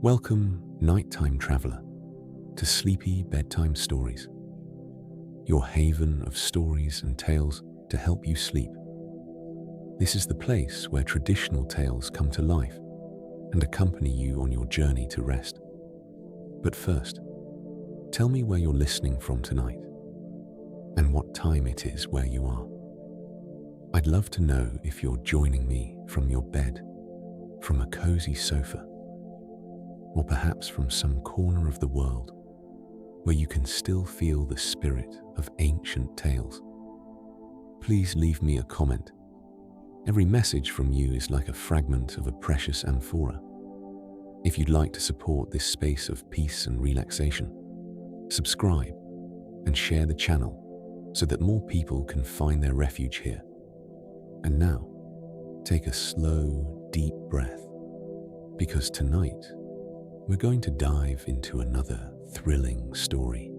Welcome, nighttime traveler, to Sleepy Bedtime Stories, your haven of stories and tales to help you sleep. This is the place where traditional tales come to life and accompany you on your journey to rest. But first, tell me where you're listening from tonight and what time it is where you are. I'd love to know if you're joining me from your bed, from a cozy sofa, or perhaps from some corner of the world where you can still feel the spirit of ancient tales. Please leave me a comment. Every message from you is like a fragment of a precious amphora. If you'd like to support this space of peace and relaxation, subscribe and share the channel so that more people can find their refuge here. And now, take a slow, deep breath, because tonight we're going to dive into another thrilling story.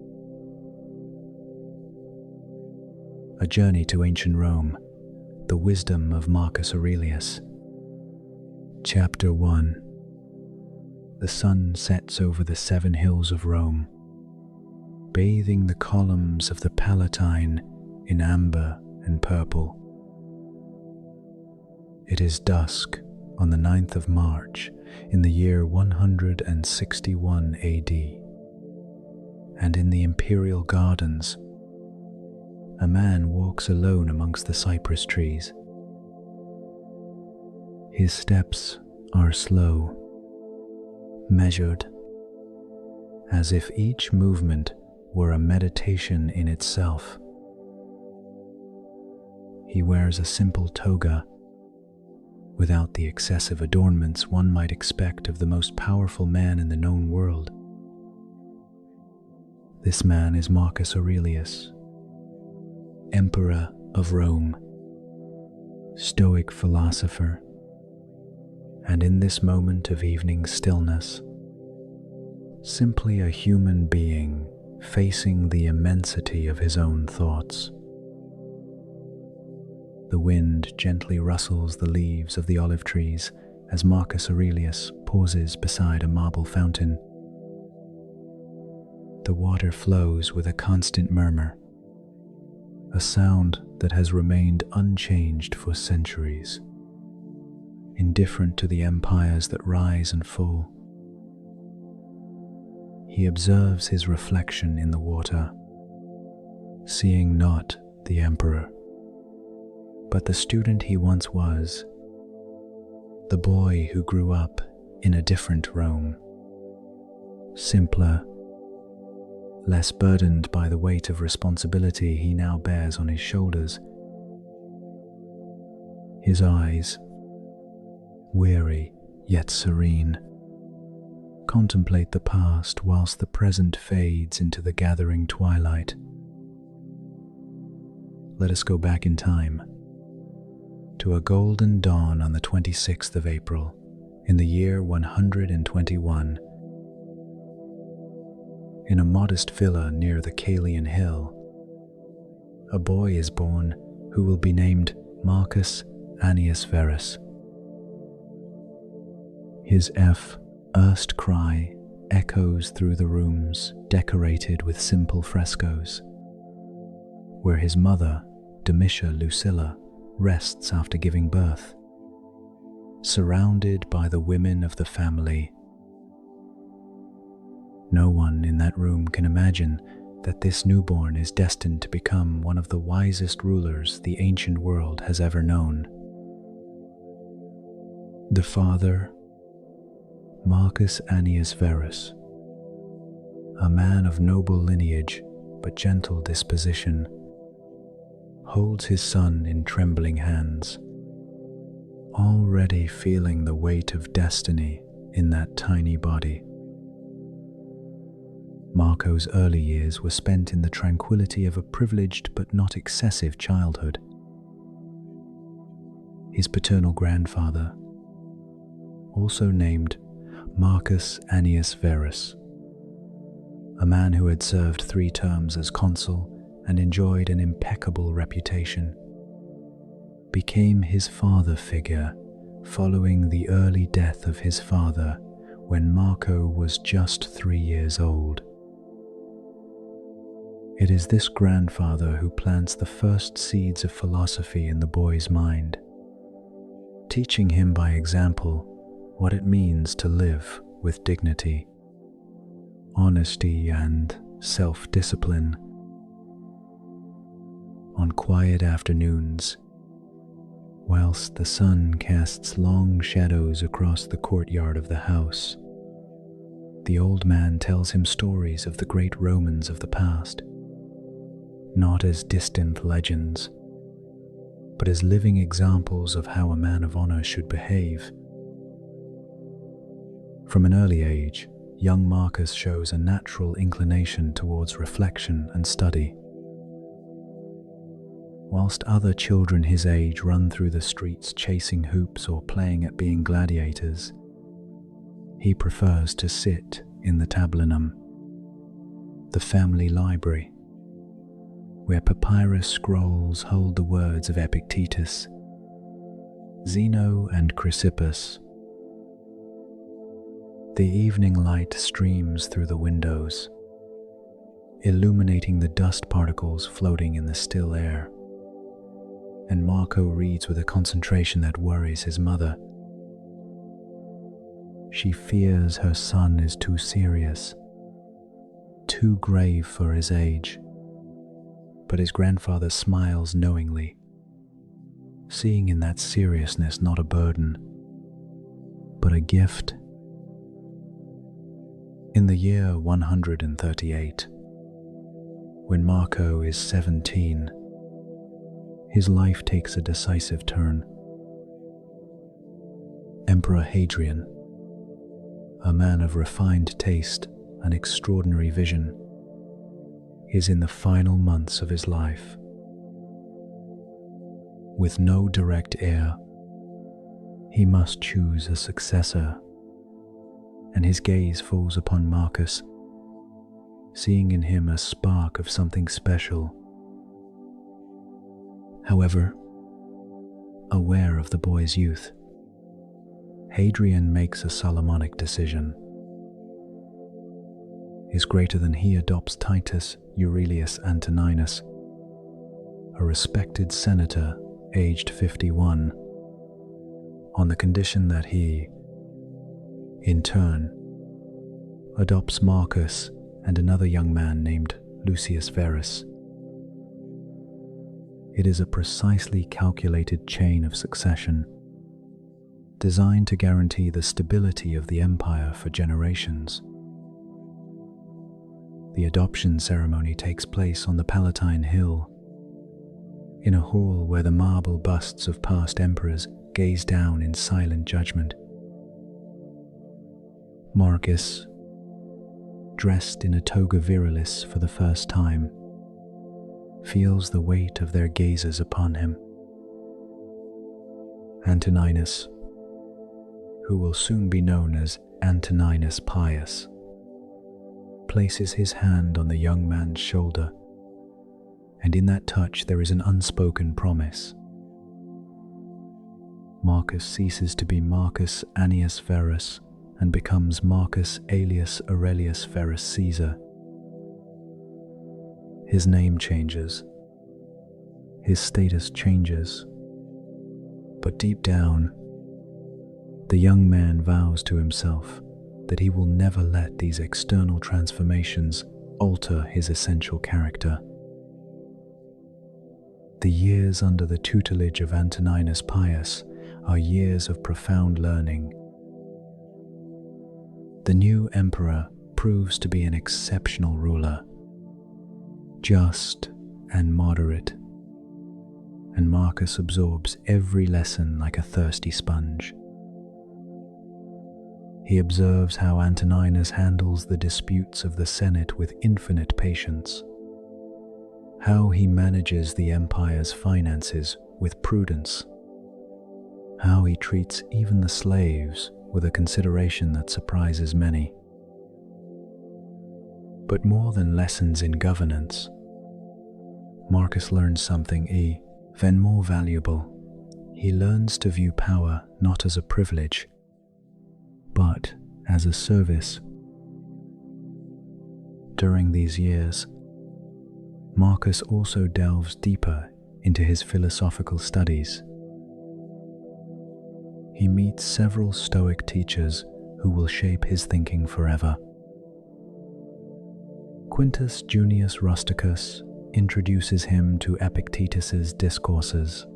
A Journey to Ancient Rome, The Wisdom of Marcus Aurelius. Chapter 1. The sun sets over the 7 hills of Rome, bathing the columns of the Palatine in amber and purple. It is dusk on the 9th of March in the year 161 AD, and in the imperial gardens, a man walks alone amongst the cypress trees. His steps are slow, measured, as if each movement were a meditation in itself. He wears a simple toga, without the excessive adornments one might expect of the most powerful man in the known world. This man is Marcus Aurelius, Emperor of Rome, Stoic philosopher, and in this moment of evening stillness, simply a human being facing the immensity of his own thoughts. The wind gently rustles the leaves of the olive trees as Marcus Aurelius pauses beside a marble fountain. The water flows with a constant murmur, a sound that has remained unchanged for centuries, indifferent to the empires that rise and fall. He observes his reflection in the water, seeing not the emperor, but the student he once was, the boy who grew up in a different Rome, simpler, less burdened by the weight of responsibility he now bears on his shoulders. His eyes, weary yet serene, contemplate the past whilst the present fades into the gathering twilight. Let us go back in time to a golden dawn on the 26th of April in the year 121. In a modest villa near the Caelian Hill, a boy is born who will be named Marcus Annius Verus. His erst cry echoes through the rooms decorated with simple frescoes, where his mother, Domitia Lucilla, rests after giving birth, surrounded by the women of the family. No one in that room can imagine that this newborn is destined to become one of the wisest rulers the ancient world has ever known. The father, Marcus Annius Verus, a man of noble lineage but gentle disposition, holds his son in trembling hands, already feeling the weight of destiny in that tiny body. Marco's early years were spent in the tranquility of a privileged but not excessive childhood. His paternal grandfather, also named Marcus Annius Verus, a man who had served 3 terms as consul and enjoyed an impeccable reputation, became his father figure following the early death of his father when Marco was just 3 years old. It is this grandfather who plants the first seeds of philosophy in the boy's mind, teaching him by example what it means to live with dignity, honesty, and self-discipline. On quiet afternoons, whilst the sun casts long shadows across the courtyard of the house, the old man tells him stories of the great Romans of the past, not as distant legends, but as living examples of how a man of honor should behave. From an early age, young Marcus shows a natural inclination towards reflection and study. Whilst other children his age run through the streets chasing hoops or playing at being gladiators, he prefers to sit in the tablinum, the family library, where papyrus scrolls hold the words of Epictetus, Zeno, and Chrysippus. The evening light streams through the windows, illuminating the dust particles floating in the still air, and Marco reads with a concentration that worries his mother. She fears her son is too serious, too grave for his age, but his grandfather smiles knowingly, seeing in that seriousness not a burden, but a gift. In the year 138, when Marco is 17, his life takes a decisive turn. Emperor Hadrian, a man of refined taste and extraordinary vision, is in the final months of his life. With no direct heir, he must choose a successor, and his gaze falls upon Marcus, seeing in him a spark of something special. However, aware of the boy's youth, Hadrian makes a Solomonic decision. His greater than he adopts Titus Aurelius Antoninus, a respected senator aged 51, on the condition that he, in turn, adopts Marcus and another young man named Lucius Verus. It is a precisely calculated chain of succession, designed to guarantee the stability of the empire for generations. The adoption ceremony takes place on the Palatine Hill, in a hall where the marble busts of past emperors gaze down in silent judgment. Marcus, dressed in a toga virilis for the first time, feels the weight of their gazes upon him. Antoninus, who will soon be known as Antoninus Pius, places his hand on the young man's shoulder, and in that touch there is an unspoken promise. Marcus ceases to be Marcus Annius Verus and becomes Marcus Aelius Aurelius Verus Caesar. His name changes, his status changes, but deep down, the young man vows to himself that he will never let these external transformations alter his essential character. The years under the tutelage of Antoninus Pius are years of profound learning. The new emperor proves to be an exceptional ruler, just and moderate, and Marcus absorbs every lesson like a thirsty sponge. He observes how Antoninus handles the disputes of the Senate with infinite patience, how he manages the empire's finances with prudence, how he treats even the slaves with a consideration that surprises many. But more than lessons in governance, Marcus learns something even more valuable. He learns to view power not as a privilege, but as a service. During these years, Marcus also delves deeper into his philosophical studies. He meets several Stoic teachers who will shape his thinking forever. Quintus Junius Rusticus introduces him to Epictetus's Discourses,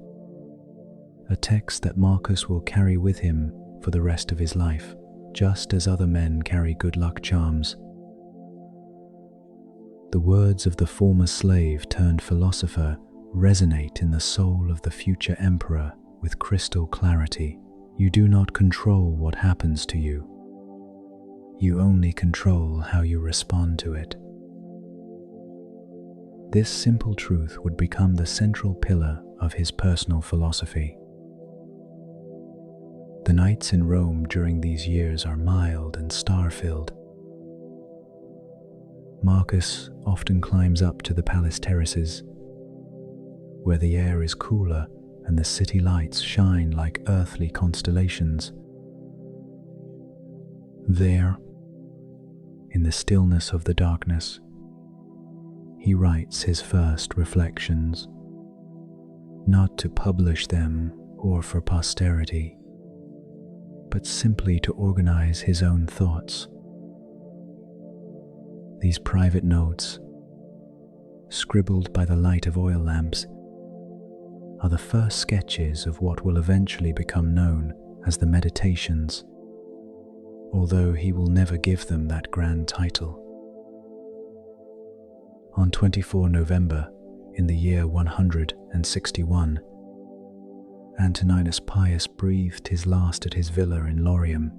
a text that Marcus will carry with him for the rest of his life, just as other men carry good luck charms. The words of the former slave turned philosopher resonate in the soul of the future emperor with crystal clarity. You do not control what happens to you. You only control how you respond to it. This simple truth would become the central pillar of his personal philosophy. The nights in Rome during these years are mild and star-filled. Marcus often climbs up to the palace terraces, where the air is cooler and the city lights shine like earthly constellations. There, in the stillness of the darkness, he writes his first reflections, not to publish them or for posterity, but simply to organize his own thoughts. These private notes, scribbled by the light of oil lamps, are the first sketches of what will eventually become known as the Meditations, although he will never give them that grand title. On 24 November, in the year 161, Antoninus Pius breathed his last at his villa in Lorium,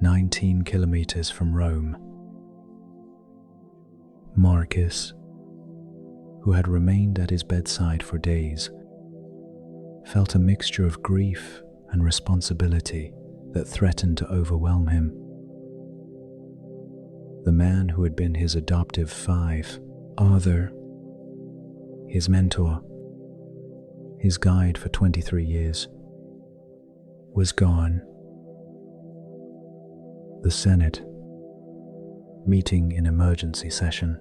19 kilometers from Rome. Marcus, who had remained at his bedside for days, felt a mixture of grief and responsibility that threatened to overwhelm him. The man who had been his adoptive father, his mentor, his guide for 23 years, was gone. The Senate, meeting in emergency session,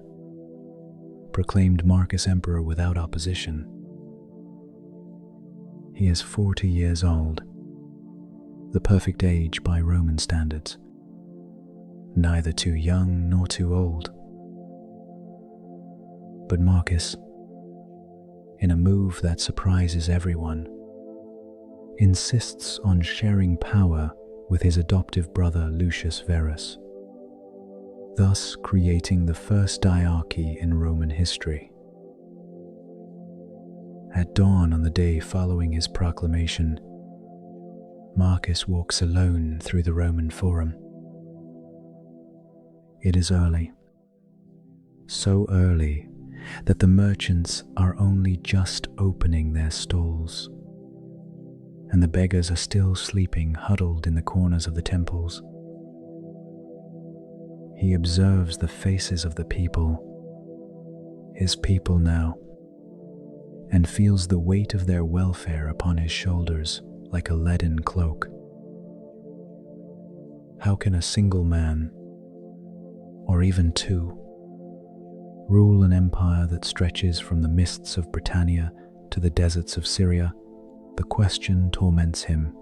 proclaimed Marcus emperor without opposition. He is 40 years old, the perfect age by Roman standards, neither too young nor too old. But Marcus, in a move that surprises everyone, insists on sharing power with his adoptive brother Lucius Verus, thus creating the first diarchy in Roman history. At dawn on the day following his proclamation, Marcus walks alone through the Roman Forum. It is early, so early that the merchants are only just opening their stalls, and the beggars are still sleeping huddled in the corners of the temples. He observes the faces of the people, his people now, and feels the weight of their welfare upon his shoulders like a leaden cloak. How can a single man, or even two, rule an empire that stretches from the mists of Britannia to the deserts of Syria? The question torments him.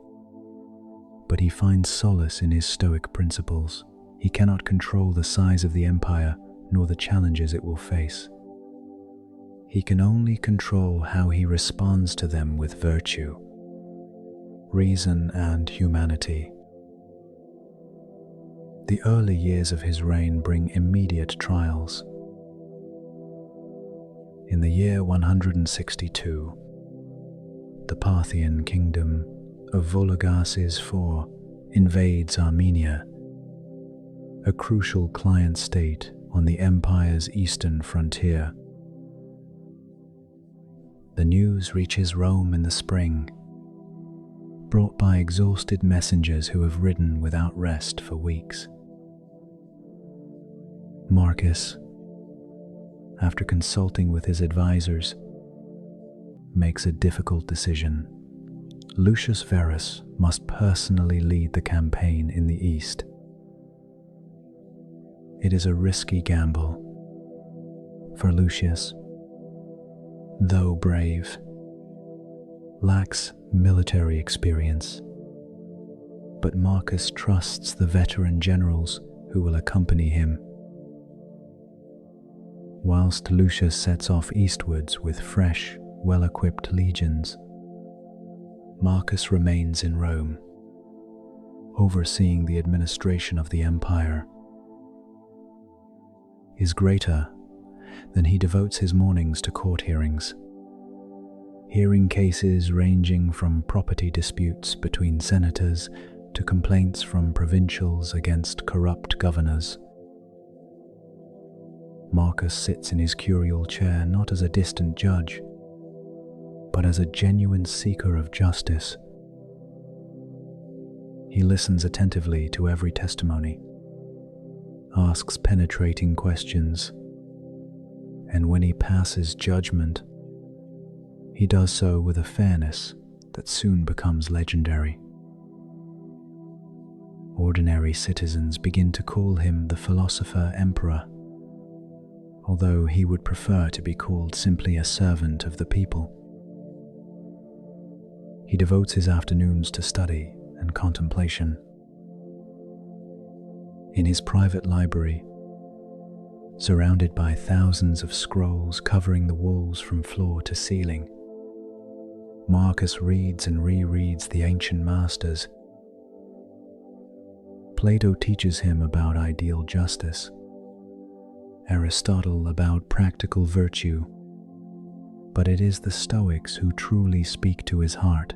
But he finds solace in his Stoic principles. He cannot control the size of the empire nor the challenges it will face. He can only control how he responds to them with virtue, reason, and humanity. The early years of his reign bring immediate trials. In the year 162, the Parthian kingdom of Vologases IV invades Armenia, a crucial client state on the empire's eastern frontier. The news reaches Rome in the spring, brought by exhausted messengers who have ridden without rest for weeks. Marcus, after consulting with his advisors, makes a difficult decision. Lucius Verus must personally lead the campaign in the east. It is a risky gamble, for Lucius, though brave, lacks military experience, but Marcus trusts the veteran generals who will accompany him. Whilst Lucius sets off eastwards with fresh, well-equipped legions, Marcus remains in Rome, overseeing the administration of the empire. Is greater than he devotes his mornings to court hearings, hearing cases ranging from property disputes between senators to complaints from provincials against corrupt governors. Marcus sits in his curial chair not as a distant judge, but as a genuine seeker of justice. He listens attentively to every testimony, asks penetrating questions, and when he passes judgment, he does so with a fairness that soon becomes legendary. Ordinary citizens begin to call him the philosopher emperor, although he would prefer to be called simply a servant of the people. He devotes his afternoons to study and contemplation. In his private library, surrounded by thousands of scrolls covering the walls from floor to ceiling, Marcus reads and rereads the ancient masters. Plato teaches him about ideal justice, Aristotle about practical virtue, but it is the Stoics who truly speak to his heart.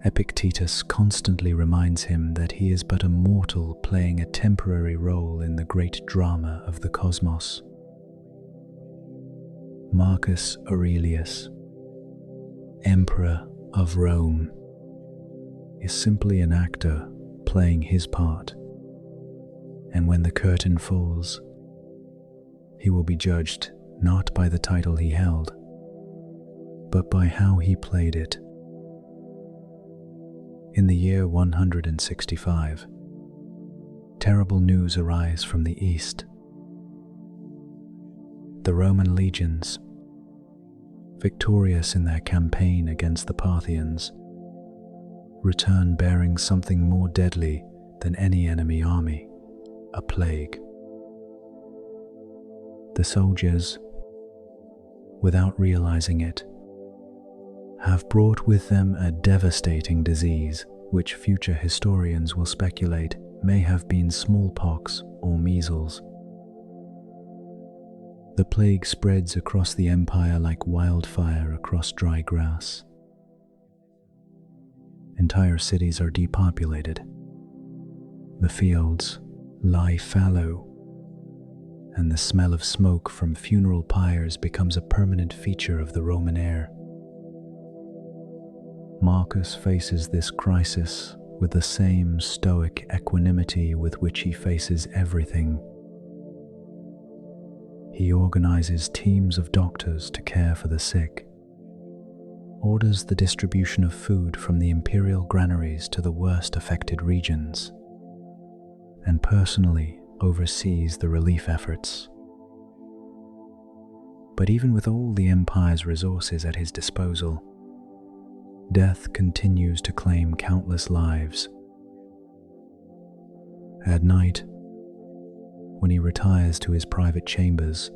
Epictetus constantly reminds him that he is but a mortal playing a temporary role in the great drama of the cosmos. Marcus Aurelius, Emperor of Rome, is simply an actor playing his part, and when the curtain falls, he will be judged not by the title he held, but by how he played it. In the year 165, terrible news arise from the east. The Roman legions, victorious in their campaign against the Parthians, return bearing something more deadly than any enemy army, a plague. The soldiers, without realizing it, have brought with them a devastating disease which future historians will speculate may have been smallpox or measles. The plague spreads across the empire like wildfire across dry grass. Entire cities are depopulated. The fields lie fallow, and the smell of smoke from funeral pyres becomes a permanent feature of the Roman air. Marcus faces this crisis with the same stoic equanimity with which he faces everything. He organizes teams of doctors to care for the sick, orders the distribution of food from the imperial granaries to the worst affected regions, and personally oversees the relief efforts. But even with all the empire's resources at his disposal, death continues to claim countless lives. At night, when he retires to his private chambers,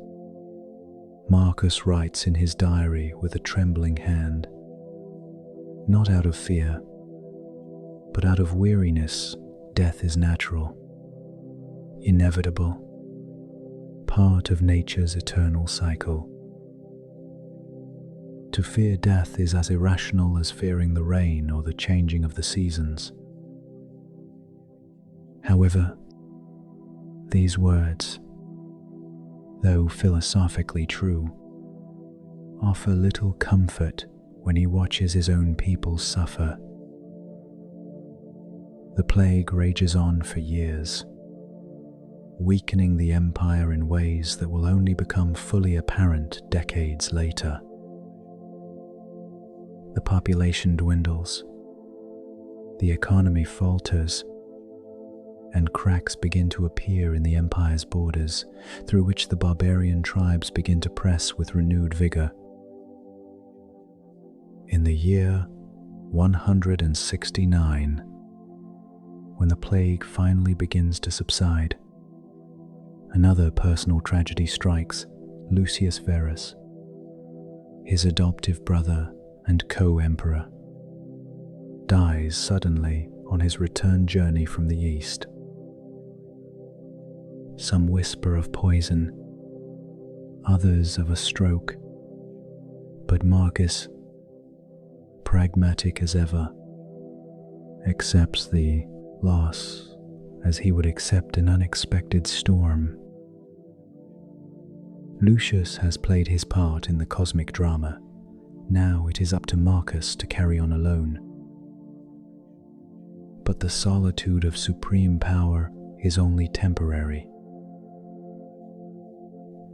Marcus writes in his diary with a trembling hand, not out of fear, but out of weariness. Death is natural, inevitable, part of nature's eternal cycle. To fear death is as irrational as fearing the rain or the changing of the seasons. However, these words, though philosophically true, offer little comfort when he watches his own people suffer. The plague rages on for years, weakening the empire in ways that will only become fully apparent decades later. The population dwindles, the economy falters, and cracks begin to appear in the empire's borders, through which the barbarian tribes begin to press with renewed vigor. In the year 169, when the plague finally begins to subside, another personal tragedy strikes Lucius Verus, his adoptive brother and co-emperor, dies suddenly on his return journey from the east. Some whisper of poison, others of a stroke, but Marcus, pragmatic as ever, accepts the loss as he would accept an unexpected storm. Lucius has played his part in the cosmic drama. Now it is up to Marcus to carry on alone. But the solitude of supreme power is only temporary.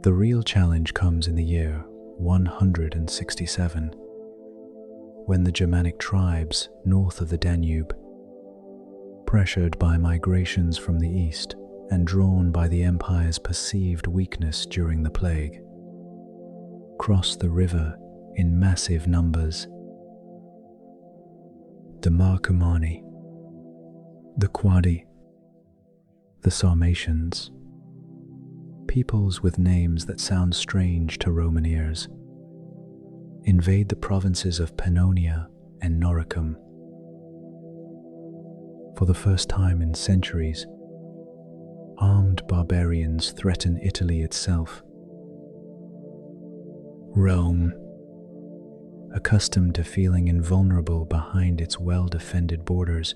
The real challenge comes in the year 167, when the Germanic tribes north of the Danube, pressured by migrations from the east and drawn by the empire's perceived weakness during the plague, cross the river in massive numbers. The Marcomanni, the Quadi, the Sarmatians, peoples with names that sound strange to Roman ears, invade the provinces of Pannonia and Noricum. For the first time in centuries, armed barbarians threaten Italy itself. Rome, accustomed to feeling invulnerable behind its well-defended borders,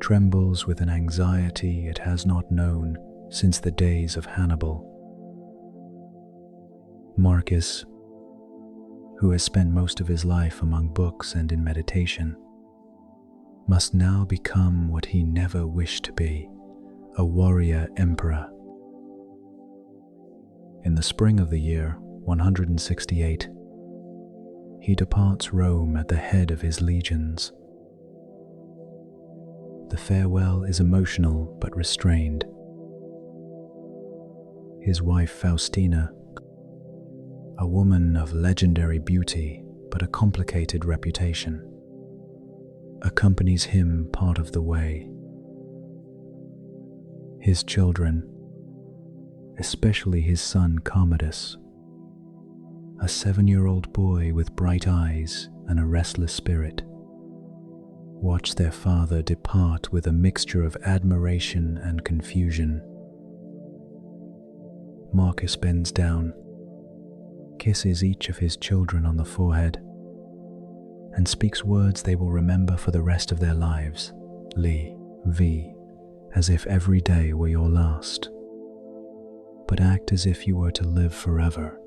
trembles with an anxiety it has not known since the days of Hannibal. Marcus, who has spent most of his life among books and in meditation, must now become what he never wished to be, a warrior emperor. In the spring of the year 168, he departs Rome at the head of his legions. The farewell is emotional but restrained. His wife Faustina, a woman of legendary beauty but a complicated reputation, accompanies him part of the way. His children, especially his son Commodus, a 7-year-old boy with bright eyes and a restless spirit, watch their father depart with a mixture of admiration and confusion. Marcus bends down, kisses each of his children on the forehead, and speaks words they will remember for the rest of their lives, vi, as if every day were your last, but act as if you were to live forever.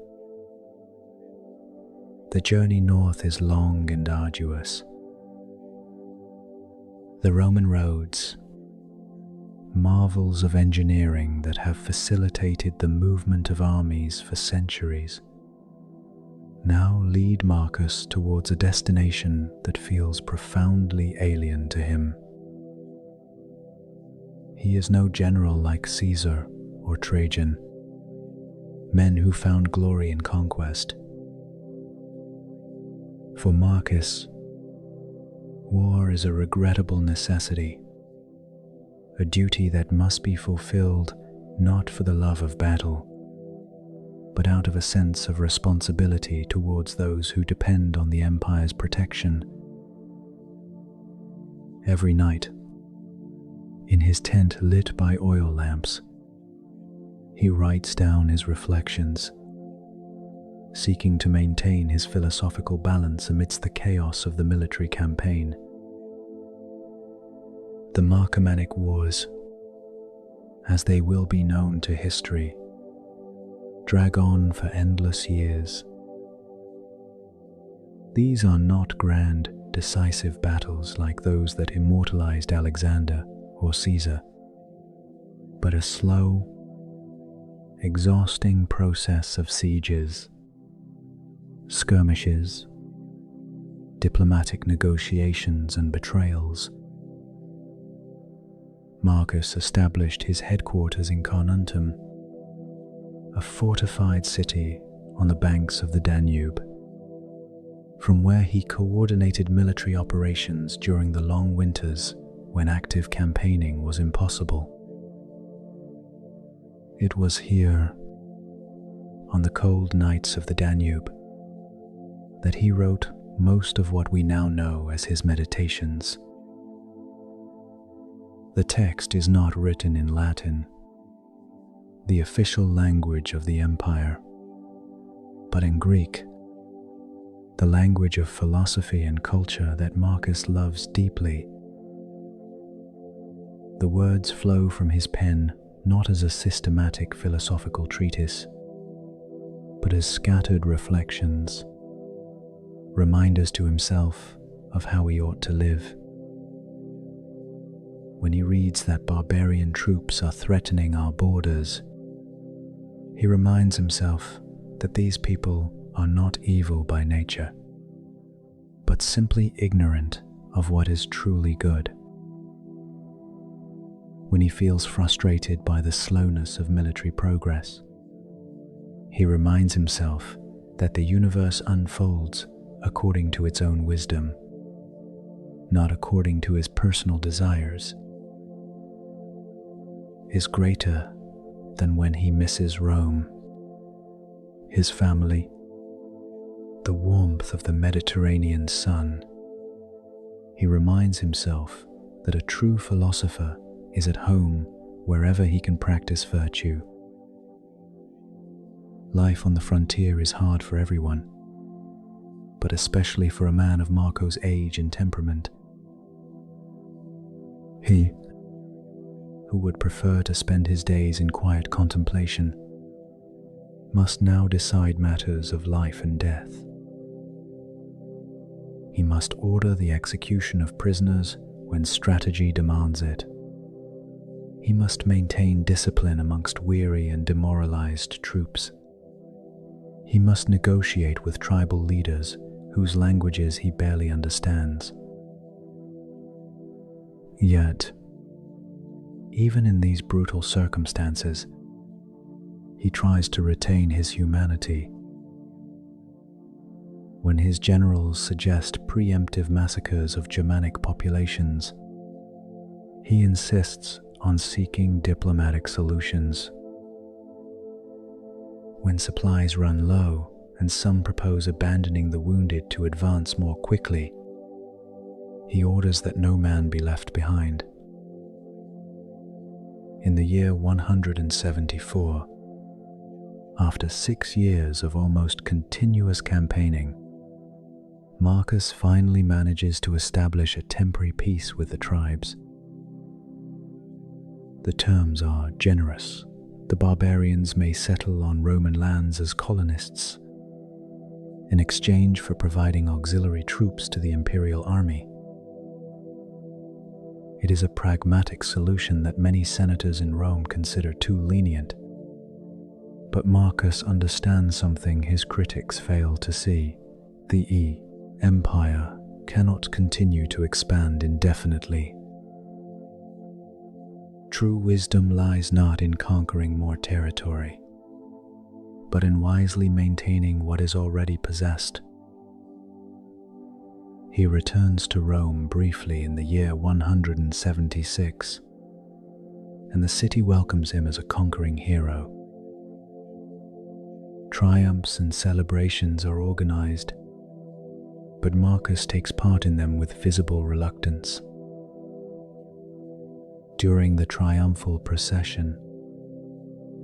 The journey north is long and arduous. The Roman roads, marvels of engineering that have facilitated the movement of armies for centuries, now lead Marcus towards a destination that feels profoundly alien to him. He is no general like Caesar or Trajan, men who found glory in conquest. For Marcus, war is a regrettable necessity, a duty that must be fulfilled not for the love of battle, but out of a sense of responsibility towards those who depend on the empire's protection. Every night, in his tent lit by oil lamps, he writes down his reflections, seeking to maintain his philosophical balance amidst the chaos of the military campaign. The Marcomannic Wars, as they will be known to history, drag on for endless years. These are not grand, decisive battles like those that immortalized Alexander or Caesar, but a slow, exhausting process of sieges, skirmishes, diplomatic negotiations and betrayals. Marcus established his headquarters in Carnuntum, a fortified city on the banks of the Danube, from where he coordinated military operations during the long winters when active campaigning was impossible. It was here, on the cold nights of the Danube, that he wrote most of what we now know as his meditations. The text is not written in Latin, the official language of the empire, but in Greek, the language of philosophy and culture that Marcus loves deeply. The words flow from his pen not as a systematic philosophical treatise, but as scattered reflections, reminders to himself of how he ought to live. When he reads that barbarian troops are threatening our borders, he reminds himself that these people are not evil by nature, but simply ignorant of what is truly good. When he feels frustrated by the slowness of military progress, he reminds himself that the universe unfolds according to its own wisdom, not according to his personal desires, is greater than when he misses Rome, his family, the warmth of the Mediterranean sun. He reminds himself that a true philosopher is at home wherever he can practice virtue. Life on the frontier is hard for everyone, but especially for a man of Marco's age and temperament. He, who would prefer to spend his days in quiet contemplation, must now decide matters of life and death. He must order the execution of prisoners when strategy demands it. He must maintain discipline amongst weary and demoralized troops. He must negotiate with tribal leaders whose languages he barely understands. Yet, even in these brutal circumstances, he tries to retain his humanity. When his generals suggest preemptive massacres of Germanic populations, he insists on seeking diplomatic solutions. When supplies run low and some propose abandoning the wounded to advance more quickly, he orders that no man be left behind. In the year 174, after 6 years of almost continuous campaigning, Marcus finally manages to establish a temporary peace with the tribes. The terms are generous. The barbarians may settle on Roman lands as colonists, in exchange for providing auxiliary troops to the imperial army. It is a pragmatic solution that many senators in Rome consider too lenient. But Marcus understands something his critics fail to see. The empire cannot continue to expand indefinitely. True wisdom lies not in conquering more territory, but in wisely maintaining what is already possessed. He returns to Rome briefly in the year 176, and the city welcomes him as a conquering hero. Triumphs and celebrations are organized, but Marcus takes part in them with visible reluctance. During the triumphal procession,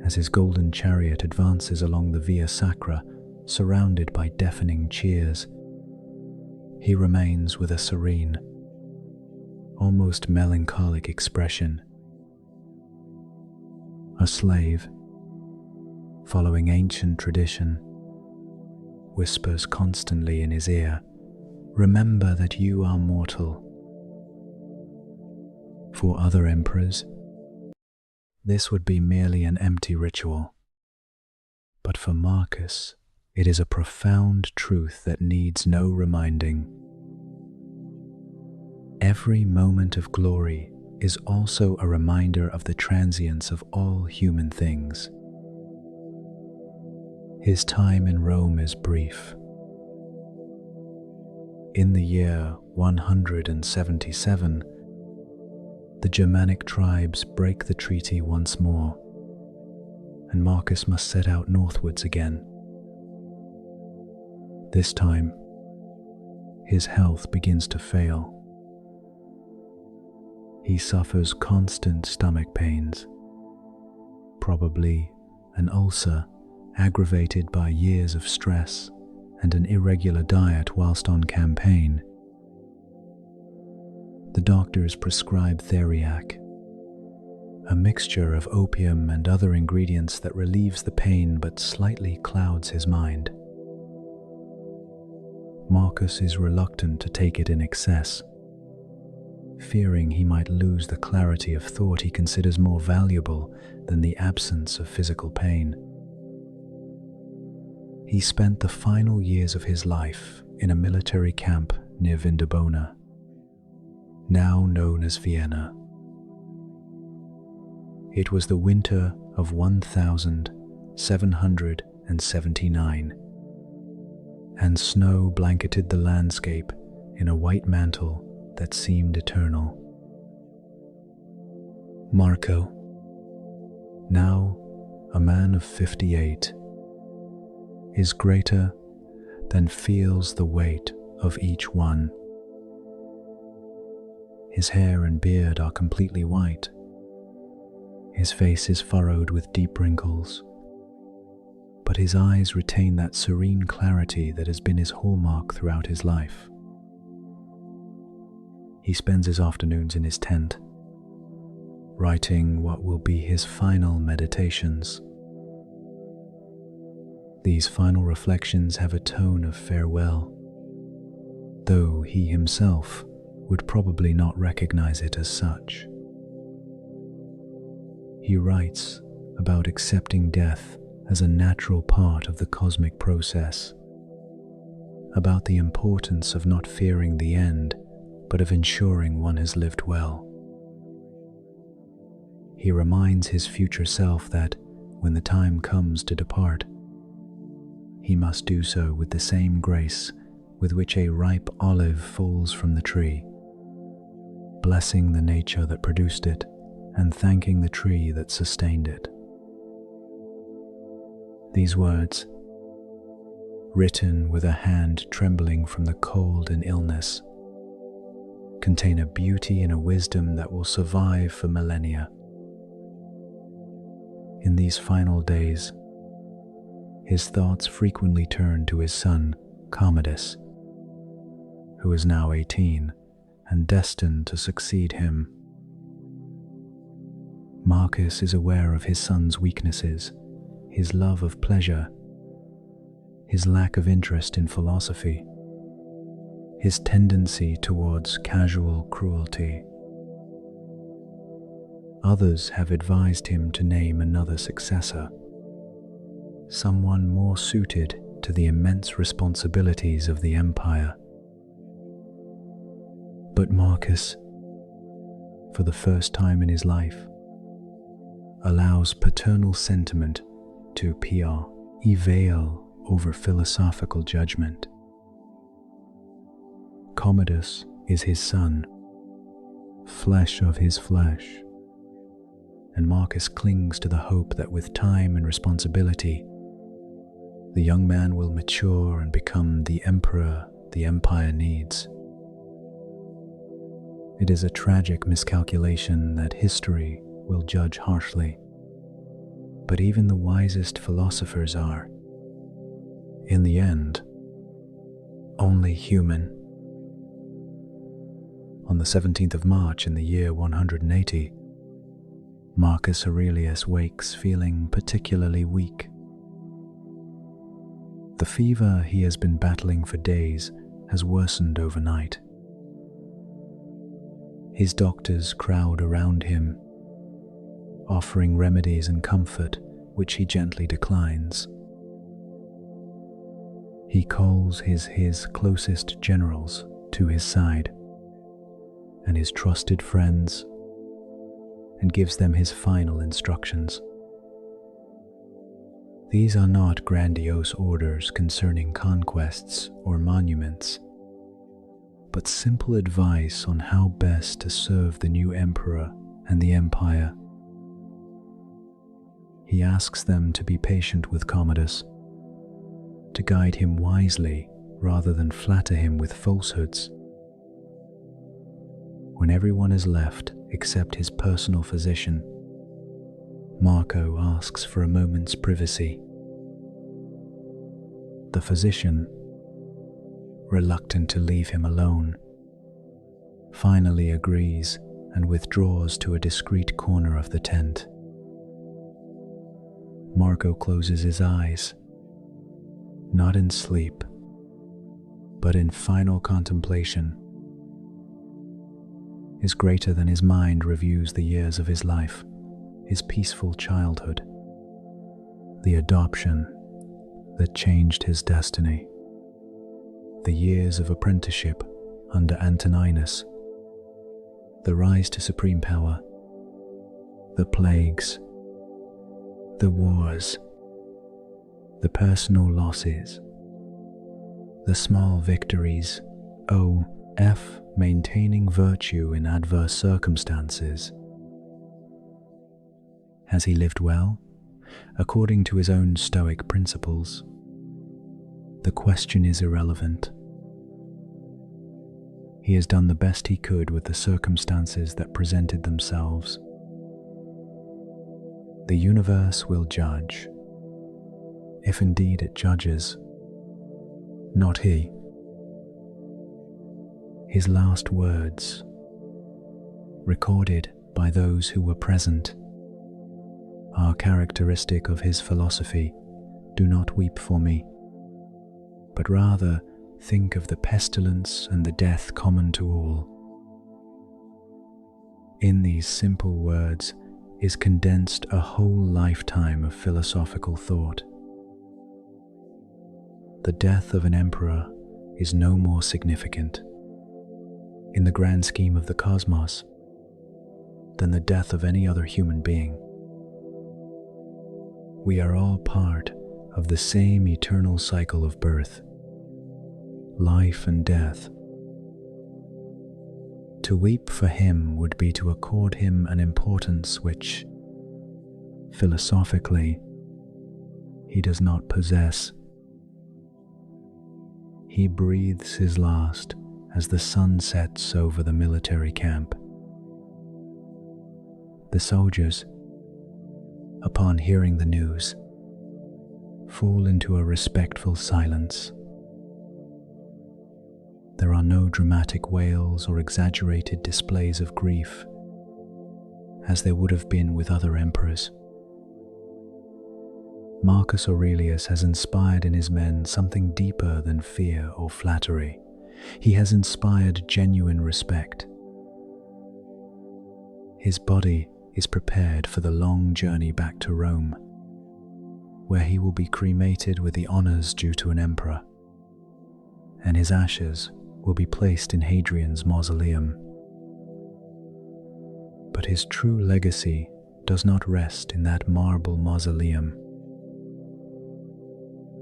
as his golden chariot advances along the Via Sacra, surrounded by deafening cheers, he remains with a serene, almost melancholic expression. A slave, following ancient tradition, whispers constantly in his ear, "Remember that you are mortal." For other emperors, this would be merely an empty ritual. But for Marcus, it is a profound truth that needs no reminding. every moment of glory is also a reminder of the transience of all human things. His time in Rome is brief. In the year 177, the Germanic tribes break the treaty once more, and Marcus must set out northwards again. This time, his health begins to fail. He suffers constant stomach pains, probably an ulcer aggravated by years of stress and an irregular diet whilst on campaign. The doctors prescribe theriac, a mixture of opium and other ingredients that relieves the pain but slightly clouds his mind. Marcus is reluctant to take it in excess, fearing he might lose the clarity of thought he considers more valuable than the absence of physical pain. He spent the final years of his life in a military camp near Vindobona, now known as Vienna. It was the winter of 1779, and snow blanketed the landscape in a white mantle that seemed eternal. Marco, now a man of 58, is greater than feels the weight of each one. His hair and beard are completely white. His face is furrowed with deep wrinkles, but his eyes retain that serene clarity that has been his hallmark throughout his life. He spends his afternoons in his tent, writing what will be his final meditations. These final reflections have a tone of farewell, though he himself would probably not recognize it as such. He writes about accepting death as a natural part of the cosmic process, about the importance of not fearing the end, but of ensuring one has lived well. He reminds his future self that, when the time comes to depart, he must do so with the same grace with which a ripe olive falls from the tree, blessing the nature that produced it and thanking the tree that sustained it. These words, written with a hand trembling from the cold and illness, contain a beauty and a wisdom that will survive for millennia. In these final days, his thoughts frequently turn to his son, Commodus, who is now 18 and destined to succeed him. Marcus is aware of his son's weaknesses, his love of pleasure, his lack of interest in philosophy, his tendency towards casual cruelty. Others have advised him to name another successor, someone more suited to the immense responsibilities of the empire. But Marcus, for the first time in his life, allows paternal sentiment to prevail over philosophical judgment. Commodus is his son, flesh of his flesh, and Marcus clings to the hope that with time and responsibility, the young man will mature and become the emperor the empire needs. It is a tragic miscalculation that history will judge harshly, but even the wisest philosophers are, in the end, only human. On the 17th of March in the year 180, Marcus Aurelius wakes feeling particularly weak. The fever he has been battling for days has worsened overnight. His doctors crowd around him, offering remedies and comfort which he gently declines. He calls his closest generals to his side and his trusted friends, and gives them his final instructions. These are not grandiose orders concerning conquests or monuments, but simple advice on how best to serve the new emperor and the empire. He asks them to be patient with Commodus, to guide him wisely rather than flatter him with falsehoods. When everyone is left except his personal physician, Marco asks for a moment's privacy. The physician, reluctant to leave him alone, finally agrees and withdraws to a discreet corner of the tent. Marco closes his eyes, not in sleep, but in final contemplation. His greater than his mind reviews the years of his life, his peaceful childhood, the adoption that changed his destiny, the years of apprenticeship under Antoninus, the rise to supreme power, the plagues, the wars, the personal losses, the small victories, maintaining virtue in adverse circumstances. Has he lived well, according to his own Stoic principles? The question is irrelevant. He has done the best he could with the circumstances that presented themselves. The universe will judge, if indeed it judges, not he. His last words, recorded by those who were present, are characteristic of his philosophy. Do not weep for me, but rather think of the pestilence and the death common to all. In these simple words is condensed a whole lifetime of philosophical thought. The death of an emperor is no more significant, in the grand scheme of the cosmos, than the death of any other human being. We are all part of the same eternal cycle of birth, life and death. To weep for him would be to accord him an importance which, philosophically, he does not possess. He breathes his last as the sun sets over the military camp. The soldiers, upon hearing the news, fall into a respectful silence. There are no dramatic wails or exaggerated displays of grief, as there would have been with other emperors. Marcus Aurelius has inspired in his men something deeper than fear or flattery. He has inspired genuine respect. His body is prepared for the long journey back to Rome, where he will be cremated with the honors due to an emperor, and his ashes will be placed in Hadrian's mausoleum. But his true legacy does not rest in that marble mausoleum.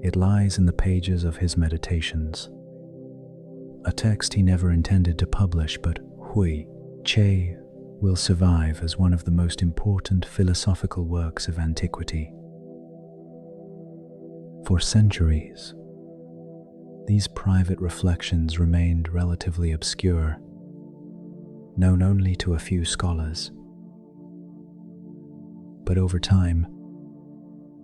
It lies in the pages of his meditations, a text he never intended to publish, but Hui Che will survive as one of the most important philosophical works of antiquity. For centuries, these private reflections remained relatively obscure, known only to a few scholars. But over time,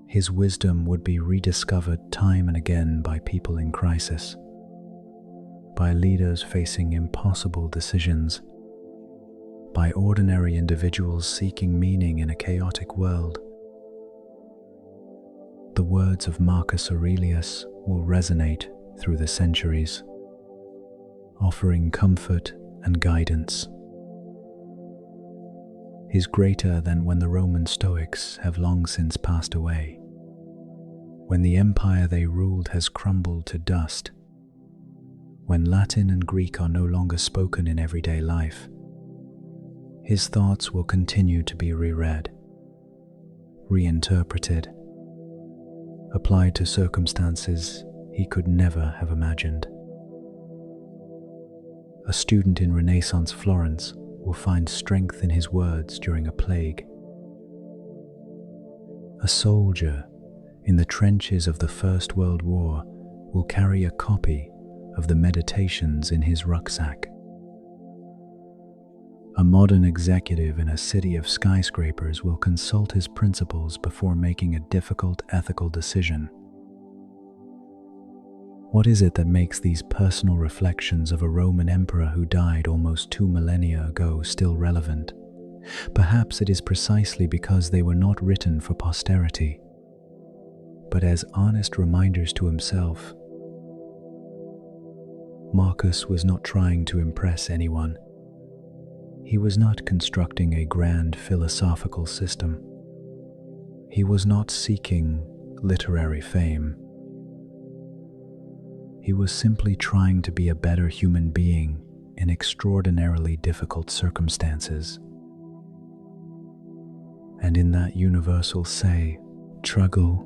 his wisdom would be rediscovered time and again by people in crisis, by leaders facing impossible decisions, by ordinary individuals seeking meaning in a chaotic world. The words of Marcus Aurelius will resonate through the centuries, offering comfort and guidance. Is greater than when the Roman Stoics have long since passed away, when the empire they ruled has crumbled to dust, when Latin and Greek are no longer spoken in everyday life, his thoughts will continue to be reread, reinterpreted, applied to circumstances he could never have imagined. A student in Renaissance Florence will find strength in his words during a plague. A soldier in the trenches of the First World War will carry a copy of the Meditations in his rucksack. A modern executive in a city of skyscrapers will consult his principles before making a difficult ethical decision. What is it that makes these personal reflections of a Roman emperor who died almost 2 millennia ago still relevant? Perhaps it is precisely because they were not written for posterity, but as honest reminders to himself. Marcus was not trying to impress anyone. He was not constructing a grand philosophical system. He was not seeking literary fame. He was simply trying to be a better human being in extraordinarily difficult circumstances. And in that universal struggle,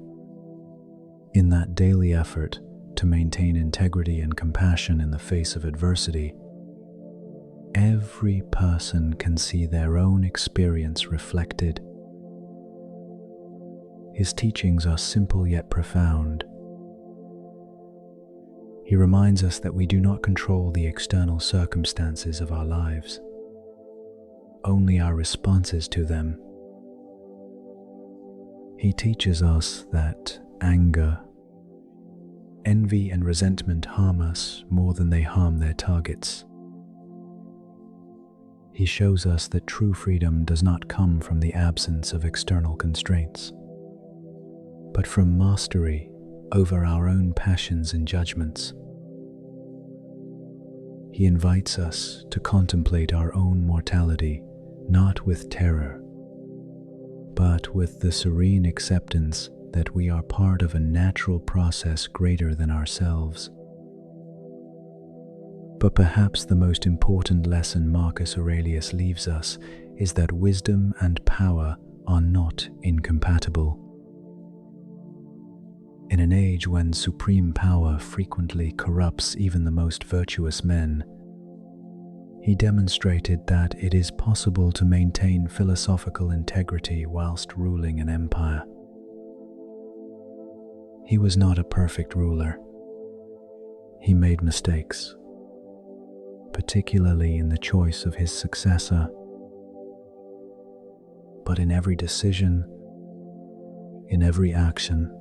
in that daily effort to maintain integrity and compassion in the face of adversity, every person can see their own experience reflected. His teachings are simple yet profound. He reminds us that we do not control the external circumstances of our lives, only our responses to them. He teaches us that anger, envy, and resentment harm us more than they harm their targets. He shows us that true freedom does not come from the absence of external constraints, but from mastery over our own passions and judgments. He invites us to contemplate our own mortality, not with terror, but with the serene acceptance that we are part of a natural process greater than ourselves. But perhaps the most important lesson Marcus Aurelius leaves us is that wisdom and power are not incompatible. In an age when supreme power frequently corrupts even the most virtuous men, he demonstrated that it is possible to maintain philosophical integrity whilst ruling an empire. He was not a perfect ruler. He made mistakes, particularly in the choice of his successor. But in every decision, in every action,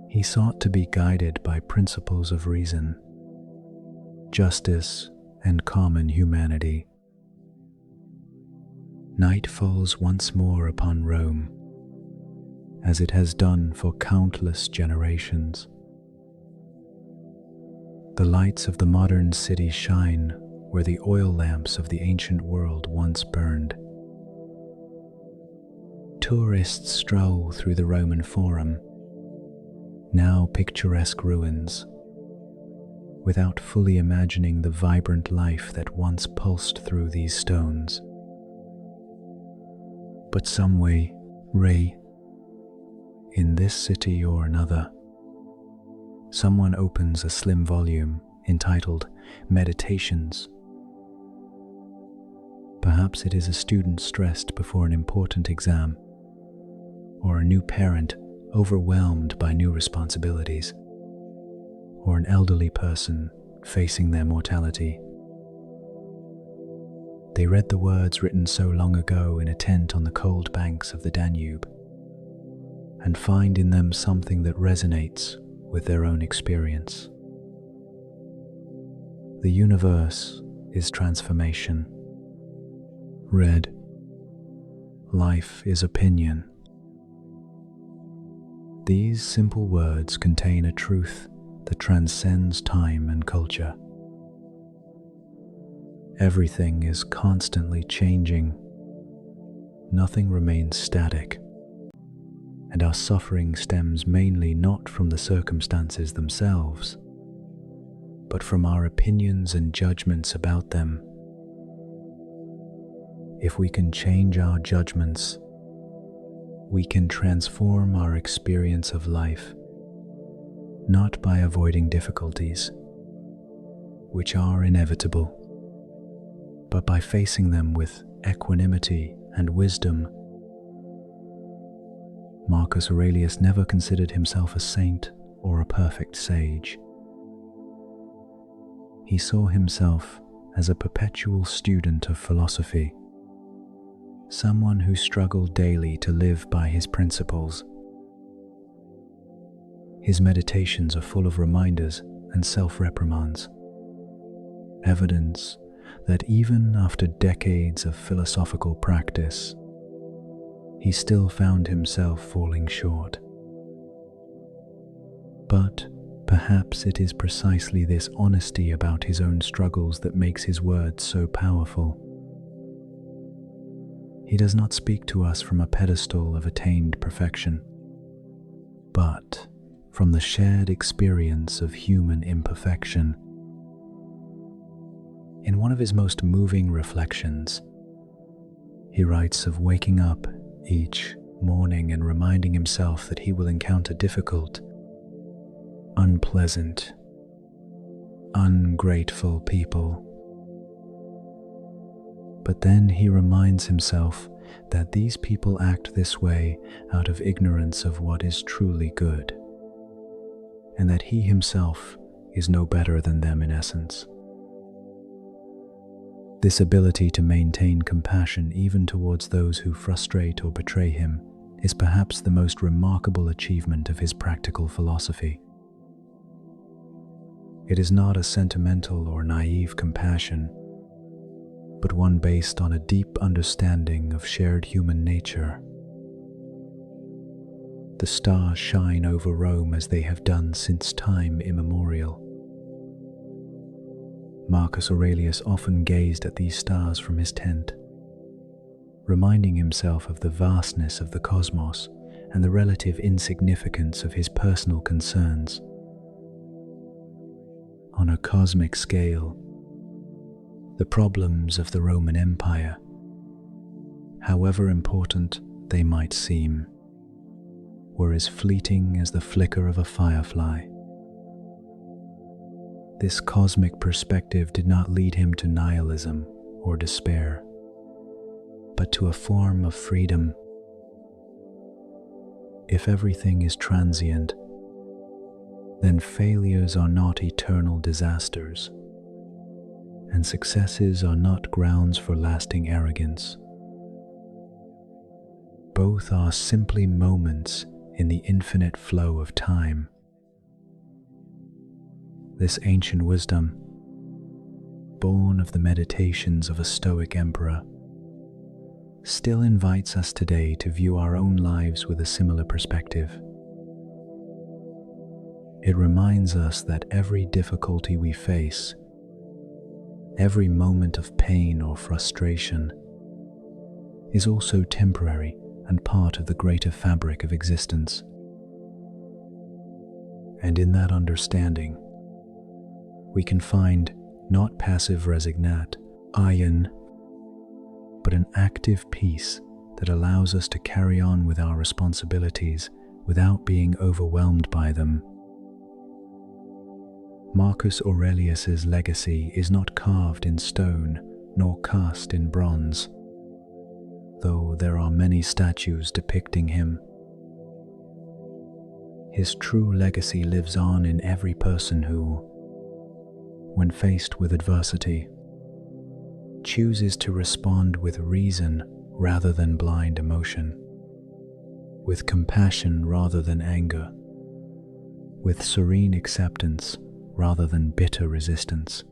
he sought to be guided by principles of reason, justice, and common humanity. Night falls once more upon Rome, as it has done for countless generations. The lights of the modern city shine where the oil lamps of the ancient world once burned. Tourists stroll through the Roman Forum, now picturesque ruins, without fully imagining the vibrant life that once pulsed through these stones. But some way, in this city or another, someone opens a slim volume entitled Meditations. Perhaps it is a student stressed before an important exam, or a new parent overwhelmed by new responsibilities, or an elderly person facing their mortality. They read the words written so long ago in a tent on the cold banks of the Danube, and find in them something that resonates with their own experience. The universe is transformation. Read, life is opinion. These simple words contain a truth that transcends time and culture. Everything is constantly changing. Nothing remains static. And our suffering stems mainly not from the circumstances themselves, but from our opinions and judgments about them. If we can change our judgments, we can transform our experience of life, not by avoiding difficulties, which are inevitable, but by facing them with equanimity and wisdom. Marcus Aurelius never considered himself a saint or a perfect sage. He saw himself as a perpetual student of philosophy, someone who struggled daily to live by his principles. His meditations are full of reminders and self-reprimands, evidence that even after decades of philosophical practice, he still found himself falling short. But perhaps it is precisely this honesty about his own struggles that makes his words so powerful. He does not speak to us from a pedestal of attained perfection, but from the shared experience of human imperfection. In one of his most moving reflections, he writes of waking up each morning and reminding himself that he will encounter difficult, unpleasant, ungrateful people. But then he reminds himself that these people act this way out of ignorance of what is truly good, and that he himself is no better than them in essence. This ability to maintain compassion even towards those who frustrate or betray him is perhaps the most remarkable achievement of his practical philosophy. It is not a sentimental or naive compassion, but one based on a deep understanding of shared human nature. The stars shine over Rome as they have done since time immemorial. Marcus Aurelius often gazed at these stars from his tent, reminding himself of the vastness of the cosmos and the relative insignificance of his personal concerns. On a cosmic scale, the problems of the Roman Empire, however important they might seem, were as fleeting as the flicker of a firefly. This cosmic perspective did not lead him to nihilism or despair, but to a form of freedom. If everything is transient, then failures are not eternal disasters, and successes are not grounds for lasting arrogance. Both are simply moments in the infinite flow of time. This ancient wisdom, born of the meditations of a Stoic emperor, still invites us today to view our own lives with a similar perspective. It reminds us that every difficulty we face, every moment of pain or frustration, is also temporary and part of the greater fabric of existence. And in that understanding, we can find not passive resignat, but an active peace that allows us to carry on with our responsibilities without being overwhelmed by them. Marcus Aurelius's legacy is not carved in stone nor cast in bronze, though there are many statues depicting him. His true legacy lives on in every person who, when faced with adversity, chooses to respond with reason rather than blind emotion, with compassion rather than anger, with serene acceptance rather than bitter resistance.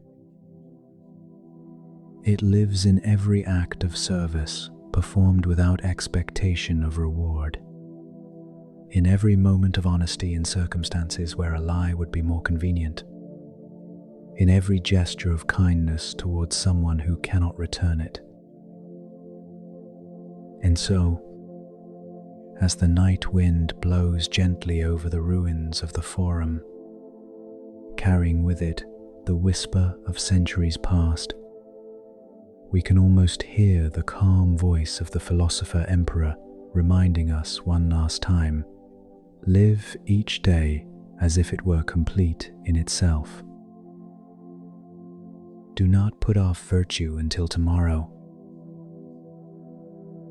It lives in every act of service performed without expectation of reward, in every moment of honesty in circumstances where a lie would be more convenient, in every gesture of kindness towards someone who cannot return it. And so, as the night wind blows gently over the ruins of the Forum, carrying with it the whisper of centuries past, We can almost hear the calm voice of the philosopher emperor reminding us one last time, live each day as if it were complete in itself. Do not put off virtue until tomorrow.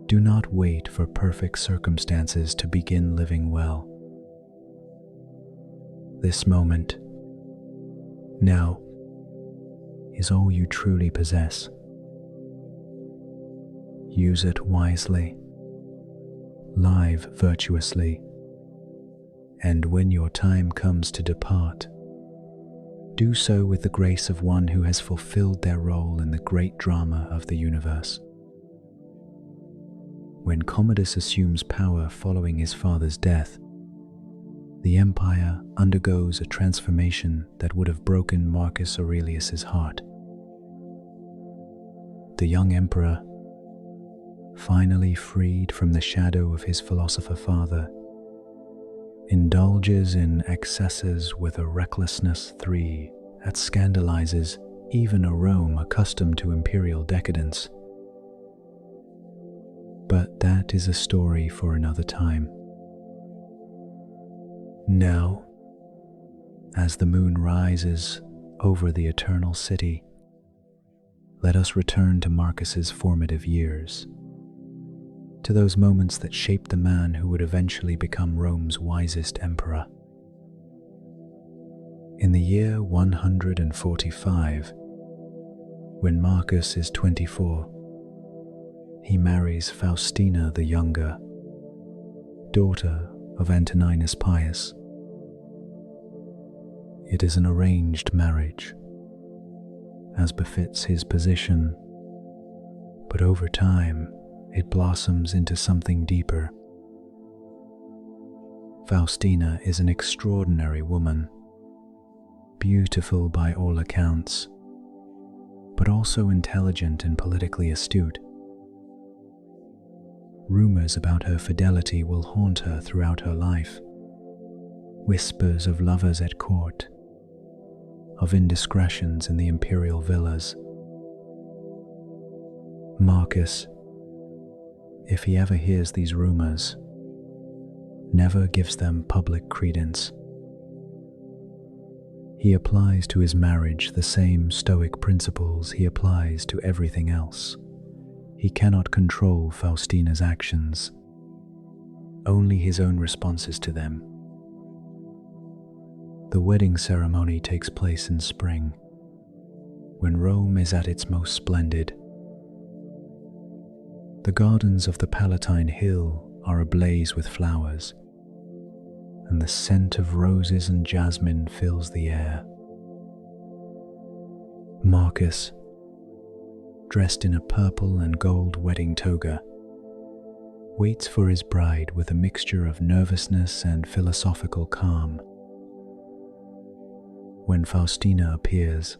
Do not wait for perfect circumstances to begin living well. This moment, now, is all you truly possess. Use it wisely, live virtuously, and when your time comes to depart, do so with the grace of one who has fulfilled their role in the great drama of the universe. When Commodus assumes power following his father's death, the empire undergoes a transformation that would have broken Marcus Aurelius's heart. The young emperor, finally freed from the shadow of his philosopher father, indulges in excesses with a recklessness that scandalizes even a Rome accustomed to imperial decadence. But that is a story for another time. Now, as the moon rises over the eternal city, let us return to Marcus's formative years, to those moments that shaped the man who would eventually become Rome's wisest emperor. In the year 145, when Marcus is 24, he marries Faustina the Younger, daughter of Antoninus Pius. It is an arranged marriage, as befits his position, but over time it blossoms into something deeper. Faustina is an extraordinary woman, beautiful by all accounts, but also intelligent and politically astute. Rumors about her fidelity will haunt her throughout her life. Whispers of lovers at court, of indiscretions in the imperial villas. Marcus, if he ever hears these rumors, never gives them public credence. He applies to his marriage the same stoic principles he applies to everything else. He cannot control Faustina's actions, only his own responses to them. The wedding ceremony takes place in spring, when Rome is at its most splendid. The gardens of the Palatine Hill are ablaze with flowers, and the scent of roses and jasmine fills the air. Marcus, dressed in a purple and gold wedding toga, waits for his bride with a mixture of nervousness and philosophical calm. When Faustina appears,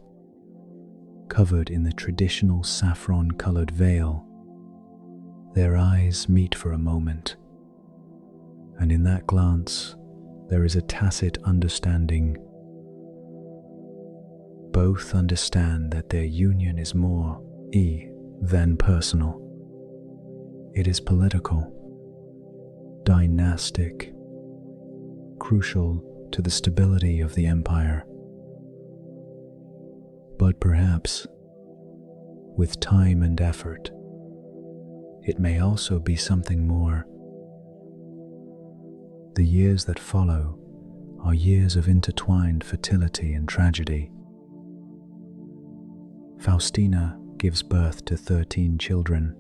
covered in the traditional saffron-colored veil, their eyes meet for a moment, and in that glance there is a tacit understanding. Both understand that their union is more than personal. It is political, dynastic, crucial to the stability of the empire. But perhaps, with time and effort, it may also be something more. The years that follow are years of intertwined fertility and tragedy. Faustina gives birth to 13 children,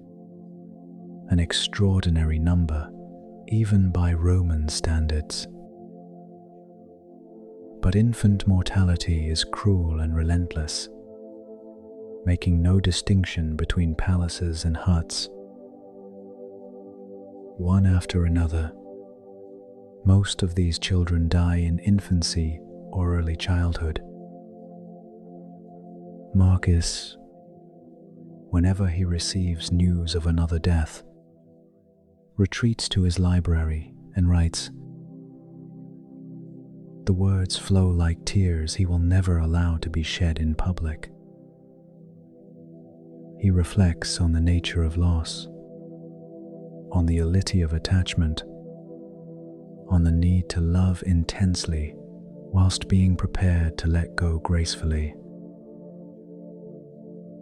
an extraordinary number even by Roman standards. But infant mortality is cruel and relentless, making no distinction between palaces and huts. One after another, most of these children die in infancy or early childhood. Marcus, whenever he receives news of another death, retreats to his library and writes. The words flow like tears he will never allow to be shed in public. He reflects on the nature of loss, on the elity of attachment, on the need to love intensely whilst being prepared to let go gracefully.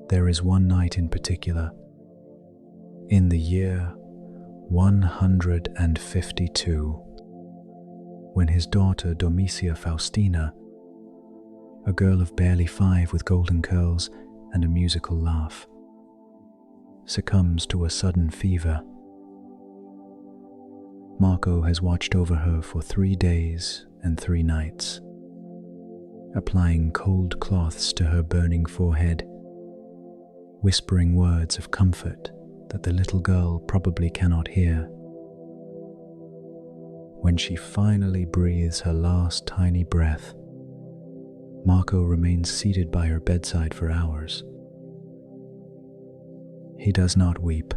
There is one night in particular, in the year 152, when his daughter Domitia Faustina, a girl of barely 5 with golden curls and a musical laugh, succumbs to a sudden fever. Marco has watched over her for 3 days and 3 nights, applying cold cloths to her burning forehead, whispering words of comfort that the little girl probably cannot hear. When she finally breathes her last tiny breath, Marco remains seated by her bedside for hours. He does not weep.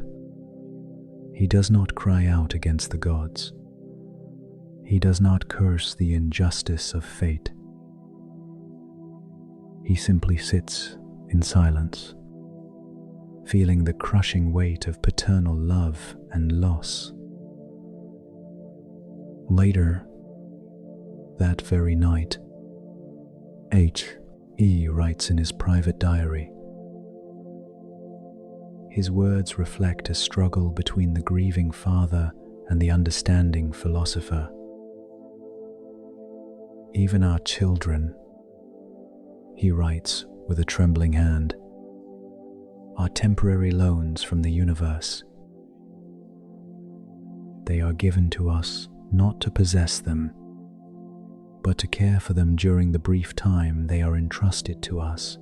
He does not cry out against the gods. He does not curse the injustice of fate. He simply sits in silence, feeling the crushing weight of paternal love and loss. Later, that very night, H.E. writes in his private diary. His words reflect a struggle between the grieving father and the understanding philosopher. Even our children, he writes with a trembling hand, are temporary loans from the universe. They are given to us not to possess them, but to care for them during the brief time they are entrusted to us,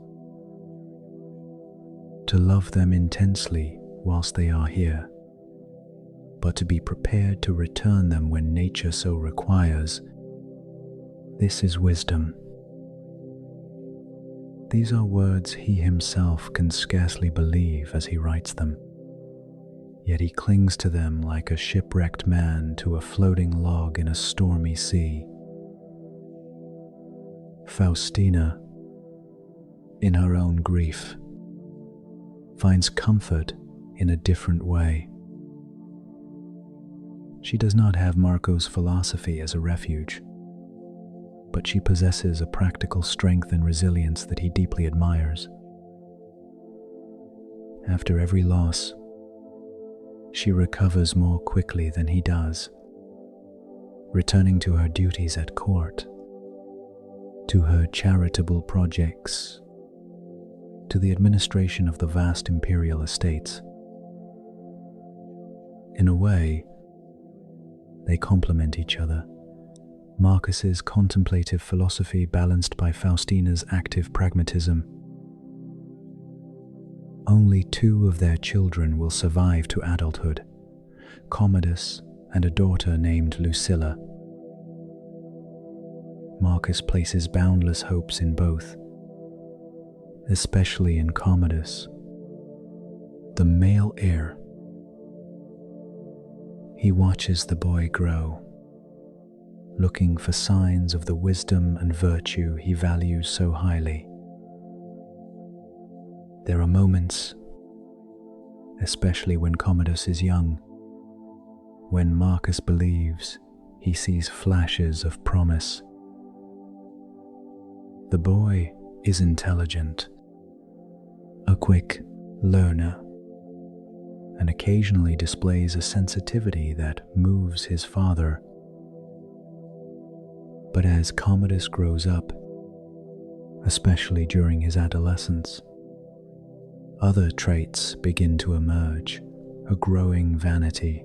to love them intensely whilst they are here, but to be prepared to return them when nature so requires. This is wisdom. These are words he himself can scarcely believe as he writes them, yet he clings to them like a shipwrecked man to a floating log in a stormy sea. Faustina, in her own grief, finds comfort in a different way. She does not have Marco's philosophy as a refuge, but she possesses a practical strength and resilience that he deeply admires. After every loss, she recovers more quickly than he does, returning to her duties at court, to her charitable projects, to the administration of the vast imperial estates. In a way, they complement each other. Marcus's contemplative philosophy balanced by Faustina's active pragmatism. Only 2 of their children will survive to adulthood, Commodus and a daughter named Lucilla. Marcus places boundless hopes in both, especially in Commodus, the male heir. He watches the boy grow, looking for signs of the wisdom and virtue he values so highly. There are moments, especially when Commodus is young, when Marcus believes he sees flashes of promise. The boy is intelligent, a quick learner, and occasionally displays a sensitivity that moves his father. But as Commodus grows up, especially during his adolescence, other traits begin to emerge: a growing vanity,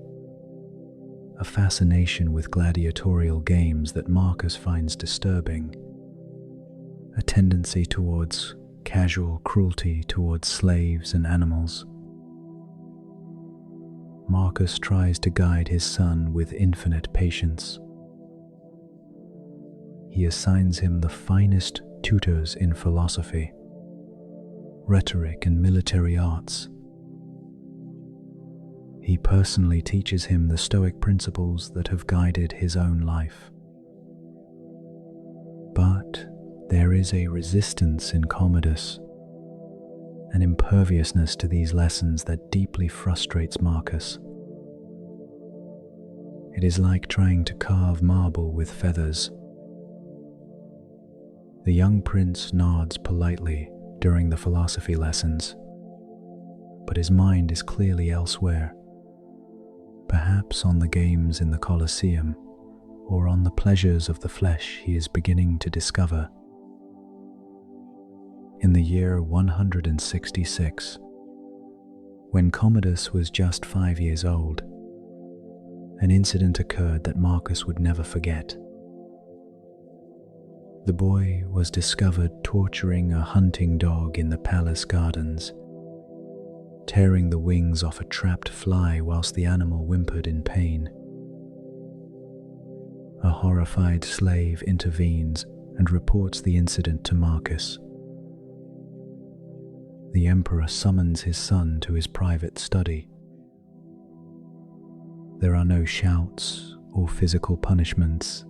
a fascination with gladiatorial games that Marcus finds disturbing, a tendency towards casual cruelty towards slaves and animals. Marcus tries to guide his son with infinite patience. He assigns him the finest tutors in philosophy, rhetoric, and military arts. He personally teaches him the Stoic principles that have guided his own life. But there is a resistance in Commodus, an imperviousness to these lessons that deeply frustrates Marcus. It is like trying to carve marble with feathers. The young prince nods politely during the philosophy lessons, but his mind is clearly elsewhere, perhaps on the games in the Colosseum or on the pleasures of the flesh he is beginning to discover. In the year 166, when Commodus was just 5 years old, an incident occurred that Marcus would never forget. The boy was discovered torturing a hunting dog in the palace gardens, tearing the wings off a trapped fly whilst the animal whimpered in pain. A horrified slave intervenes and reports the incident to Marcus. The emperor summons his son to his private study. There are no shouts or physical punishments.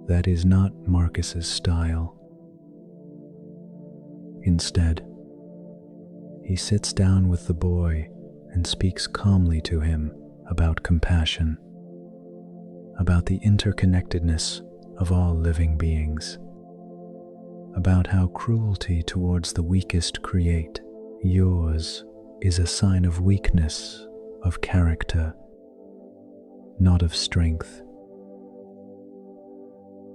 That is not Marcus's style. Instead, he sits down with the boy and speaks calmly to him about compassion, about the interconnectedness of all living beings, about how cruelty towards the weakest create. Yours is a sign of weakness, of character, not of strength.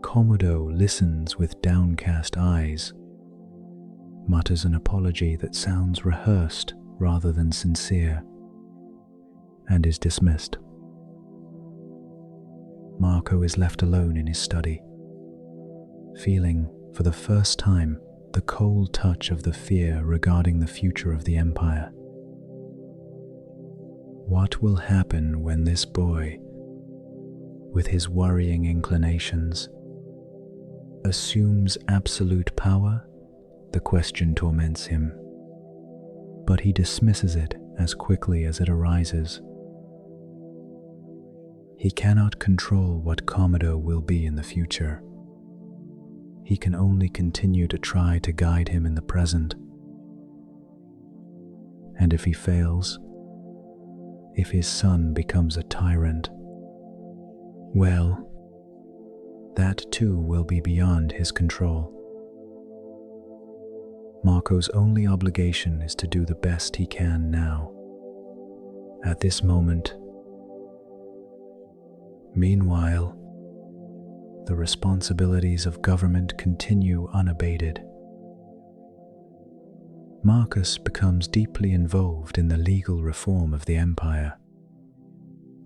Commodo listens with downcast eyes, mutters an apology that sounds rehearsed rather than sincere, and is dismissed. Marco is left alone in his study, feeling for the first time the cold touch of the fear regarding the future of the empire. What will happen when this boy, with his worrying inclinations, assumes absolute power? The question torments him, but he dismisses it as quickly as it arises. He cannot control what Commodo will be in the future. He can only continue to try to guide him in the present. And if he fails, if his son becomes a tyrant, well, that too will be beyond his control. Marco's only obligation is to do the best he can now, at this moment. Meanwhile, the responsibilities of government continue unabated. Marcus becomes deeply involved in the legal reform of the empire,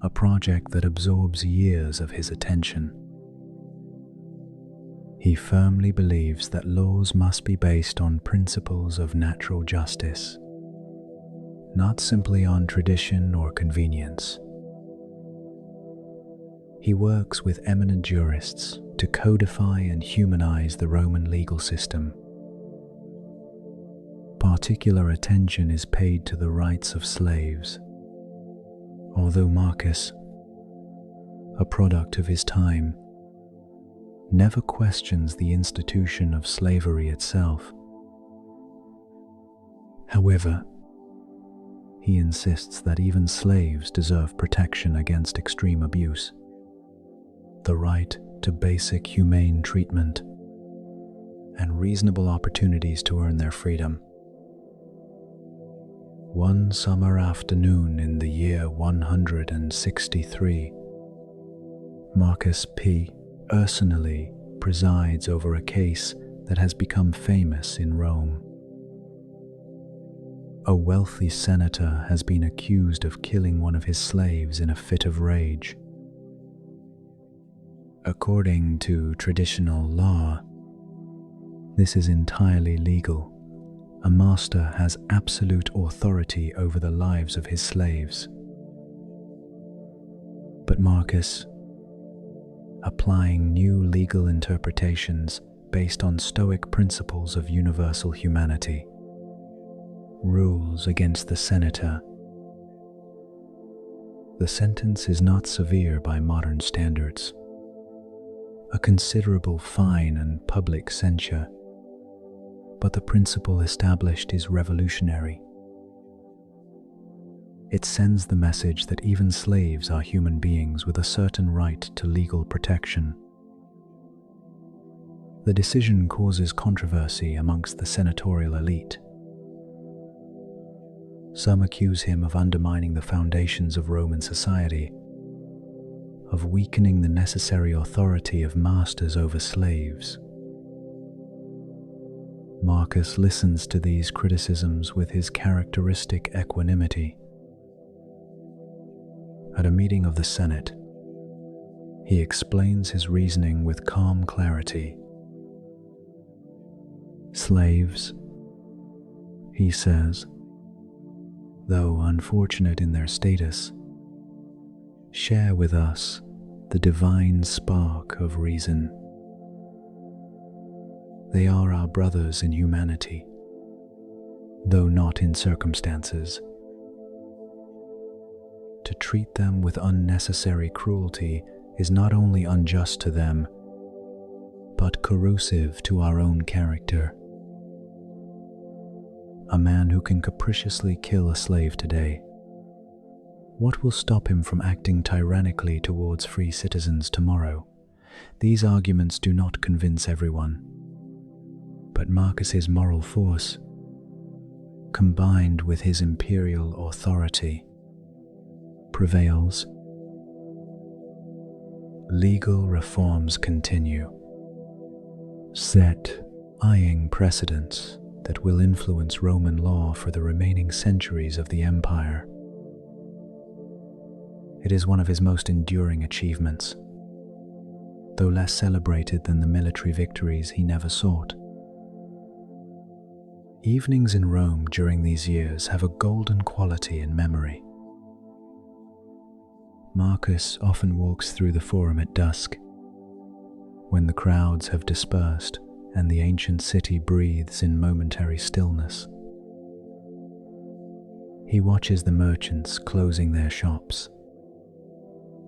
a project that absorbs years of his attention. He firmly believes that laws must be based on principles of natural justice, not simply on tradition or convenience. He works with eminent jurists to codify and humanize the Roman legal system. Particular attention is paid to the rights of slaves. Although Marcus, a product of his time, never questions the institution of slavery itself. However, he insists that even slaves deserve protection against extreme abuse, the right to basic humane treatment, and reasonable opportunities to earn their freedom. One summer afternoon in the year 163, Marcus P. Personally presides over a case that has become famous in Rome. A wealthy senator has been accused of killing one of his slaves in a fit of rage. According to traditional law, this is entirely legal. A master has absolute authority over the lives of his slaves. But Marcus, applying new legal interpretations based on Stoic principles of universal humanity, rules against the senator. The sentence is not severe by modern standards. A considerable fine and public censure but the principle established is revolutionary. It sends the message that even slaves are human beings with a certain right to legal protection. The decision causes controversy amongst the senatorial elite. Some accuse him of undermining the foundations of Roman society, of weakening the necessary authority of masters over slaves. Marcus listens to these criticisms with his characteristic equanimity. At a meeting of the Senate, he explains his reasoning with calm clarity. Slaves, he says, though unfortunate in their status, share with us the divine spark of reason. They are our brothers in humanity, though not in circumstances. To treat them with unnecessary cruelty is not only unjust to them, but corrosive to our own character. A man who can capriciously kill a slave today, what will stop him from acting tyrannically towards free citizens tomorrow? These arguments do not convince everyone, but Marcus's moral force, combined with his imperial authority, prevails. Legal reforms continue, eyeing precedents that will influence Roman law for the remaining centuries of the empire. It is one of his most enduring achievements, though less celebrated than the military victories he never sought. Evenings in Rome during these years have a golden quality in memory. Marcus often walks through the Forum at dusk, when the crowds have dispersed and the ancient city breathes in momentary stillness. He watches the merchants closing their shops,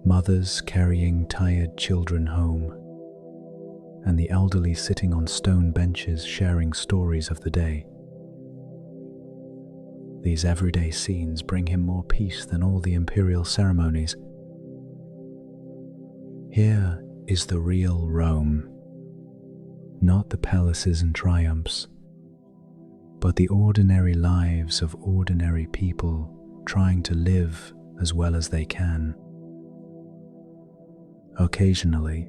mothers carrying tired children home, and the elderly sitting on stone benches sharing stories of the day. These everyday scenes bring him more peace than all the imperial ceremonies. Here is the real Rome, not the palaces and triumphs, but the ordinary lives of ordinary people trying to live as well as they can. Occasionally,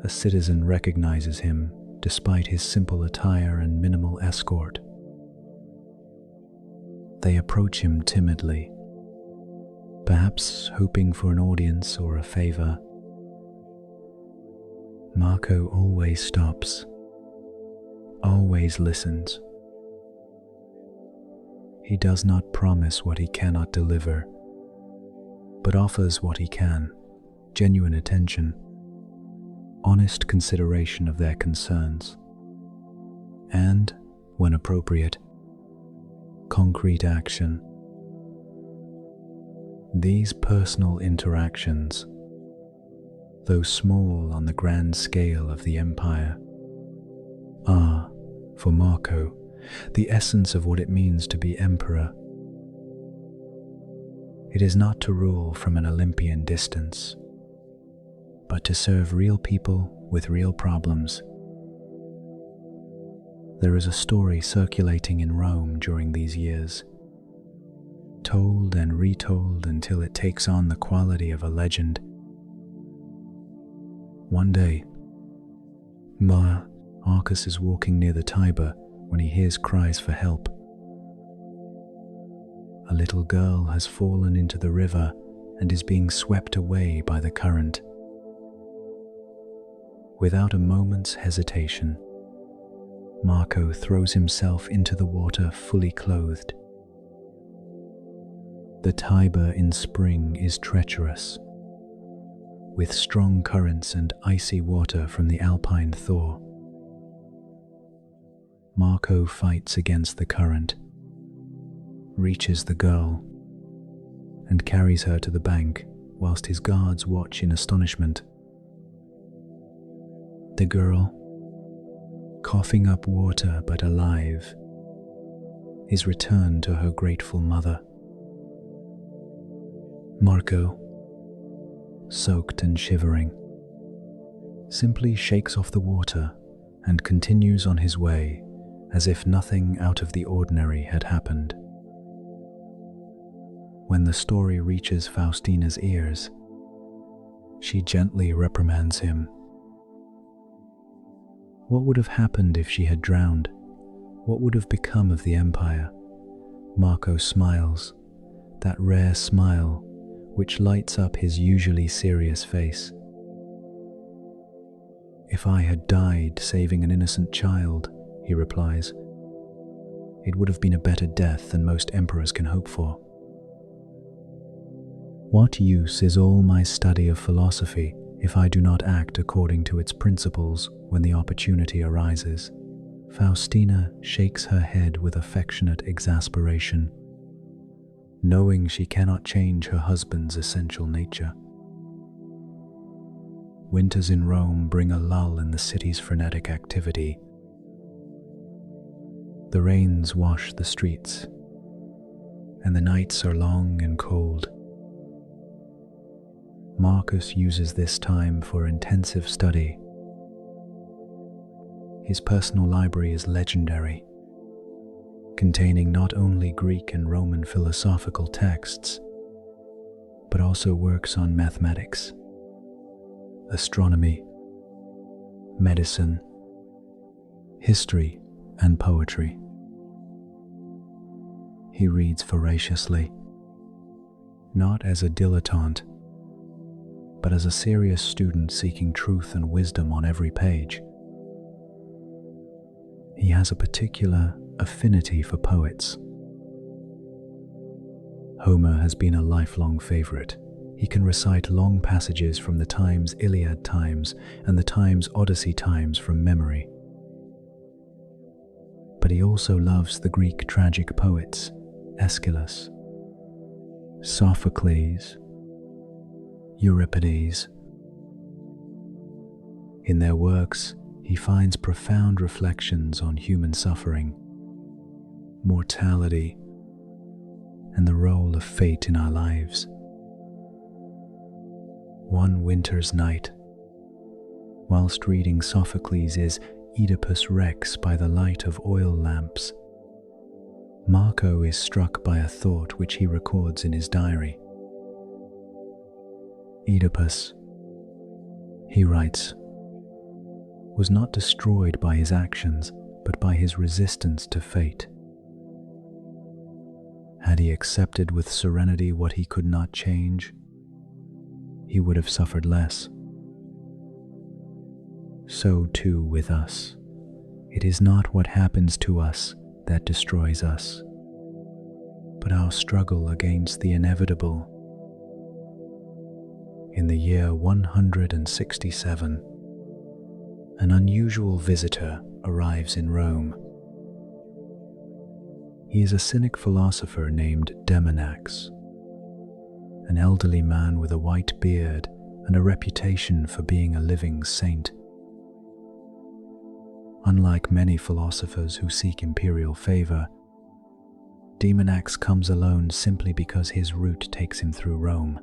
a citizen recognizes him despite his simple attire and minimal escort. They approach him timidly, perhaps hoping for an audience or a favor. Marco always stops, always listens. He does not promise what he cannot deliver, but offers what he can: genuine attention, honest consideration of their concerns, and, when appropriate, concrete action. These personal interactions, though small on the grand scale of the empire, are, for Marco, the essence of what it means to be emperor. It is not to rule from an Olympian distance, but to serve real people with real problems. There is a story circulating in Rome during these years, told and retold until it takes on the quality of a legend. One day, Marcus is walking near the Tiber when he hears cries for help. A little girl has fallen into the river and is being swept away by the current. Without a moment's hesitation, Marco throws himself into the water fully clothed. The Tiber in spring is treacherous, with strong currents and icy water from the alpine thaw. Marco fights against the current, reaches the girl, and carries her to the bank whilst his guards watch in astonishment. The girl, coughing up water but alive, is returned to her grateful mother. Marco, soaked and shivering, simply shakes off the water and continues on his way as if nothing out of the ordinary had happened. When the story reaches Faustina's ears, she gently reprimands him. What would have happened if she had drowned? What would have become of the empire? Marco smiles, that rare smile which lights up his usually serious face. If I had died saving an innocent child, he replies, it would have been a better death than most emperors can hope for. What use is all my study of philosophy if I do not act according to its principles when the opportunity arises? Faustina shakes her head with affectionate exasperation, knowing she cannot change her husband's essential nature. Winters in Rome bring a lull in the city's frenetic activity. The rains wash the streets, and the nights are long and cold. Marcus uses this time for intensive study. His personal library is legendary, containing not only Greek and Roman philosophical texts, but also works on mathematics, astronomy, medicine, history, and poetry. He reads voraciously, not as a dilettante, but as a serious student seeking truth and wisdom on every page. He has a particular affinity for poets. Homer has been a lifelong favorite. He can recite long passages from the Times Iliad times and the Times Odyssey times from memory. But he also loves the Greek tragic poets, Aeschylus, Sophocles, Euripides. In their works, he finds profound reflections on human suffering, mortality, and the role of fate in our lives. One winter's night, whilst reading Sophocles' Oedipus Rex by the light of oil lamps, Marco is struck by a thought which he records in his diary. Oedipus, he writes, was not destroyed by his actions, but by his resistance to fate. Had he accepted with serenity what he could not change, he would have suffered less. So too with us. It is not what happens to us that destroys us, but our struggle against the inevitable. In the year 167, an unusual visitor arrives in Rome. He is a cynic philosopher named Demonax, an elderly man with a white beard and a reputation for being a living saint. Unlike many philosophers who seek imperial favor, Demonax comes alone simply because his route takes him through Rome,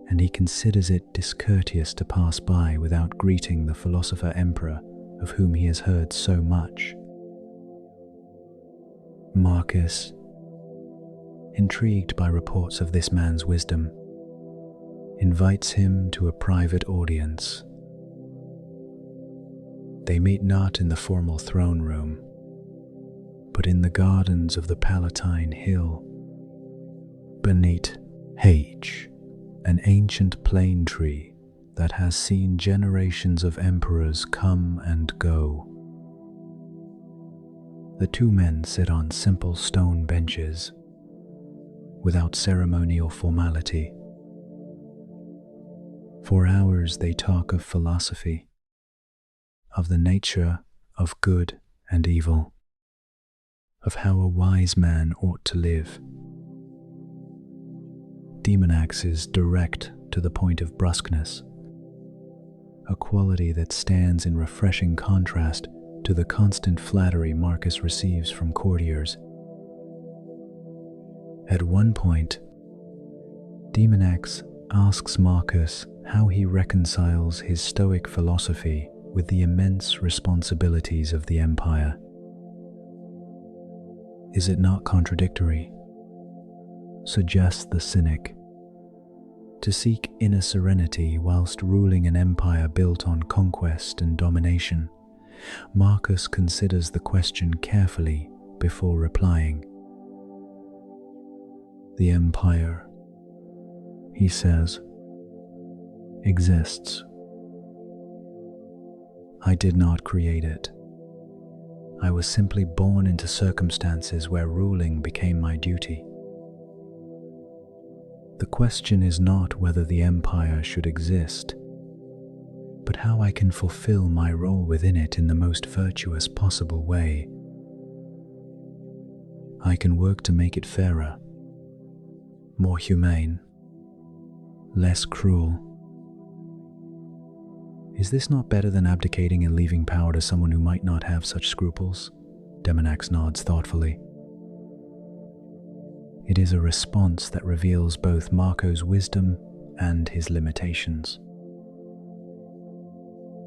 and he considers it discourteous to pass by without greeting the philosopher-emperor of whom he has heard so much. Marcus, intrigued by reports of this man's wisdom, invites him to a private audience. They meet not in the formal throne room, but in the gardens of the Palatine Hill, beneath H, an ancient plane tree that has seen generations of emperors come and go. The two men sit on simple stone benches, without ceremony or formality. For hours they talk of philosophy, of the nature of good and evil, of how a wise man ought to live. Demonax is direct to the point of brusqueness, a quality that stands in refreshing contrast to the constant flattery Marcus receives from courtiers. At one point, Demon X asks Marcus how he reconciles his Stoic philosophy with the immense responsibilities of the empire. Is it not contradictory, suggests the cynic, to seek inner serenity whilst ruling an empire built on conquest and domination? Marcus considers the question carefully before replying. The empire, he says, exists. I did not create it. I was simply born into circumstances where ruling became my duty. The question is not whether the empire should exist, but how I can fulfill my role within it in the most virtuous possible way. I can work to make it fairer, more humane, less cruel. Is this not better than abdicating and leaving power to someone who might not have such scruples? Demonax nods thoughtfully. It is a response that reveals both Marco's wisdom and his limitations.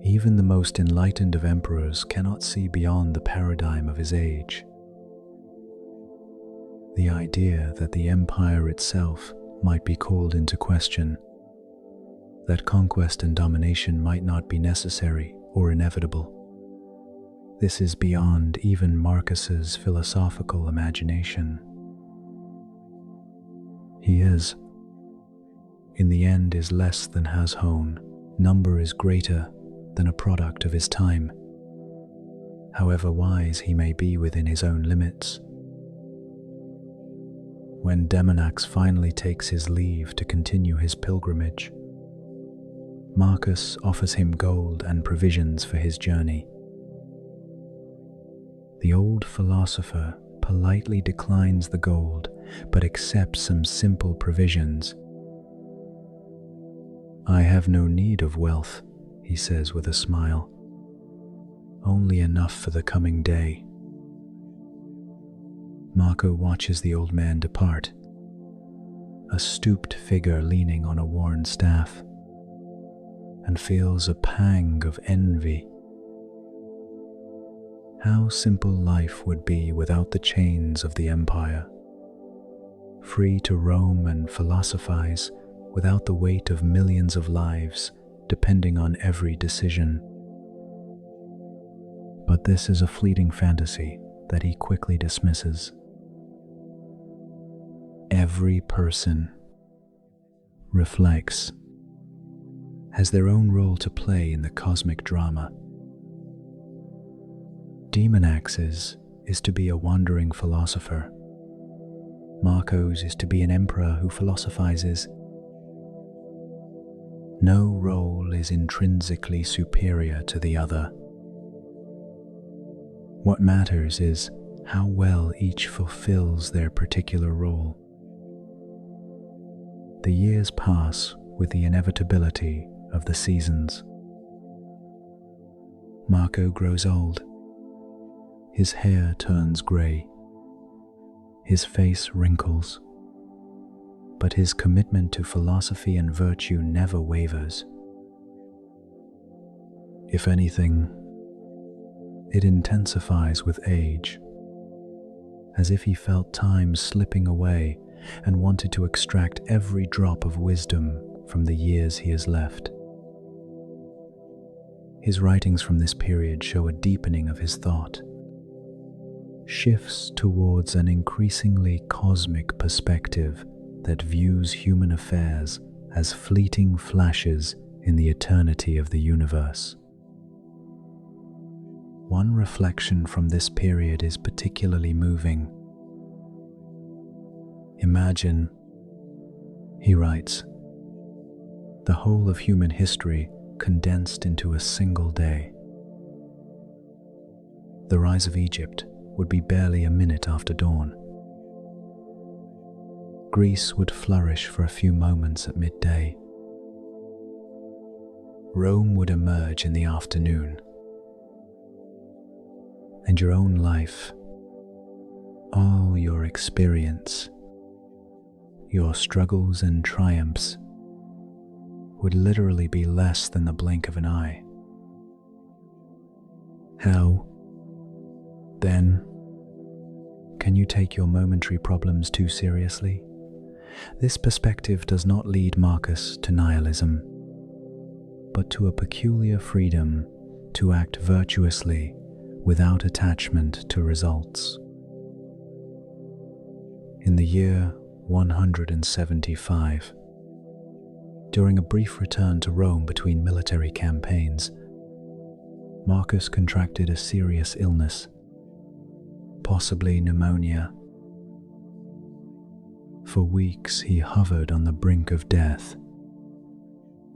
Even the most enlightened of emperors cannot see beyond the paradigm of his age. The idea that the empire itself might be called into question, that conquest and domination might not be necessary or inevitable. This is beyond even Marcus's philosophical imagination. He is, in the end, is less than has Hone. Number is greater than a product of his time, however wise he may be within his own limits. When Demonax finally takes his leave to continue his pilgrimage, Marcus offers him gold and provisions for his journey. The old philosopher politely declines the gold, but accepts some simple provisions. I have no need of wealth, he says with a smile. Only enough for the coming day. Marco watches the old man depart, a stooped figure leaning on a worn staff, and feels a pang of envy. How simple life would be without the chains of the empire, free to roam and philosophize without the weight of millions of lives depending on every decision. But this is a fleeting fantasy that he quickly dismisses. Every person reflects, has their own role to play in the cosmic drama. Demonax's is to be a wandering philosopher. Marco's is to be an emperor who philosophizes. No role is intrinsically superior to the other. What matters is how well each fulfills their particular role. The years pass with the inevitability of the seasons. Marco grows old. His hair turns grey. His face wrinkles. But his commitment to philosophy and virtue never wavers. If anything, it intensifies with age, as if he felt time slipping away and wanted to extract every drop of wisdom from the years he has left. His writings from this period show a deepening of his thought, shifts towards an increasingly cosmic perspective that views human affairs as fleeting flashes in the eternity of the universe. One reflection from this period is particularly moving. Imagine, he writes, the whole of human history condensed into a single day. The rise of Egypt would be barely a minute after dawn. Greece would flourish for a few moments at midday. Rome would emerge in the afternoon. and your own life, all your experience, your struggles and triumphs would literally be less than the blink of an eye. How, then, can you take your momentary problems too seriously? This perspective does not lead Marcus to nihilism, but to a peculiar freedom to act virtuously without attachment to results. In the year 175, during a brief return to Rome between military campaigns, Marcus contracted a serious illness, possibly pneumonia. For weeks he hovered on the brink of death,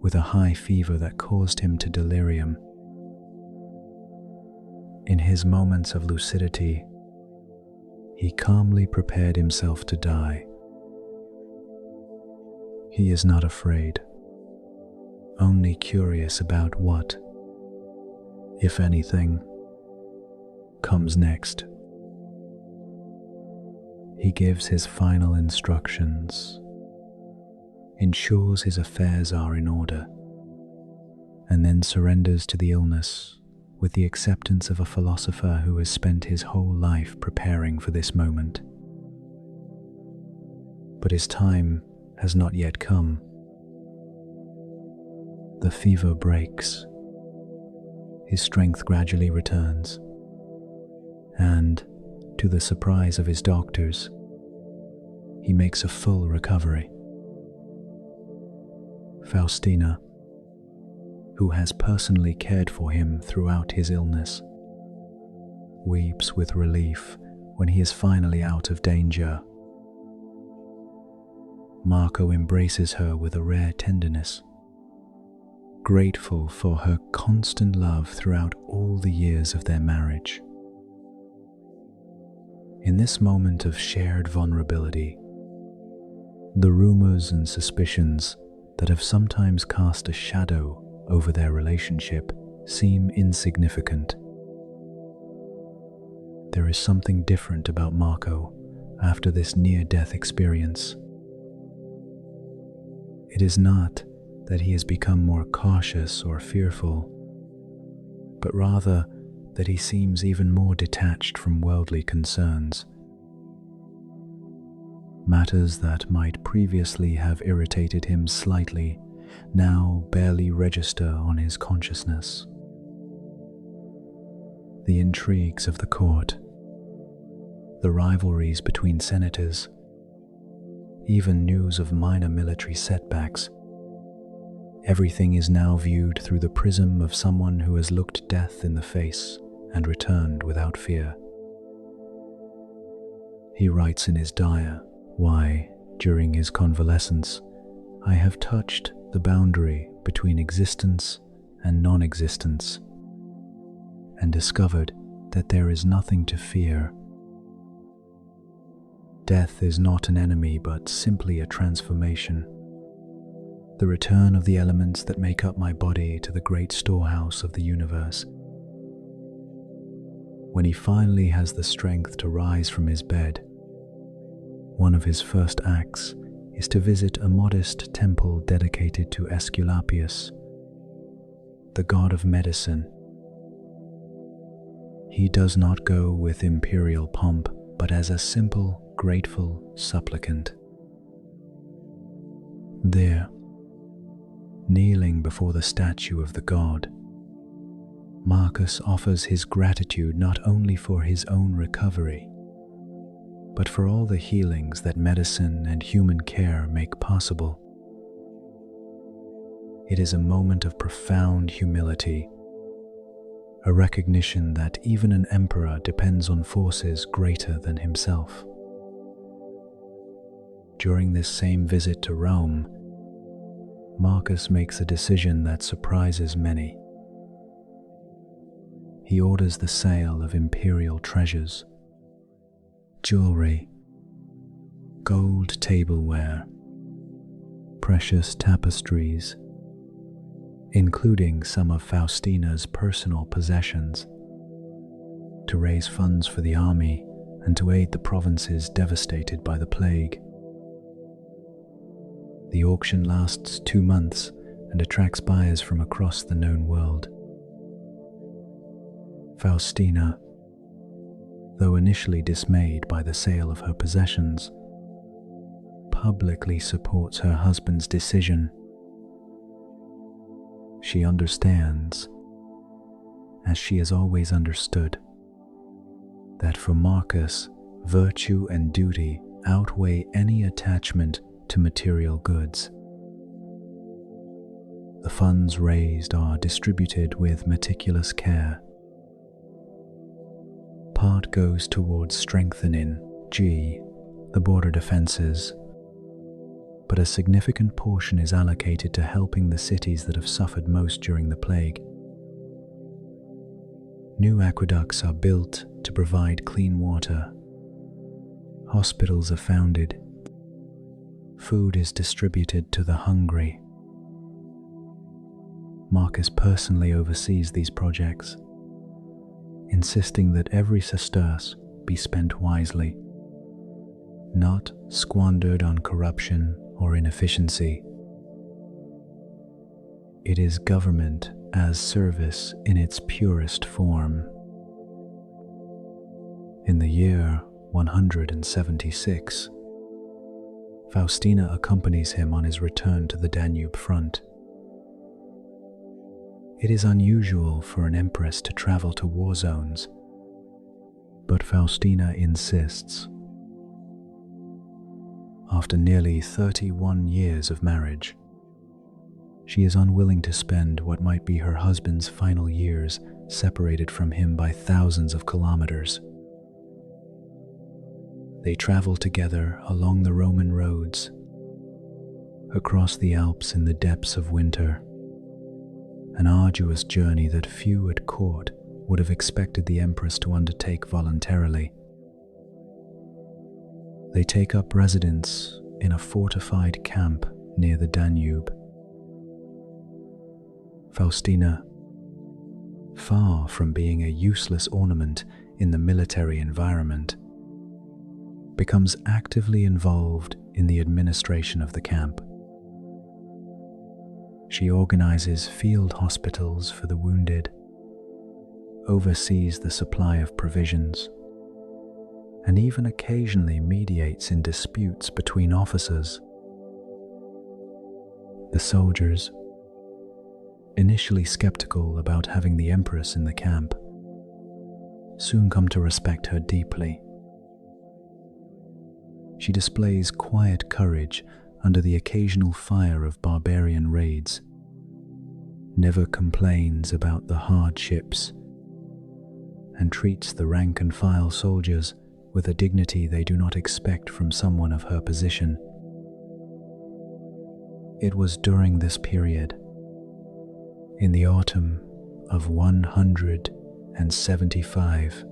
with a high fever that caused him to delirium. In his moments of lucidity, he calmly prepared himself to die. He is not afraid, only curious about what, if anything, comes next. He gives his final instructions, ensures his affairs are in order, and then surrenders to the illness with the acceptance of a philosopher who has spent his whole life preparing for this moment. But his time has not yet come. The fever breaks, his strength gradually returns, and, to the surprise of his doctors, he makes a full recovery. Faustina, who has personally cared for him throughout his illness, weeps with relief when he is finally out of danger. Marco embraces her with a rare tenderness, grateful for her constant love throughout all the years of their marriage. In this moment of shared vulnerability, the rumors and suspicions that have sometimes cast a shadow over their relationship seem insignificant. There is something different about Marco after this near-death experience. It is not that he has become more cautious or fearful, but rather that he seems even more detached from worldly concerns. Matters that might previously have irritated him slightly now barely register on his consciousness. The intrigues of the court, the rivalries between senators, even news of minor military setbacks, everything is now viewed through the prism of someone who has looked death in the face and returned without fear. He writes in his diary, "Why, during his convalescence, I have touched the boundary between existence and non-existence, and discovered that there is nothing to fear. Death is not an enemy, but simply a transformation, the return of the elements that make up my body to the great storehouse of the universe." When he finally has the strength to rise from his bed, one of his first acts is to visit a modest temple dedicated to Aesculapius, the god of medicine. He does not go with imperial pomp, but as a simple, grateful supplicant. There, kneeling before the statue of the god, Marcus offers his gratitude not only for his own recovery, but for all the healings that medicine and human care make possible. It is a moment of profound humility, a recognition that even an emperor depends on forces greater than himself. During this same visit to Rome, Marcus makes a decision that surprises many. He orders the sale of imperial treasures, jewelry, gold tableware, precious tapestries, including some of Faustina's personal possessions, to raise funds for the army and to aid the provinces devastated by the plague. The auction lasts 2 months and attracts buyers from across the known world. Faustina, though initially dismayed by the sale of her possessions, publicly supports her husband's decision. She understands, as she has always understood, that for Marcus, virtue and duty outweigh any attachment to material goods. The funds raised are distributed with meticulous care. Part goes towards strengthening the border defenses, but a significant portion is allocated to helping the cities that have suffered most during the plague. New aqueducts are built to provide clean water. Hospitals are founded. Food is distributed to the hungry. Marcus personally oversees these projects, insisting that every sesterce be spent wisely, not squandered on corruption or inefficiency. It is government as service in its purest form. In the year 176, Faustina accompanies him on his return to the Danube front. It is unusual for an empress to travel to war zones, but Faustina insists. After nearly 31 years of marriage, she is unwilling to spend what might be her husband's final years separated from him by thousands of kilometers. They travel together along the Roman roads, across the Alps in the depths of winter, an arduous journey that few at court would have expected the empress to undertake voluntarily. They take up residence in a fortified camp near the Danube. Faustina, far from being a useless ornament in the military environment, becomes actively involved in the administration of the camp. She organizes field hospitals for the wounded, oversees the supply of provisions, and even occasionally mediates in disputes between officers. The soldiers, initially skeptical about having the empress in the camp, soon come to respect her deeply. She displays quiet courage under the occasional fire of barbarian raids, never complains about the hardships, and treats the rank-and-file soldiers with a dignity they do not expect from someone of her position. It was during this period, in the autumn of 175,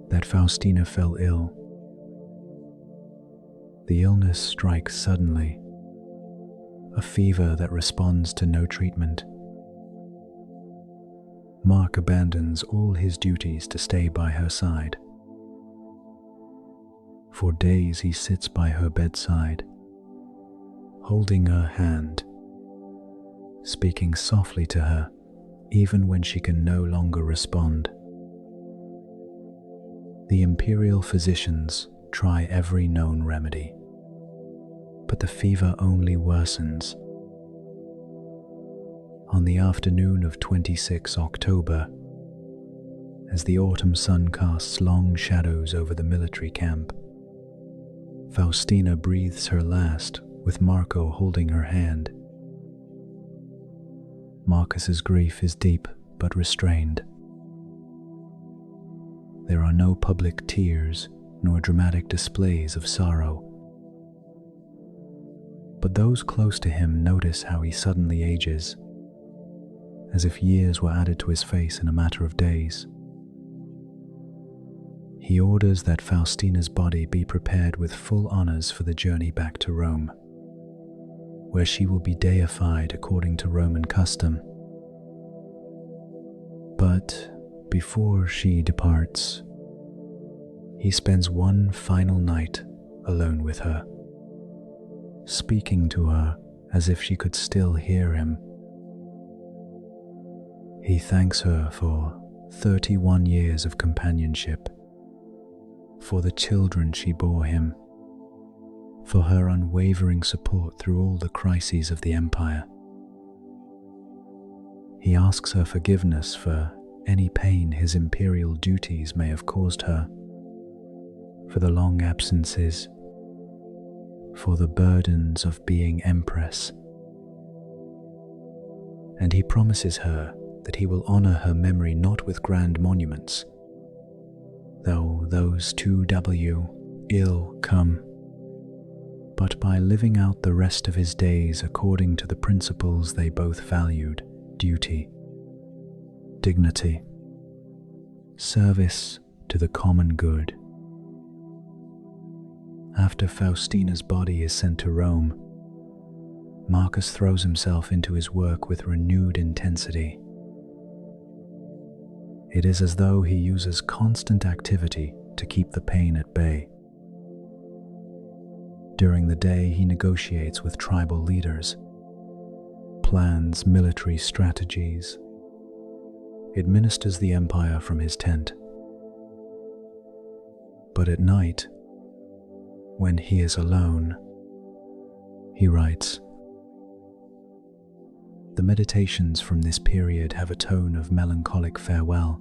that Faustina fell ill. The illness strikes suddenly, a fever that responds to no treatment. Mark abandons all his duties to stay by her side. For days he sits by her bedside, holding her hand, speaking softly to her even when she can no longer respond. The imperial physicians try every known remedy, but the fever only worsens. On the afternoon of 26 October, as the autumn sun casts long shadows over the military camp, Faustina breathes her last with Marco holding her hand. Marcus's grief is deep but restrained. There are no public tears nor dramatic displays of sorrow. But those close to him notice how he suddenly ages, as if years were added to his face in a matter of days. He orders that Faustina's body be prepared with full honors for the journey back to Rome, where she will be deified according to Roman custom. But Before she departs, he spends one final night alone with her, speaking to her as if she could still hear him. He thanks her for 31 years of companionship, for the children she bore him, for her unwavering support through all the crises of the empire. He asks her forgiveness for any pain his imperial duties may have caused her, for the long absences, for the burdens of being empress. And he promises her that he will honor her memory not with grand monuments, though those too ill come, but by living out the rest of his days according to the principles they both valued: duty, dignity, service to the common good. After Faustina's body is sent to Rome, Marcus throws himself into his work with renewed intensity. It is as though he uses constant activity to keep the pain at bay. During the day, he negotiates with tribal leaders, plans military strategies, administers the empire from his tent. But at night, when he is alone, he writes. The meditations from this period have a tone of melancholic farewell.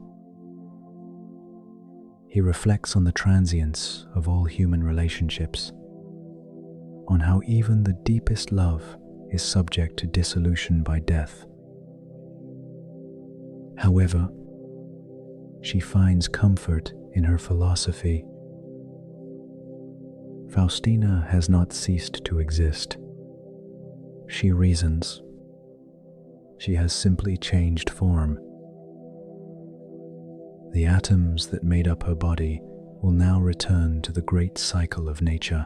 He reflects on the transience of all human relationships, on how even the deepest love is subject to dissolution by death. However, she finds comfort in her philosophy. Faustina has not ceased to exist. She reasons. She has simply changed form. The atoms that made up her body will now return to the great cycle of nature,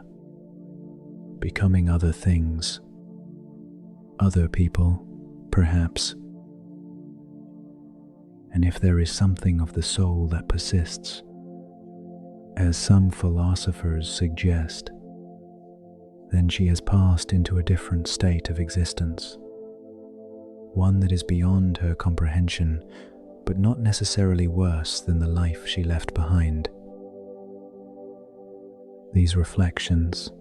becoming other things, other people, perhaps. And if there is something of the soul that persists, as some philosophers suggest, then she has passed into a different state of existence, one that is beyond her comprehension, but not necessarily worse than the life she left behind. These reflections,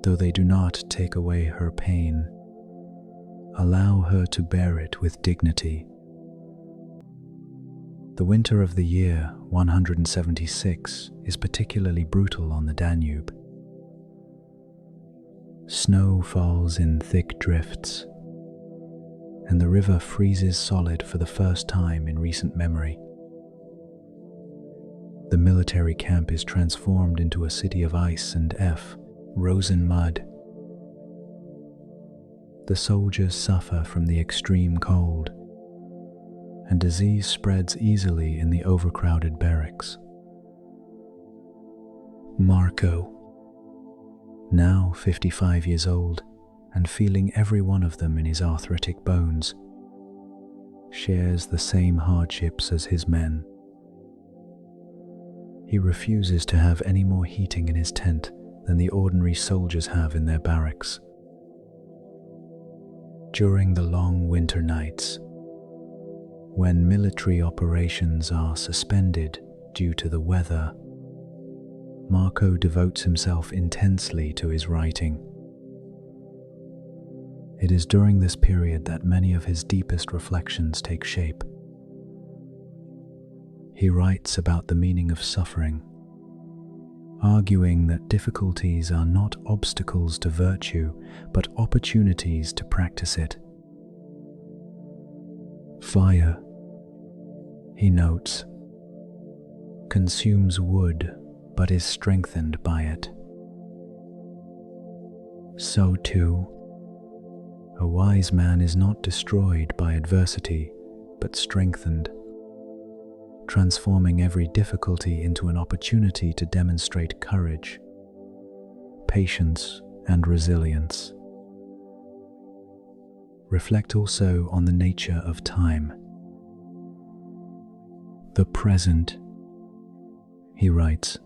though they do not take away her pain, allow her to bear it with dignity. The winter of the year 176 is particularly brutal on the Danube. Snow falls in thick drifts, and the river freezes solid for the first time in recent memory. The military camp is transformed into a city of ice and frozen mud. The soldiers suffer from the extreme cold, and disease spreads easily in the overcrowded barracks. Marco, now 55 years old and feeling every one of them in his arthritic bones, shares the same hardships as his men. He refuses to have any more heating in his tent than the ordinary soldiers have in their barracks. During the long winter nights, when military operations are suspended due to the weather, Marco devotes himself intensely to his writing. It is during this period that many of his deepest reflections take shape. He writes about the meaning of suffering, arguing that difficulties are not obstacles to virtue, but opportunities to practice it. Fire, he notes, consumes wood but is strengthened by it. So too, a wise man is not destroyed by adversity, but strengthened, transforming every difficulty into an opportunity to demonstrate courage, patience, and resilience. Reflect also on the nature of time. The present, he writes,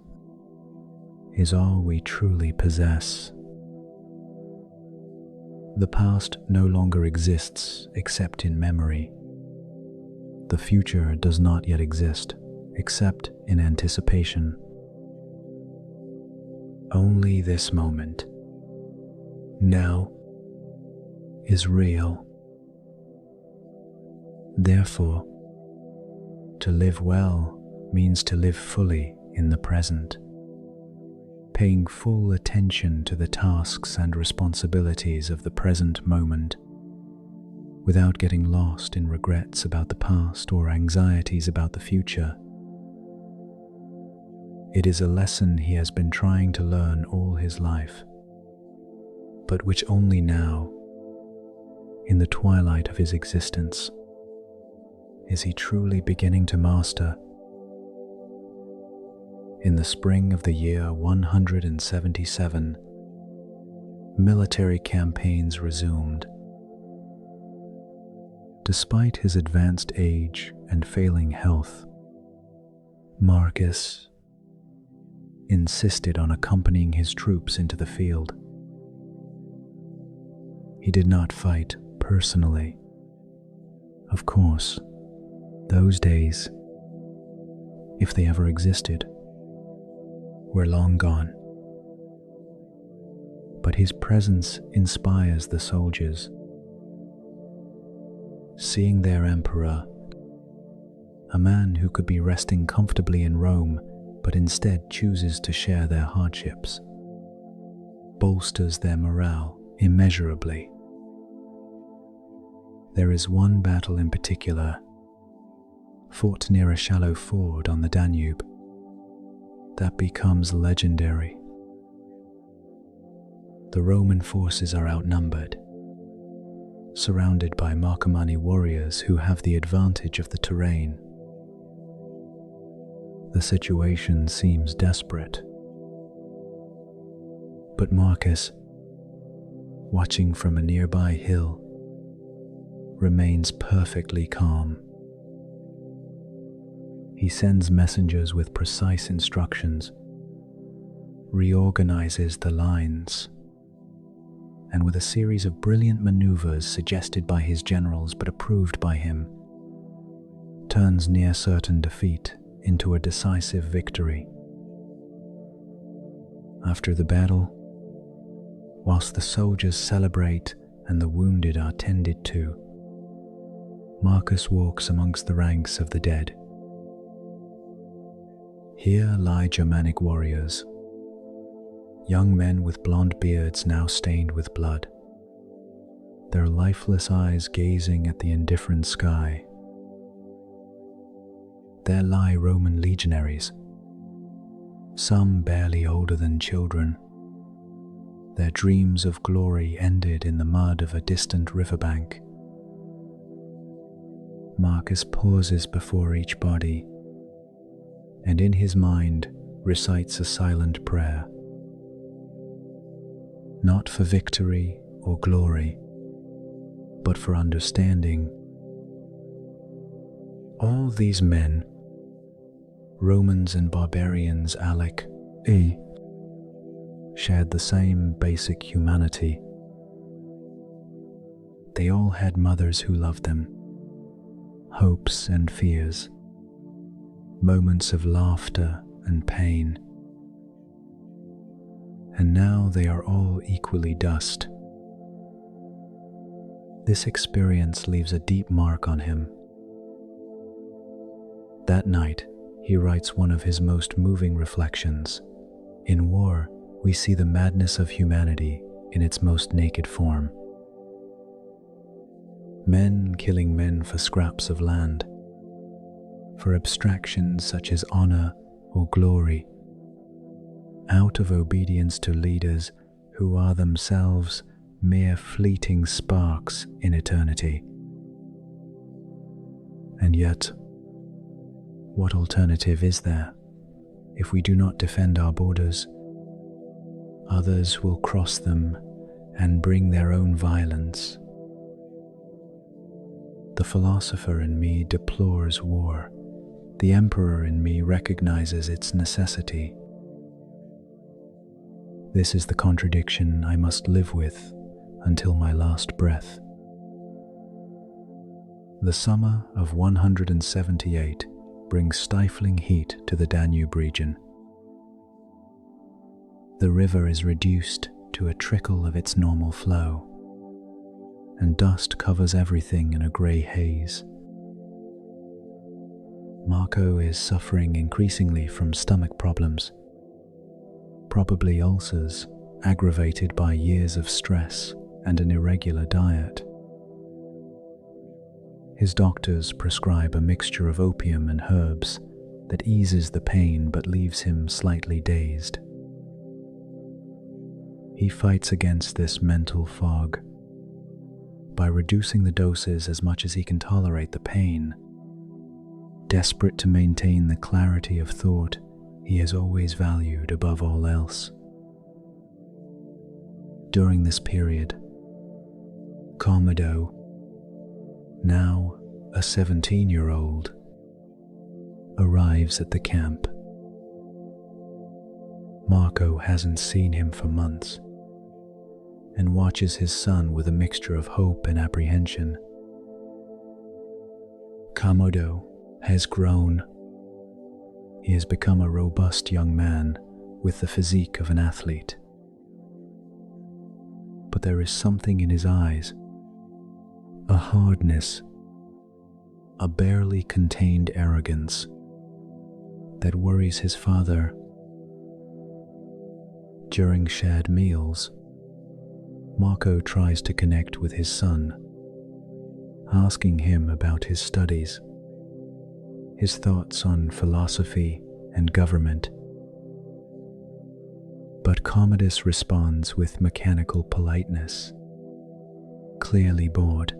is all we truly possess. The past no longer exists except in memory. The future does not yet exist except in anticipation. Only this moment, now, is real. Therefore, to live well means to live fully in the present, paying full attention to the tasks and responsibilities of the present moment, without getting lost in regrets about the past or anxieties about the future. It is a lesson he has been trying to learn all his life, but which only now, in the twilight of his existence, is he truly beginning to master. In the spring of the year 177, military campaigns resumed. Despite his advanced age and failing health, Marcus insisted on accompanying his troops into the field. He did not fight personally. Of course, those days, if they ever existed, were long gone. But his presence inspires the soldiers. Seeing their emperor, a man who could be resting comfortably in Rome but instead chooses to share their hardships, bolsters their morale immeasurably. There is one battle in particular, fought near a shallow ford on the Danube, that becomes legendary. The Roman forces are outnumbered, surrounded by Marcomanni warriors who have the advantage of the terrain. The situation seems desperate, but Marcus, watching from a nearby hill, remains perfectly calm. He sends messengers with precise instructions, reorganizes the lines, and with a series of brilliant maneuvers suggested by his generals but approved by him, turns near certain defeat into a decisive victory. After the battle, whilst the soldiers celebrate and the wounded are tended to, Marcus walks amongst the ranks of the dead. Here lie Germanic warriors, young men with blonde beards now stained with blood, their lifeless eyes gazing at the indifferent sky. There lie Roman legionaries, some barely older than children, their dreams of glory ended in the mud of a distant riverbank. Marcus pauses before each body, and in his mind recites a silent prayer, not for victory or glory, but for understanding. All these men, Romans and barbarians alike, shared the same basic humanity. They all had mothers who loved them, hopes and fears, moments of laughter and pain. And now they are all equally dust. This experience leaves a deep mark on him. That night, he writes one of his most moving reflections. In war, we see the madness of humanity in its most naked form. Men killing men for scraps of land, for abstractions such as honor or glory, out of obedience to leaders who are themselves mere fleeting sparks in eternity. And yet, what alternative is there? If we do not defend our borders, others will cross them and bring their own violence. The philosopher in me deplores war the emperor in me recognizes its necessity. This is the contradiction I must live with until my last breath. The summer of 178 brings stifling heat to the Danube region. The river is reduced to a trickle of its normal flow, and dust covers everything in a grey haze. Marco is suffering increasingly from stomach problems, probably ulcers aggravated by years of stress and an irregular diet. His doctors prescribe a mixture of opium and herbs that eases the pain but leaves him slightly dazed. He fights against this mental fog by reducing the doses as much as he can tolerate the pain, desperate to maintain the clarity of thought he has always valued above all else. During this period, Commodore, now a 17-year-old, arrives at the camp. Marco hasn't seen him for months and watches his son with a mixture of hope and apprehension. Commodore has grown. He has become a robust young man with the physique of an athlete. But there is something in his eyes, a hardness, a barely contained arrogance that worries his father. During shared meals, Marco tries to connect with his son, asking him about his studies, his thoughts on philosophy and government. But Commodus responds with mechanical politeness, clearly bored,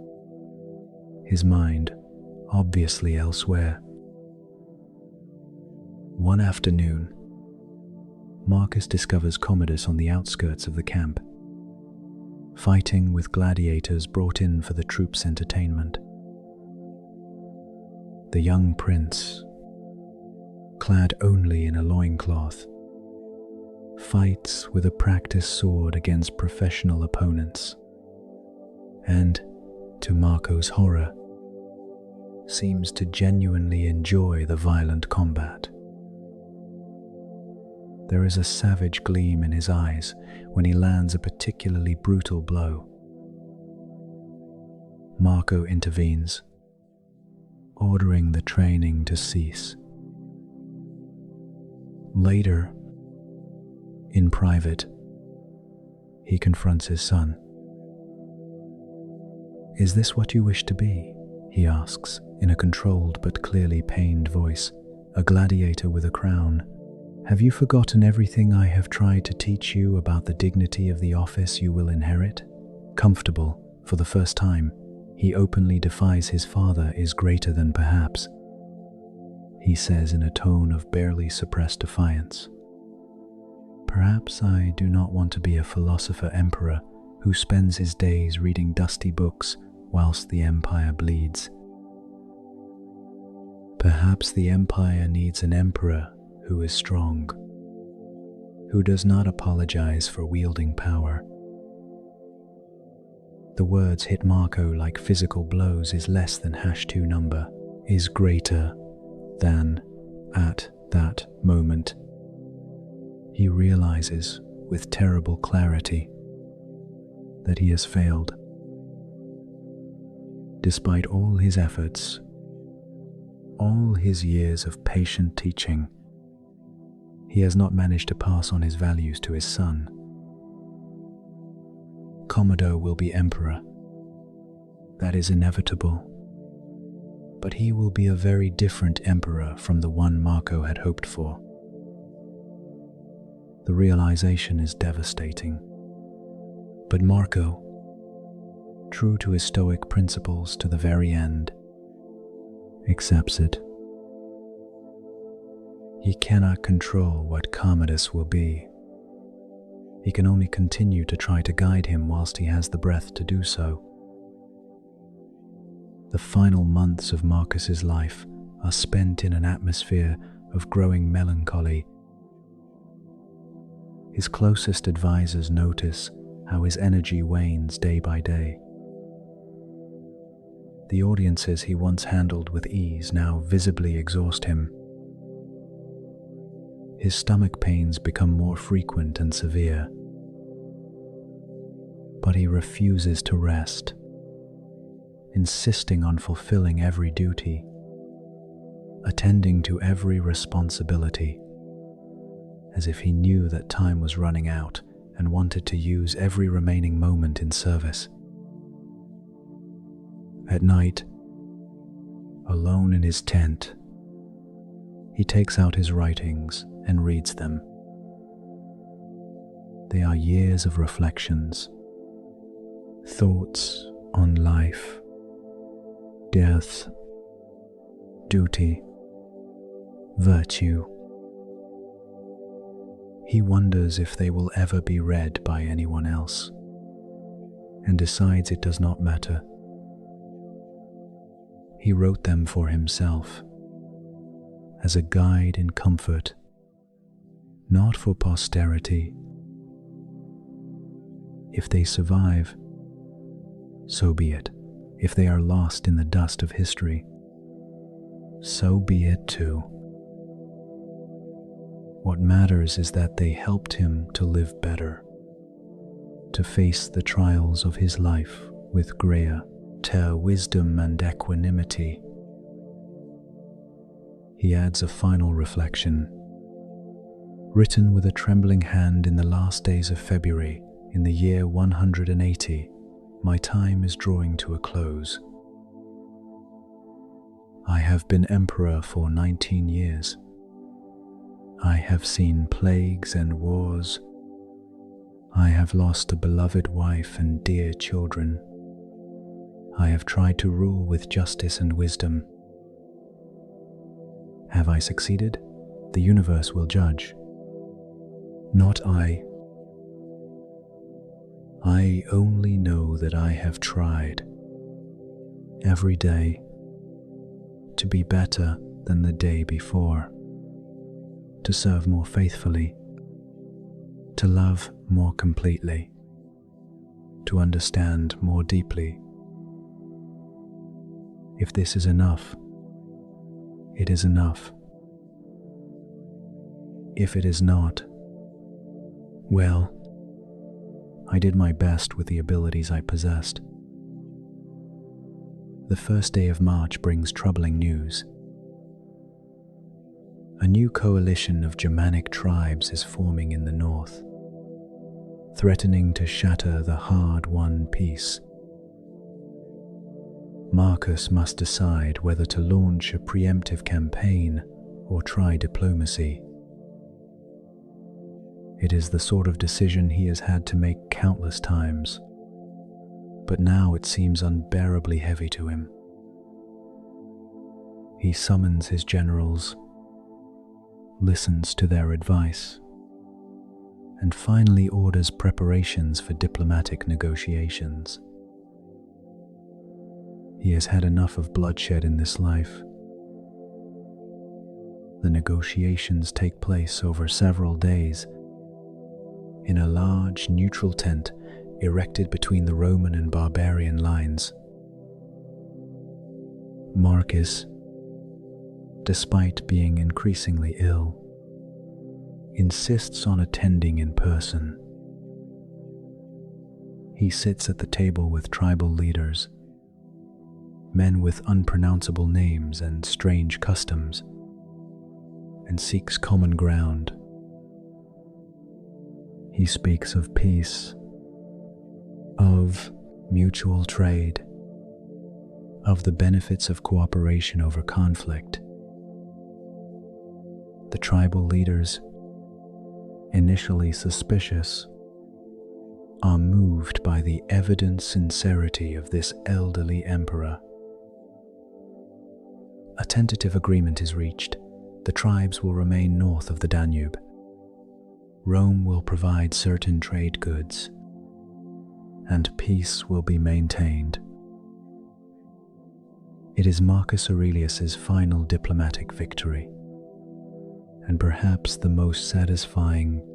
his mind obviously elsewhere. One afternoon, Marcus discovers Commodus on the outskirts of the camp, fighting with gladiators brought in for the troops' entertainment. The young prince, clad only in a loincloth, fights with a practiced sword against professional opponents, and, to Marco's horror, seems to genuinely enjoy the violent combat. There is a savage gleam in his eyes when he lands a particularly brutal blow. Marco intervenes, ordering the training to cease. Later, in private, he confronts his son. "Is this what you wish to be?" he asks in a controlled but clearly pained voice, "a gladiator with a crown? Have you forgotten everything I have tried to teach you about the dignity of the office you will inherit?" Comfortable, for the first time, he openly defies his father is greater than perhaps. He says in a tone of barely suppressed defiance, "Perhaps I do not want to be a philosopher emperor who spends his days reading dusty books whilst the empire bleeds. Perhaps the empire needs an emperor who is strong, who does not apologize for wielding power." The words hit Marco like physical blows. Is less than #2 number, is greater than. At that moment, he realizes with terrible clarity that he has failed. Despite all his efforts, all his years of patient teaching, he has not managed to pass on his values to his son. Commodore will be emperor. That is inevitable. But he will be a very different emperor from the one Marco had hoped for. The realization is devastating. But Marco, true to his stoic principles to the very end, accepts it. He cannot control what Commodus will be. He can only continue to try to guide him whilst he has the breath to do so. The final months of Marcus's life are spent in an atmosphere of growing melancholy. His closest advisors notice how his energy wanes day by day. The audiences he once handled with ease now visibly exhaust him. His stomach pains become more frequent and severe, but he refuses to rest, insisting on fulfilling every duty, attending to every responsibility, as if he knew that time was running out and wanted to use every remaining moment in service. At night, alone in his tent, he takes out his writings and reads them. They are years of reflections, thoughts on life, death, duty, virtue. He wonders if they will ever be read by anyone else, and decides it does not matter. He wrote them for himself, as a guide in comfort, not for posterity. If they survive, so be it. If they are lost in the dust of history, so be it too. What matters is that they helped him to live better, to face the trials of his life with greater wisdom and equanimity. He adds a final reflection, written with a trembling hand in the last days of February in the year 180. My time is drawing to a close. I have been emperor for 19 years. I have seen plagues and wars. I have lost a beloved wife and dear children. I have tried to rule with justice and wisdom. Have I succeeded? The universe will judge. Not I. I only know that I have tried, every day, to be better than the day before, to serve more faithfully, to love more completely, to understand more deeply. If this is enough, it is enough. If it is not, well, I did my best with the abilities I possessed. The first day of March brings troubling news. A new coalition of Germanic tribes is forming in the north, threatening to shatter the hard-won peace. Marcus must decide whether to launch a preemptive campaign or try diplomacy. It is the sort of decision he has had to make countless times, but now it seems unbearably heavy to him. He summons his generals, listens to their advice, and finally orders preparations for diplomatic negotiations. He has had enough of bloodshed in this life. The negotiations take place over several days in a large neutral tent erected between the Roman and barbarian lines. Marcus, despite being increasingly ill, insists on attending in person. He sits at the table with tribal leaders, men with unpronounceable names and strange customs, and seeks common ground. He speaks of peace, of mutual trade, of the benefits of cooperation over conflict. The tribal leaders, initially suspicious, are moved by the evident sincerity of this elderly emperor. A tentative agreement is reached. The tribes will remain north of the Danube. Rome will provide certain trade goods, and peace will be maintained. It is Marcus Aurelius's final diplomatic victory, and perhaps the most satisfying.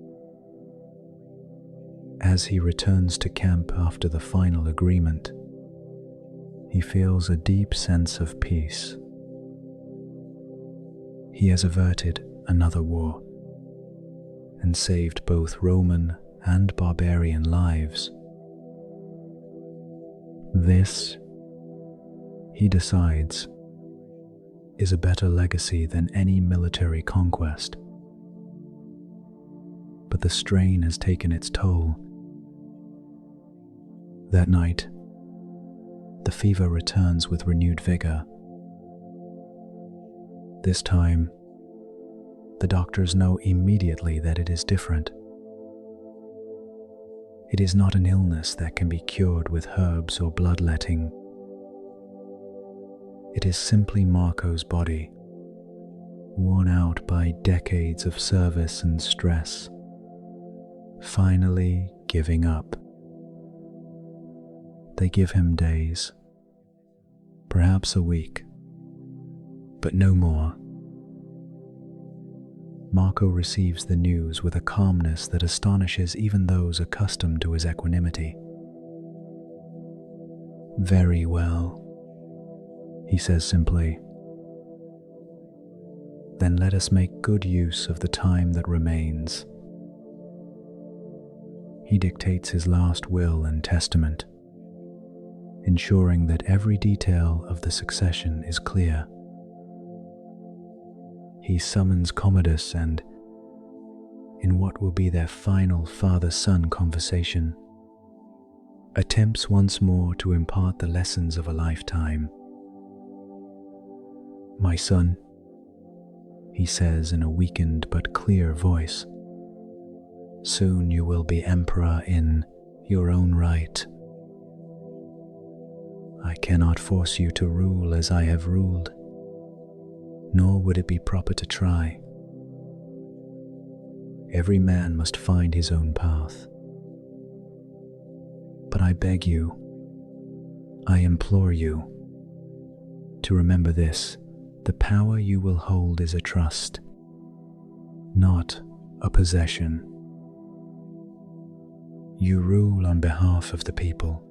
As he returns to camp after the final agreement, he feels a deep sense of peace. He has averted another war and saved both Roman and barbarian lives. This, he decides, is a better legacy than any military conquest. But the strain has taken its toll. That night, the fever returns with renewed vigor. This time, the doctors know immediately that it is different. It is not an illness that can be cured with herbs or bloodletting. It is simply Marco's body, worn out by decades of service and stress, finally giving up. They give him days, perhaps a week, but no more. Marco receives the news with a calmness that astonishes even those accustomed to his equanimity. "Very well," he says simply. "Then let us make good use of the time that remains." He dictates his last will and testament, ensuring that every detail of the succession is clear. He summons Commodus and, in what will be their final father-son conversation, attempts once more to impart the lessons of a lifetime. "My son," he says in a weakened but clear voice, "soon you will be emperor in your own right. I cannot force you to rule as I have ruled, nor would it be proper to try. Every man must find his own path. But I beg you, I implore you, to remember this: the power you will hold is a trust, not a possession. You rule on behalf of the people,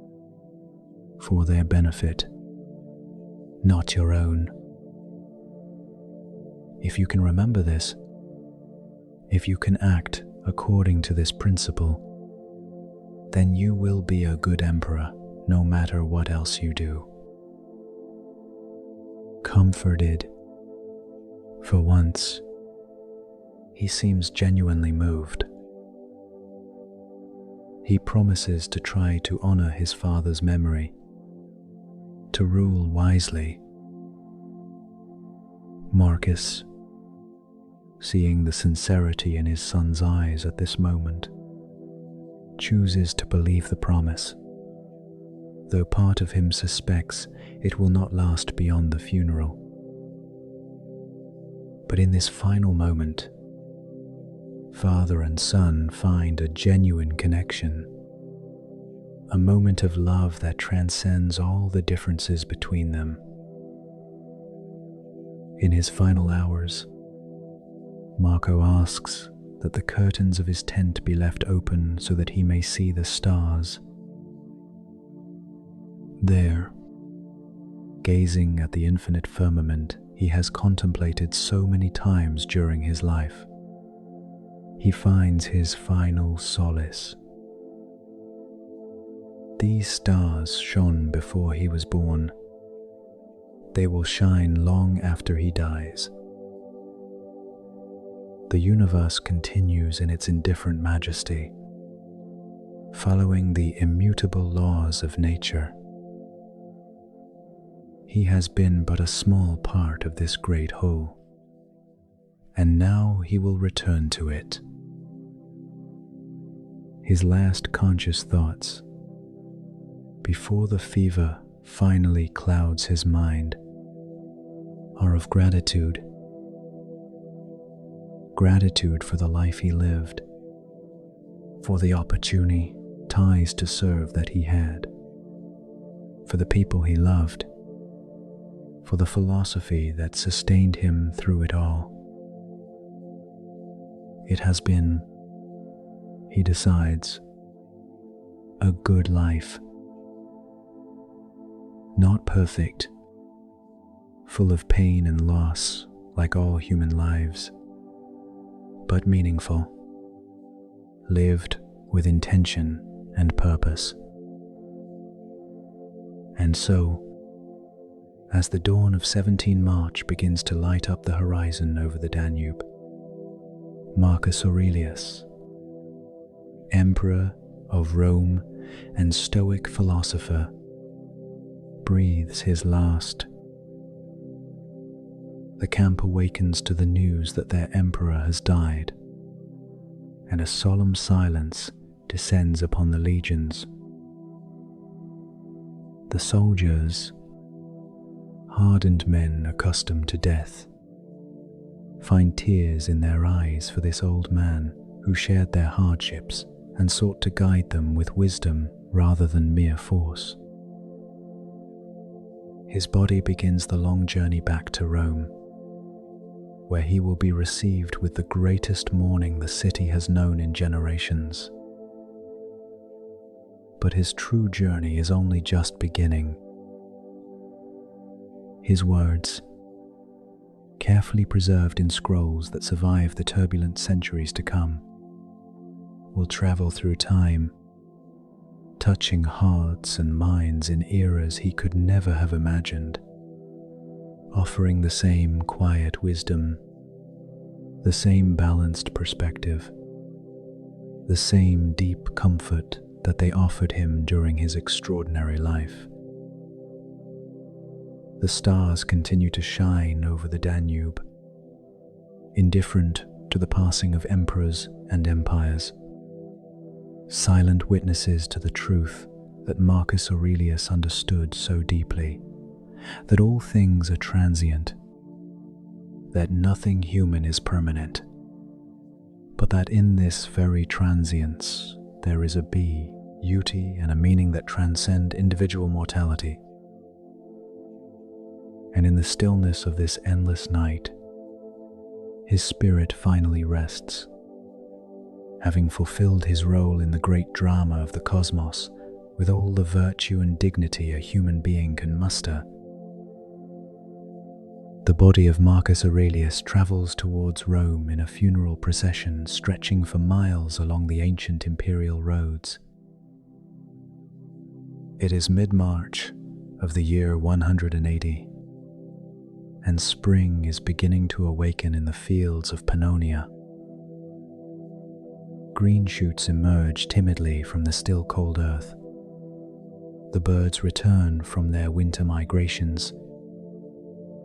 for their benefit, not your own. If you can remember this, if you can act according to this principle, then you will be a good emperor, no matter what else you do." Comforted, for once, he seems genuinely moved. He promises to try to honor his father's memory, to rule wisely. Marcus, seeing the sincerity in his son's eyes at this moment, chooses to believe the promise, though part of him suspects it will not last beyond the funeral. But in this final moment, father and son find a genuine connection, a moment of love that transcends all the differences between them. In his final hours, Marco asks that the curtains of his tent be left open so that he may see the stars. There, gazing at the infinite firmament he has contemplated so many times during his life, he finds his final solace. These stars shone before he was born. They will shine long after he dies. The universe continues in its indifferent majesty, following the immutable laws of nature. He has been but a small part of this great whole, and now he will return to it. His last conscious thoughts, before the fever finally clouds his mind, are of gratitude. Gratitude for the life he lived, for the opportunity, ties to serve that he had, for the people he loved, for the philosophy that sustained him through it all. It has been, he decides, a good life. Not perfect, full of pain and loss like all human lives, but meaningful, lived with intention and purpose. And so, as the dawn of 17 March begins to light up the horizon over the Danube, Marcus Aurelius, Emperor of Rome and Stoic philosopher, breathes his last. The camp awakens to the news that their emperor has died, and a solemn silence descends upon the legions. The soldiers, hardened men accustomed to death, find tears in their eyes for this old man who shared their hardships and sought to guide them with wisdom rather than mere force. His body begins the long journey back to Rome, where he will be received with the greatest mourning the city has known in generations. But his true journey is only just beginning. His words, carefully preserved in scrolls that survive the turbulent centuries to come, will travel through time, touching hearts and minds in eras he could never have imagined, offering the same quiet wisdom, the same balanced perspective, the same deep comfort that they offered him during his extraordinary life. The stars continue to shine over the Danube, indifferent to the passing of emperors and empires, silent witnesses to the truth that Marcus Aurelius understood so deeply, that all things are transient, that nothing human is permanent, but that in this very transience there is a beauty and a meaning that transcend individual mortality. And in the stillness of this endless night, his spirit finally rests, having fulfilled his role in the great drama of the cosmos with all the virtue and dignity a human being can muster. The body of Marcus Aurelius travels towards Rome in a funeral procession stretching for miles along the ancient imperial roads. It is mid-March of the year 180, and spring is beginning to awaken in the fields of Pannonia. Green shoots emerge timidly from the still cold earth. The birds return from their winter migrations,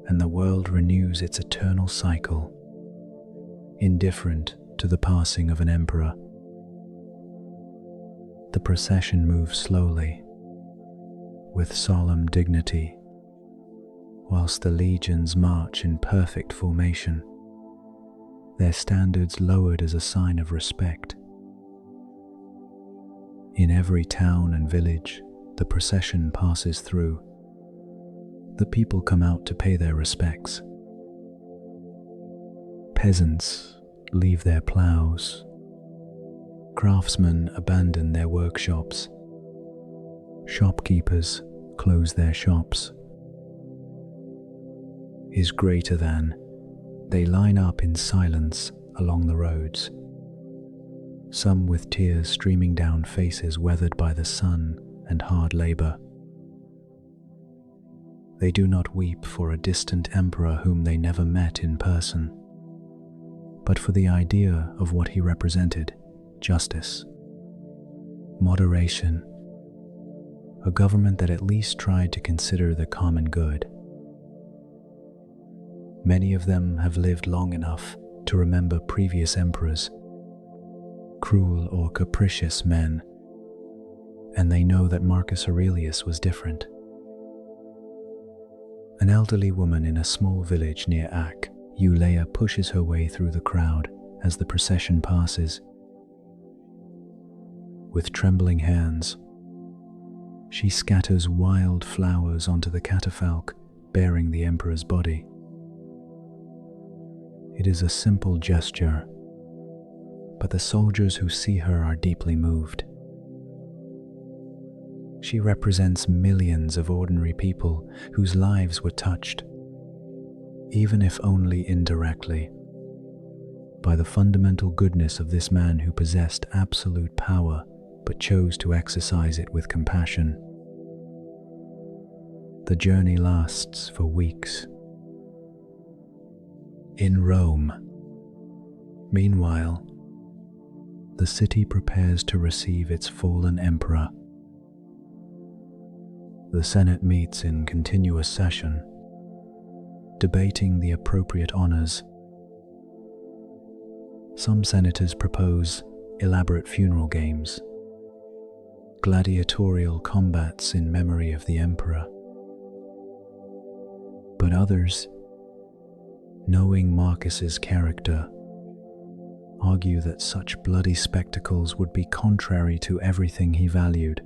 and the world renews its eternal cycle, indifferent to the passing of an emperor. The procession moves slowly, with solemn dignity, whilst the legions march in perfect formation, their standards lowered as a sign of respect. In every town and village the procession passes through, the people come out to pay their respects. Peasants leave their ploughs. Craftsmen abandon their workshops. Shopkeepers close their shops. Is greater than, they line up in silence along the roads, some with tears streaming down faces weathered by the sun and hard labor. They do not weep for a distant emperor whom they never met in person, but for the idea of what he represented: justice, moderation, a government that at least tried to consider the common good. Many of them have lived long enough to remember previous emperors, cruel or capricious men, and they know that Marcus Aurelius was different. An elderly woman in a small village near Ac, Eulea, pushes her way through the crowd as the procession passes. With trembling hands, she scatters wild flowers onto the catafalque bearing the emperor's body. It is a simple gesture, but the soldiers who see her are deeply moved. She represents millions of ordinary people whose lives were touched, even if only indirectly, by the fundamental goodness of this man who possessed absolute power but chose to exercise it with compassion. The journey lasts for weeks. In Rome, meanwhile, the city prepares to receive its fallen emperor. The Senate meets in continuous session, debating the appropriate honors. Some senators propose elaborate funeral games, gladiatorial combats in memory of the emperor. But others, knowing Marcus's character, argue that such bloody spectacles would be contrary to everything he valued.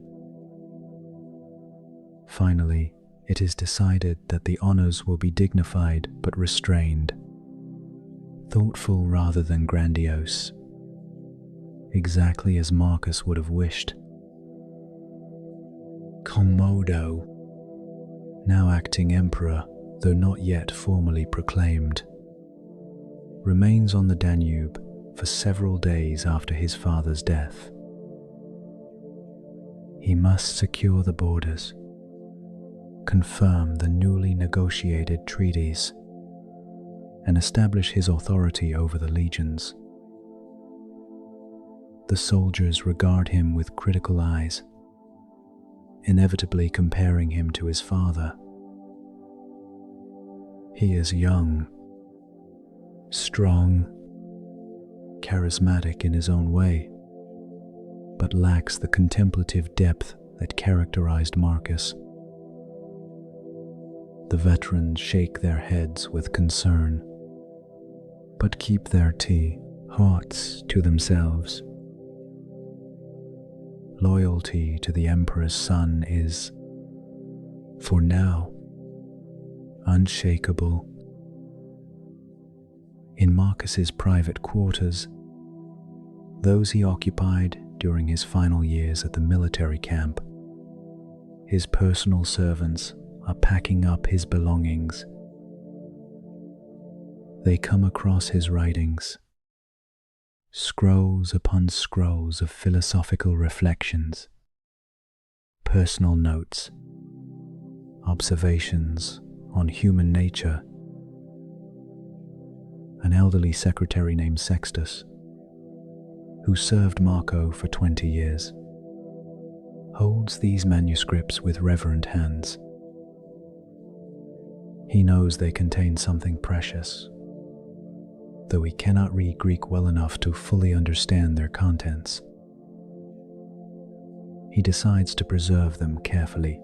Finally, it is decided that the honors will be dignified but restrained, thoughtful rather than grandiose, exactly as Marcus would have wished. Commodo, now acting emperor, though not yet formally proclaimed, remains on the Danube for several days after his father's death. He must secure the borders, confirm the newly negotiated treaties, and establish his authority over the legions. The soldiers regard him with critical eyes, inevitably comparing him to his father. He is young, strong, charismatic in his own way, but lacks the contemplative depth that characterized Marcus. The veterans shake their heads with concern, but keep their tea, hearts to themselves. Loyalty to the emperor's son is, for now, unshakable. In Marcus's private quarters, those he occupied during his final years at the military camp, his personal servants are packing up his belongings. They come across his writings, scrolls upon scrolls of philosophical reflections, personal notes, observations on human nature. An elderly secretary named Sextus, who served Marco for 20 years, holds these manuscripts with reverent hands. He knows they contain something precious, though he cannot read Greek well enough to fully understand their contents. He decides to preserve them carefully,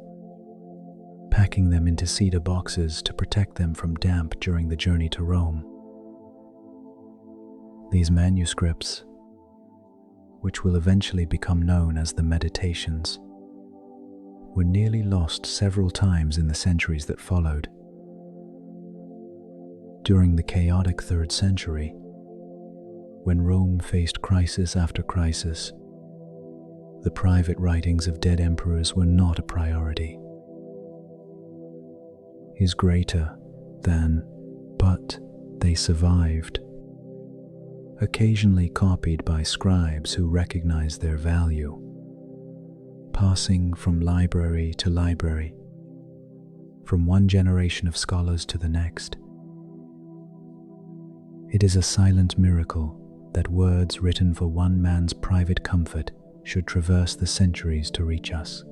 packing them into cedar boxes to protect them from damp during the journey to Rome. These manuscripts, which will eventually become known as the Meditations, were nearly lost several times in the centuries that followed. During the chaotic 3rd century, when Rome faced crisis after crisis, the private writings of dead emperors were not a priority. Is greater than, but they survived, occasionally copied by scribes who recognized their value, passing from library to library, from one generation of scholars to the next. It is a silent miracle that words written for one man's private comfort should traverse the centuries to reach us.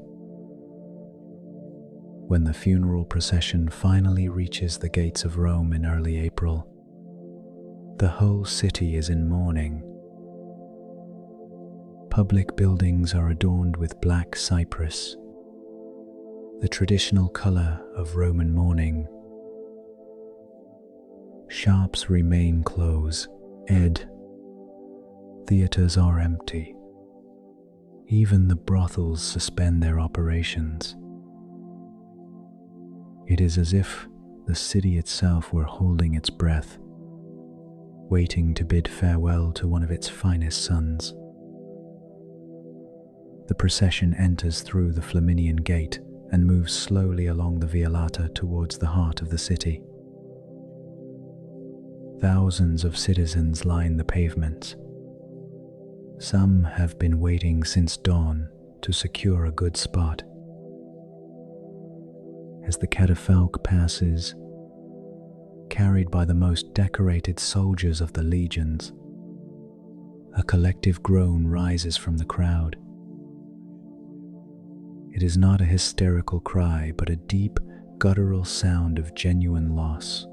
When the funeral procession finally reaches the gates of Rome in early April, the whole city is in mourning. Public buildings are adorned with black cypress, the traditional color of Roman mourning. Shops remain closed, theaters are empty. Even the brothels suspend their operations. It is as if the city itself were holding its breath, waiting to bid farewell to one of its finest sons. The procession enters through the Flaminian Gate and moves slowly along the Via Lata towards the heart of the city. Thousands of citizens line the pavements. Some have been waiting since dawn to secure a good spot. As the catafalque passes, carried by the most decorated soldiers of the legions, a collective groan rises from the crowd. It is not a hysterical cry, but a deep, guttural sound of genuine loss.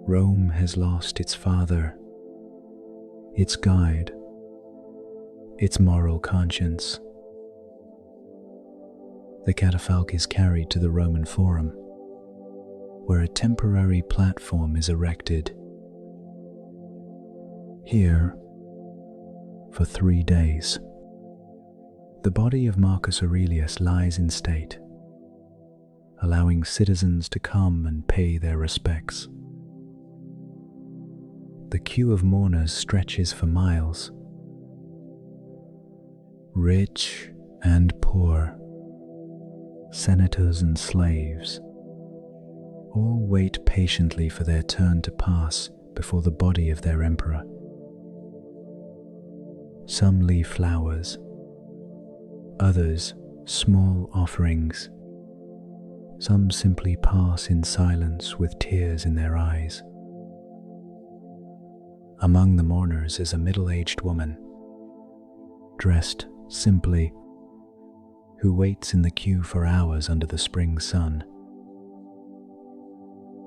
Rome has lost its father, its guide, its moral conscience. The catafalque is carried to the Roman Forum, where a temporary platform is erected. Here, for 3 days, the body of Marcus Aurelius lies in state, allowing citizens to come and pay their respects. The queue of mourners stretches for miles. Rich and poor, senators and slaves, all wait patiently for their turn to pass before the body of their emperor. Some leave flowers, others small offerings. Some simply pass in silence with tears in their eyes. Among the mourners is a middle-aged woman, dressed simply, who waits in the queue for hours under the spring sun.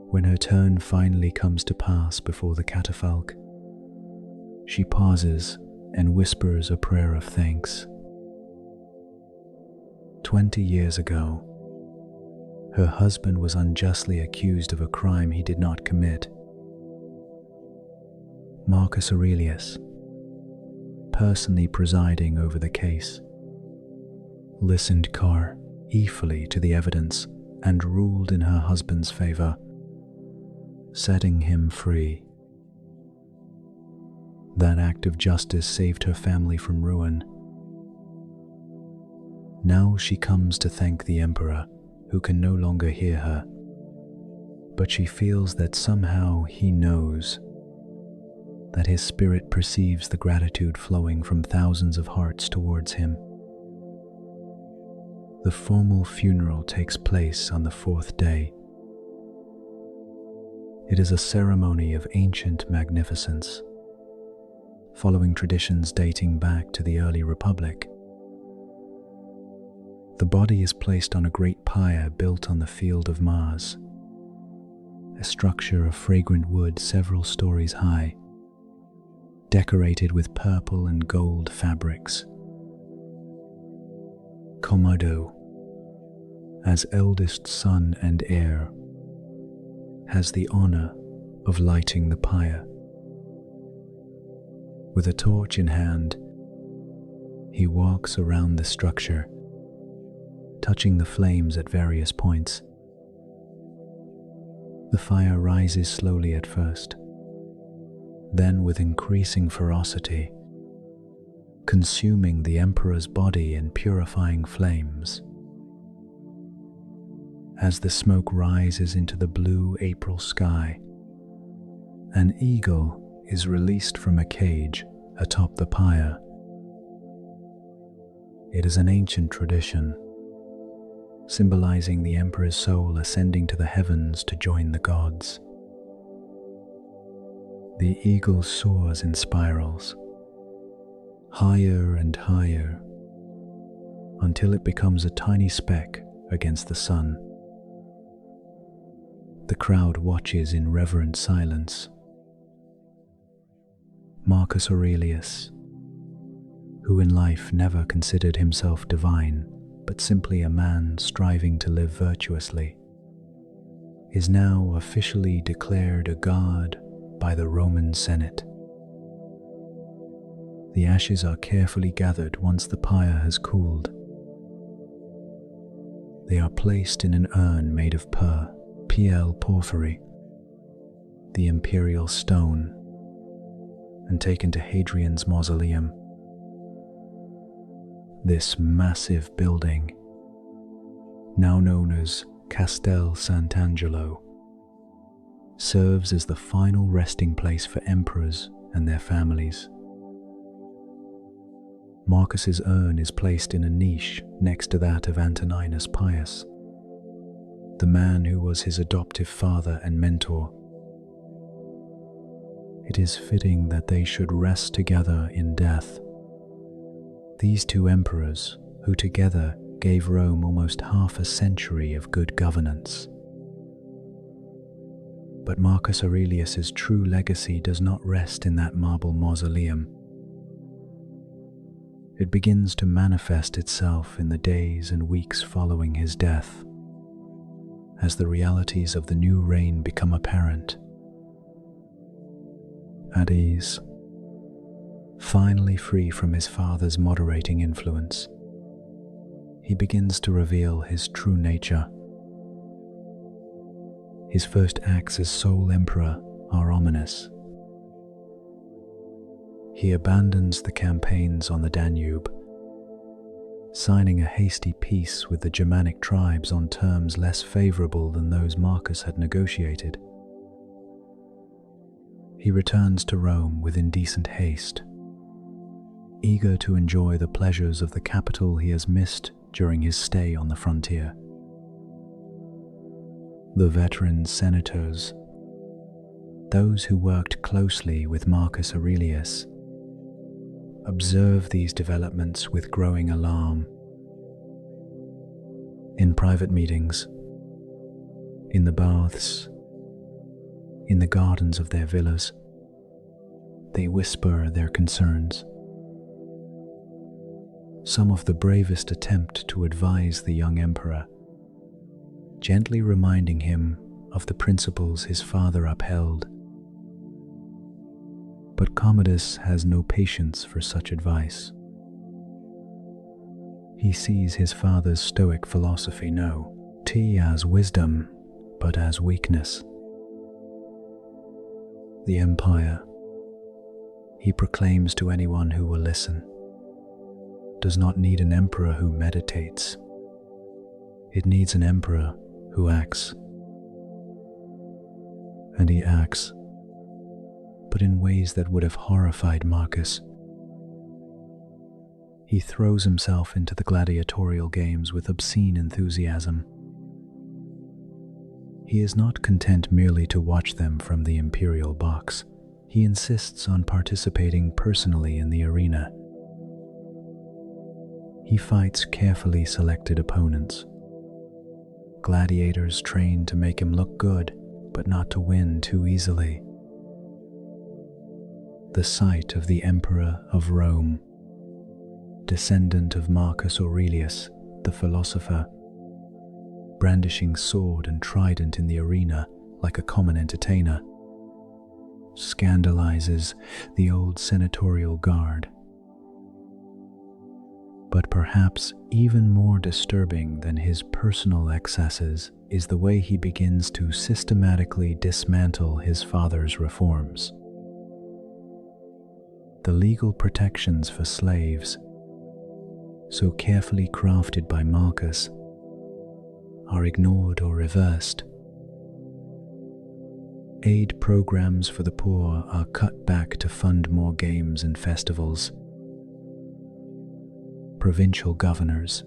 When her turn finally comes to pass before the catafalque, she pauses and whispers a prayer of thanks. 20 years ago, her husband was unjustly accused of a crime he did not commit. Marcus Aurelius, personally presiding over the case, listened carefully to the evidence and ruled in her husband's favor, setting him free. That act of justice saved her family from ruin. Now she comes to thank the emperor, who can no longer hear her, but she feels that somehow he knows, that his spirit perceives the gratitude flowing from thousands of hearts towards him. The formal funeral takes place on the 4th day. It is a ceremony of ancient magnificence, following traditions dating back to the early Republic. The body is placed on a great pyre built on the Field of Mars, a structure of fragrant wood several stories high, decorated with purple and gold fabrics. Commodus, as eldest son and heir, has the honor of lighting the pyre. With a torch in hand, he walks around the structure, touching the flames at various points. The fire rises slowly at first, then with increasing ferocity, consuming the emperor's body in purifying flames. As the smoke rises into the blue April sky, an eagle is released from a cage atop the pyre. It is an ancient tradition, symbolizing the emperor's soul ascending to the heavens to join the gods. The eagle soars in spirals, higher and higher, until it becomes a tiny speck against the sun. The crowd watches in reverent silence. Marcus Aurelius, who in life never considered himself divine, but simply a man striving to live virtuously, is now officially declared a god by the Roman Senate. The ashes are carefully gathered once the pyre has cooled. They are placed in an urn made of PL porphyry, the imperial stone, and taken to Hadrian's mausoleum. This massive building, now known as Castel Sant'Angelo, serves as the final resting place for emperors and their families. Marcus's urn is placed in a niche next to that of Antoninus Pius, the man who was his adoptive father and mentor. It is fitting that they should rest together in death. These two emperors, who together gave Rome almost half a century of good governance. But Marcus Aurelius's true legacy does not rest in that marble mausoleum. It begins to manifest itself in the days and weeks following his death, as the realities of the new reign become apparent. At ease, finally free from his father's moderating influence, he begins to reveal his true nature. His first acts as sole emperor are ominous. He abandons the campaigns on the Danube, signing a hasty peace with the Germanic tribes on terms less favorable than those Marcus had negotiated. He returns to Rome with indecent haste, eager to enjoy the pleasures of the capital he has missed during his stay on the frontier. The veteran senators, those who worked closely with Marcus Aurelius, observe these developments with growing alarm. In private meetings, in the baths, in the gardens of their villas, they whisper their concerns. Some of the bravest attempt to advise the young emperor, gently reminding him of the principles his father upheld. But Commodus has no patience for such advice. He sees his father's Stoic philosophy not as wisdom, but as weakness. The empire, he proclaims to anyone who will listen, does not need an emperor who meditates. It needs an emperor who acts. And he acts, but in ways that would have horrified Marcus. He throws himself into the gladiatorial games with obscene enthusiasm. He is not content merely to watch them from the imperial box. He insists on participating personally in the arena. He fights carefully selected opponents, gladiators trained to make him look good, but not to win too easily. The sight of the Emperor of Rome, descendant of Marcus Aurelius, the philosopher, brandishing sword and trident in the arena like a common entertainer, scandalizes the old senatorial guard. But perhaps even more disturbing than his personal excesses is the way he begins to systematically dismantle his father's reforms. The legal protections for slaves, so carefully crafted by Marcus, are ignored or reversed. Aid programs for the poor are cut back to fund more games and festivals. Provincial governors,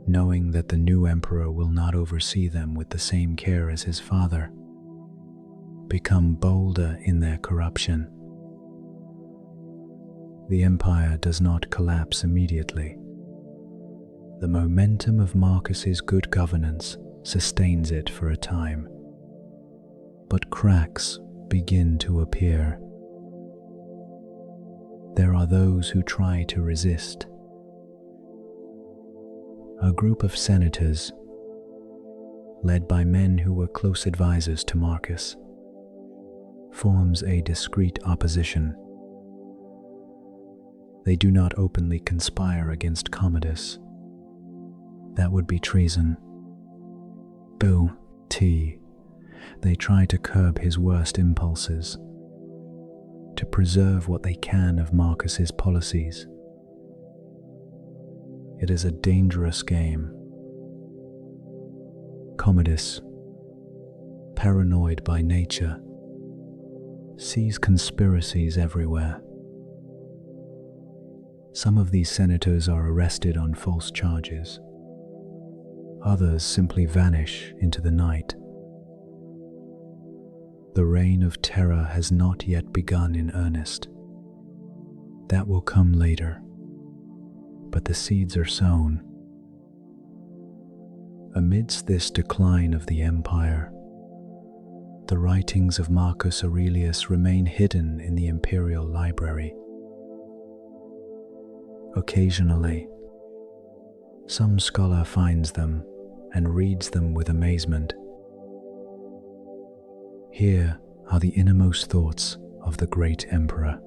knowing that the new emperor will not oversee them with the same care as his father, become bolder in their corruption. The empire does not collapse immediately. The momentum of Marcus's good governance sustains it for a time, but cracks begin to appear. There are those who try to resist. A group of senators, led by men who were close advisors to Marcus, forms a discreet opposition. They do not openly conspire against Commodus, That would be treason. Bill T. They try to curb his worst impulses, to preserve what they can of Marcus's policies. It is a dangerous game. Commodus, paranoid by nature, sees conspiracies everywhere. Some of these senators are arrested on false charges. Others simply vanish into the night. The reign of terror has not yet begun in earnest. That will come later, but the seeds are sown. Amidst this decline of the empire, the writings of Marcus Aurelius remain hidden in the imperial library. Occasionally, some scholar finds them and reads them with amazement. Here are the innermost thoughts of the great emperor,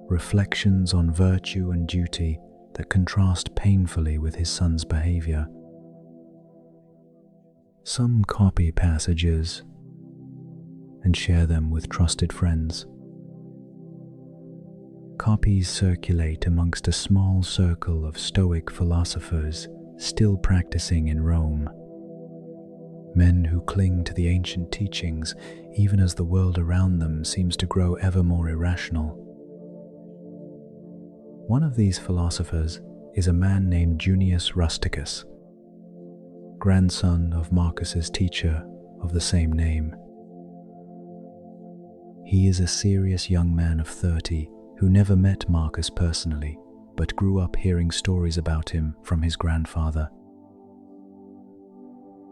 reflections on virtue and duty that contrast painfully with his son's behavior. Some copy passages and share them with trusted friends. Copies circulate amongst a small circle of Stoic philosophers still practicing in Rome. Men who cling to the ancient teachings even as the world around them seems to grow ever more irrational. One of these philosophers is a man named Junius Rusticus, grandson of Marcus's teacher of the same name. He is a serious young man of 30 who never met Marcus personally, but grew up hearing stories about him from his grandfather.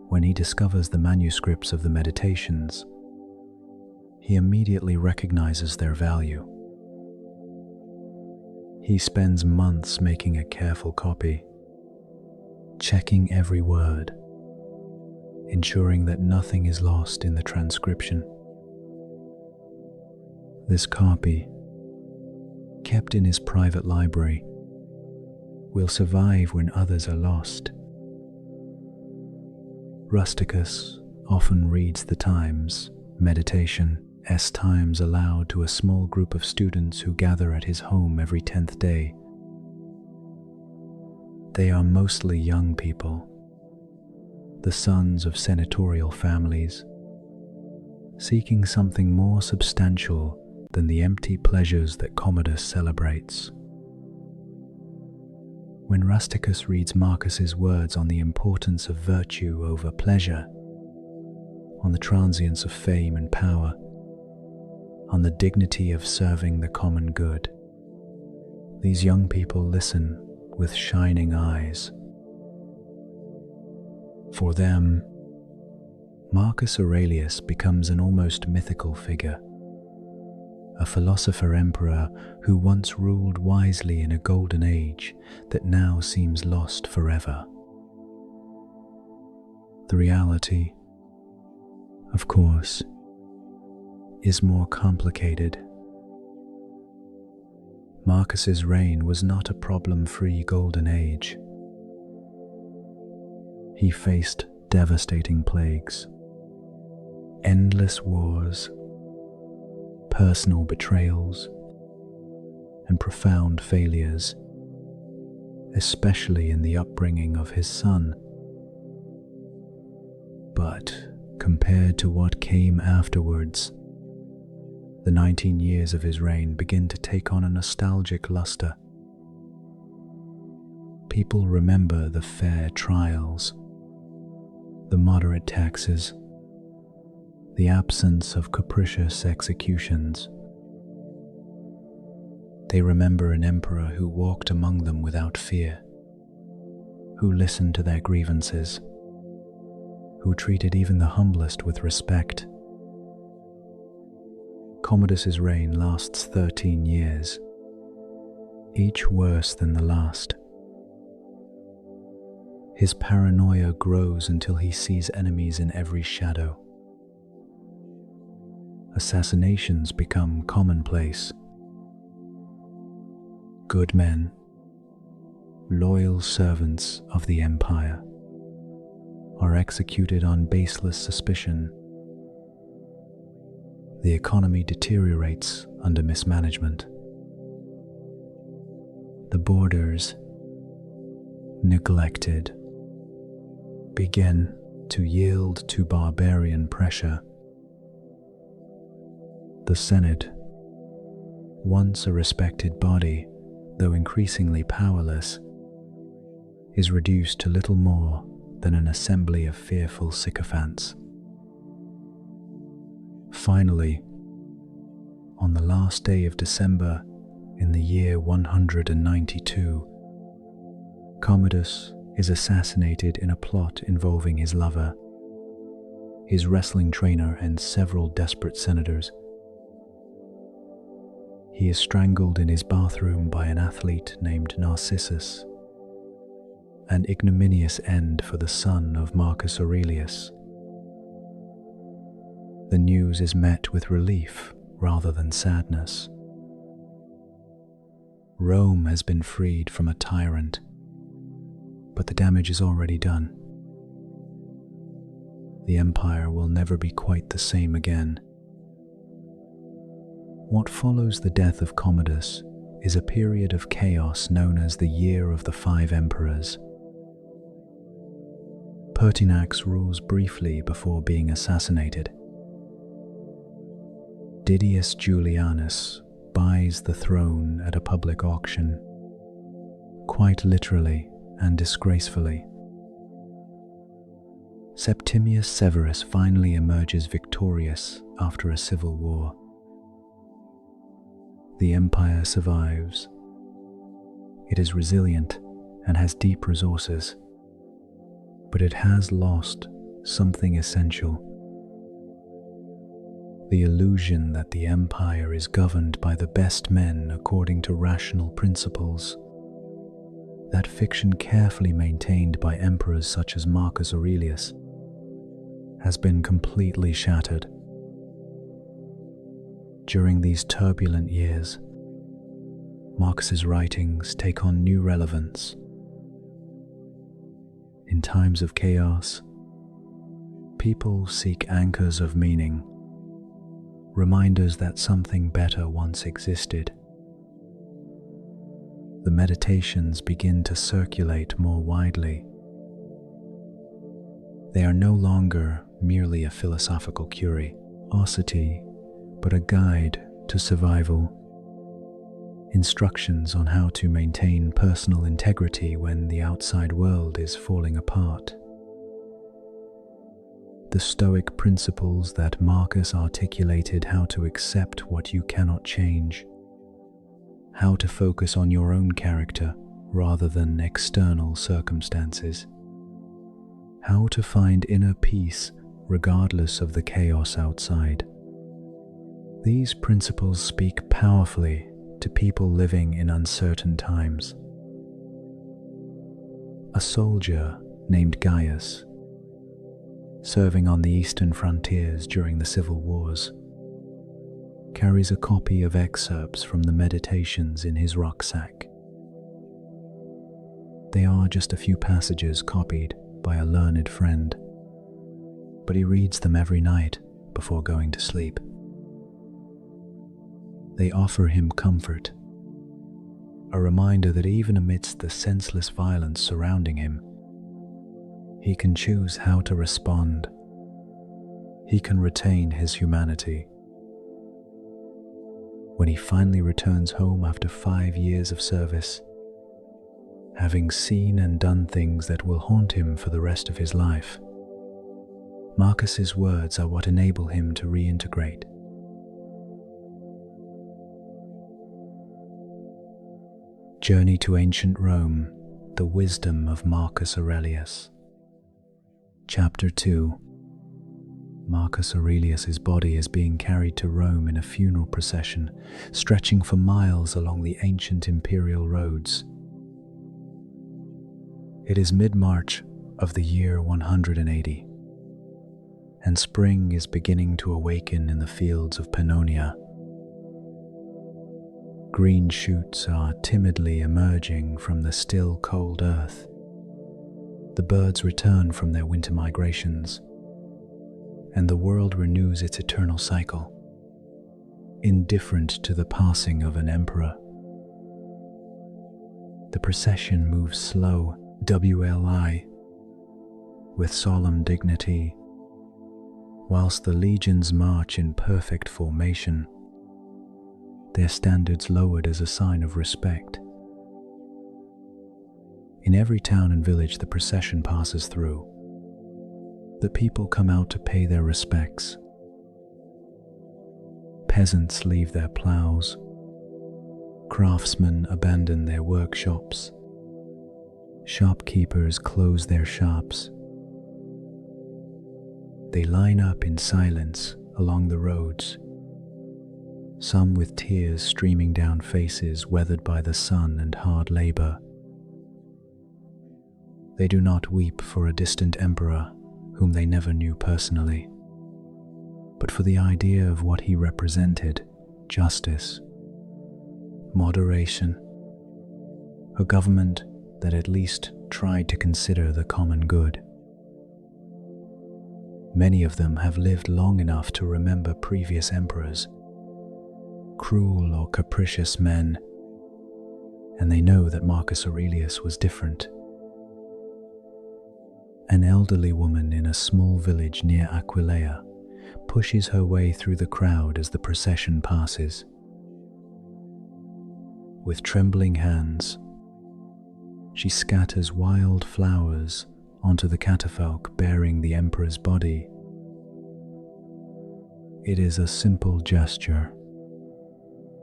When he discovers the manuscripts of the Meditations, he immediately recognizes their value. He spends months making a careful copy, checking every word, ensuring that nothing is lost in the transcription. This copy, kept in his private library, will survive when others are lost. Rusticus often reads the Times, Meditation, Times aloud to a small group of students who gather at his home every 10th day. They are mostly young people, the sons of senatorial families, seeking something more substantial than the empty pleasures that Commodus celebrates. When Rusticus reads Marcus's words on the importance of virtue over pleasure, on the transience of fame and power, on the dignity of serving the common good, these young people listen with shining eyes. For them, Marcus Aurelius becomes an almost mythical figure, a philosopher-emperor who once ruled wisely in a golden age that now seems lost forever. The reality, of course, is more complicated. Marcus's reign was not a problem-free golden age. He faced devastating plagues, endless wars, personal betrayals, and profound failures, especially in the upbringing of his son. But compared to what came afterwards, the 19 years of his reign begin to take on a nostalgic luster. People remember the fair trials, the moderate taxes, the absence of capricious executions. They remember an emperor who walked among them without fear, who listened to their grievances, who treated even the humblest with respect. Commodus's reign lasts 13 years, each worse than the last. His paranoia grows until he sees enemies in every shadow. Assassinations become commonplace. Good men, loyal servants of the empire, are executed on baseless suspicion. The economy deteriorates under mismanagement. The borders, neglected, begin to yield to barbarian pressure. The Senate, once a respected body, though increasingly powerless, is reduced to little more than an assembly of fearful sycophants. Finally, on the last day of December in the year 192, Commodus is assassinated in a plot involving his lover, his wrestling trainer, and several desperate senators. He is strangled in his bathroom by an athlete named Narcissus, an ignominious end for the son of Marcus Aurelius. The news is met with relief rather than sadness. Rome has been freed from a tyrant, but the damage is already done. The empire will never be quite the same again. What follows the death of Commodus is a period of chaos known as the Year of the Five Emperors. Pertinax rules briefly before being assassinated. Didius Julianus buys the throne at a public auction, quite literally and disgracefully. Septimius Severus finally emerges victorious after a civil war. The empire survives. It is resilient and has deep resources, but it has lost something essential: the illusion that the empire is governed by the best men according to rational principles. That fiction, carefully maintained by emperors such as Marcus Aurelius, has been completely shattered. During these turbulent years, Marcus's writings take on new relevance. In times of chaos, people seek anchors of meaning, reminders that something better once existed. The meditations begin to circulate more widely. They are no longer merely a philosophical curiosity, but a guide to survival, instructions on how to maintain personal integrity when the outside world is falling apart. The Stoic principles that Marcus articulated: how to accept what you cannot change, how to focus on your own character rather than external circumstances, how to find inner peace regardless of the chaos outside. These principles speak powerfully to people living in uncertain times. A soldier named Gaius, serving on the eastern frontiers during the civil wars, carries a copy of excerpts from the Meditations in his rucksack. They are just a few passages copied by a learned friend, but he reads them every night before going to sleep. They offer him comfort, a reminder that even amidst the senseless violence surrounding him, he can choose how to respond. He can retain his humanity. When he finally returns home after 5 years of service, having seen and done things that will haunt him for the rest of his life, Marcus's words are what enable him to reintegrate. Journey to Ancient Rome, The Wisdom of Marcus Aurelius. Chapter 2. Marcus Aurelius's body is being carried to Rome in a funeral procession, stretching for miles along the ancient imperial roads. It is mid-March of the year 180, and spring is beginning to awaken in the fields of Pannonia. Green shoots are timidly emerging from the still cold earth. The birds return from their winter migrations, and the world renews its eternal cycle, indifferent to the passing of an emperor. The procession moves slow, WLI, with solemn dignity, whilst the legions march in perfect formation, their standards lowered as a sign of respect. In every town and village the procession passes through, the people come out to pay their respects. Peasants leave their ploughs, craftsmen abandon their workshops, shopkeepers close their shops. They line up in silence along the roads, some with tears streaming down faces weathered by the sun and hard labor. They do not weep for a distant emperor whom they never knew personally, but for the idea of what he represented: justice, moderation, a government that at least tried to consider the common good. Many of them have lived long enough to remember previous emperors, cruel or capricious men, and they know that Marcus Aurelius was different. An elderly woman in a small village near Aquileia pushes her way through the crowd as the procession passes. With trembling hands, she scatters wild flowers onto the catafalque bearing the emperor's body. It is a simple gesture,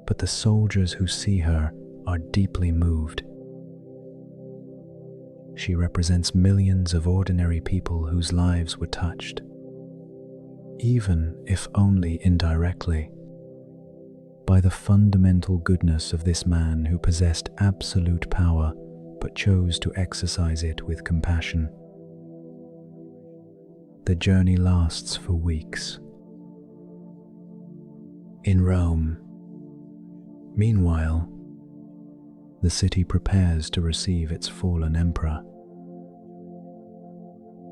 but the soldiers who see her are deeply moved. She represents millions of ordinary people whose lives were touched, even if only indirectly, by the fundamental goodness of this man who possessed absolute power but chose to exercise it with compassion. The journey lasts for weeks. In Rome, meanwhile, the city prepares to receive its fallen emperor.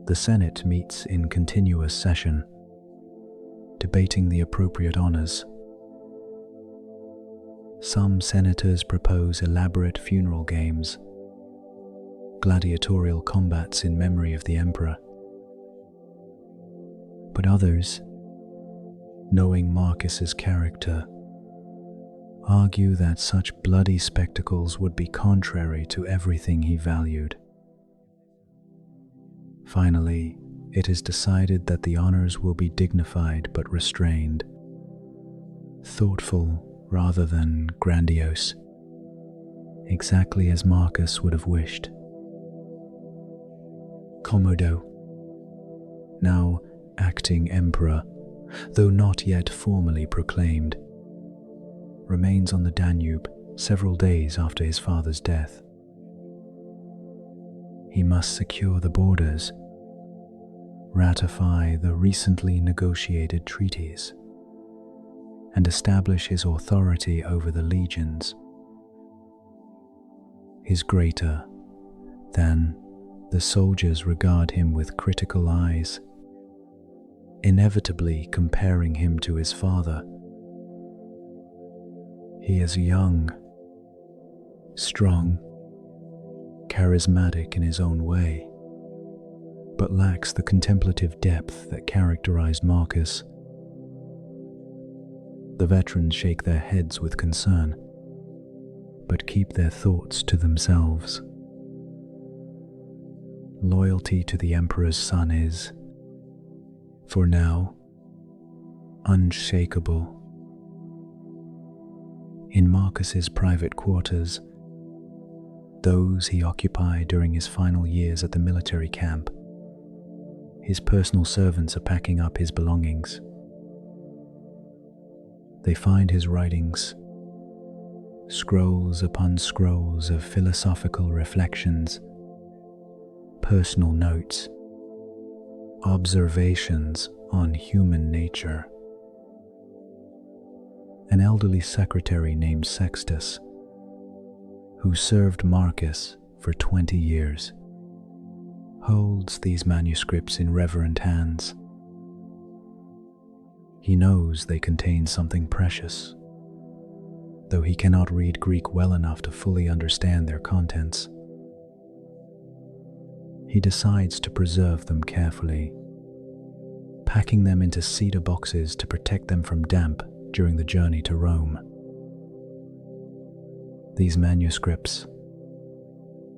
The Senate meets in continuous session, debating the appropriate honors. Some senators propose elaborate funeral games, gladiatorial combats in memory of the emperor. But others, knowing Marcus's character, argue that such bloody spectacles would be contrary to everything he valued. Finally, it is decided that the honors will be dignified but restrained, thoughtful rather than grandiose, exactly as Marcus would have wished. Commodo, now acting emperor, though not yet formally proclaimed, remains on the Danube several days after his father's death. He must secure the borders, ratify the recently negotiated treaties, and establish his authority over the legions. His greater than the soldiers regard him with critical eyes, inevitably comparing him to his father. He is young, strong, charismatic in his own way, but lacks the contemplative depth that characterized Marcus. The veterans shake their heads with concern, but keep their thoughts to themselves. Loyalty to the emperor's son is, for now, unshakable. In Marcus's private quarters, those he occupied during his final years at the military camp, his personal servants are packing up his belongings. They find his writings, scrolls upon scrolls of philosophical reflections, personal notes, observations on human nature. An elderly secretary named Sextus, who served Marcus for 20 years, holds these manuscripts in reverent hands. He knows they contain something precious, though he cannot read Greek well enough to fully understand their contents. He decides to preserve them carefully, packing them into cedar boxes to protect them from damp during the journey to Rome. These manuscripts,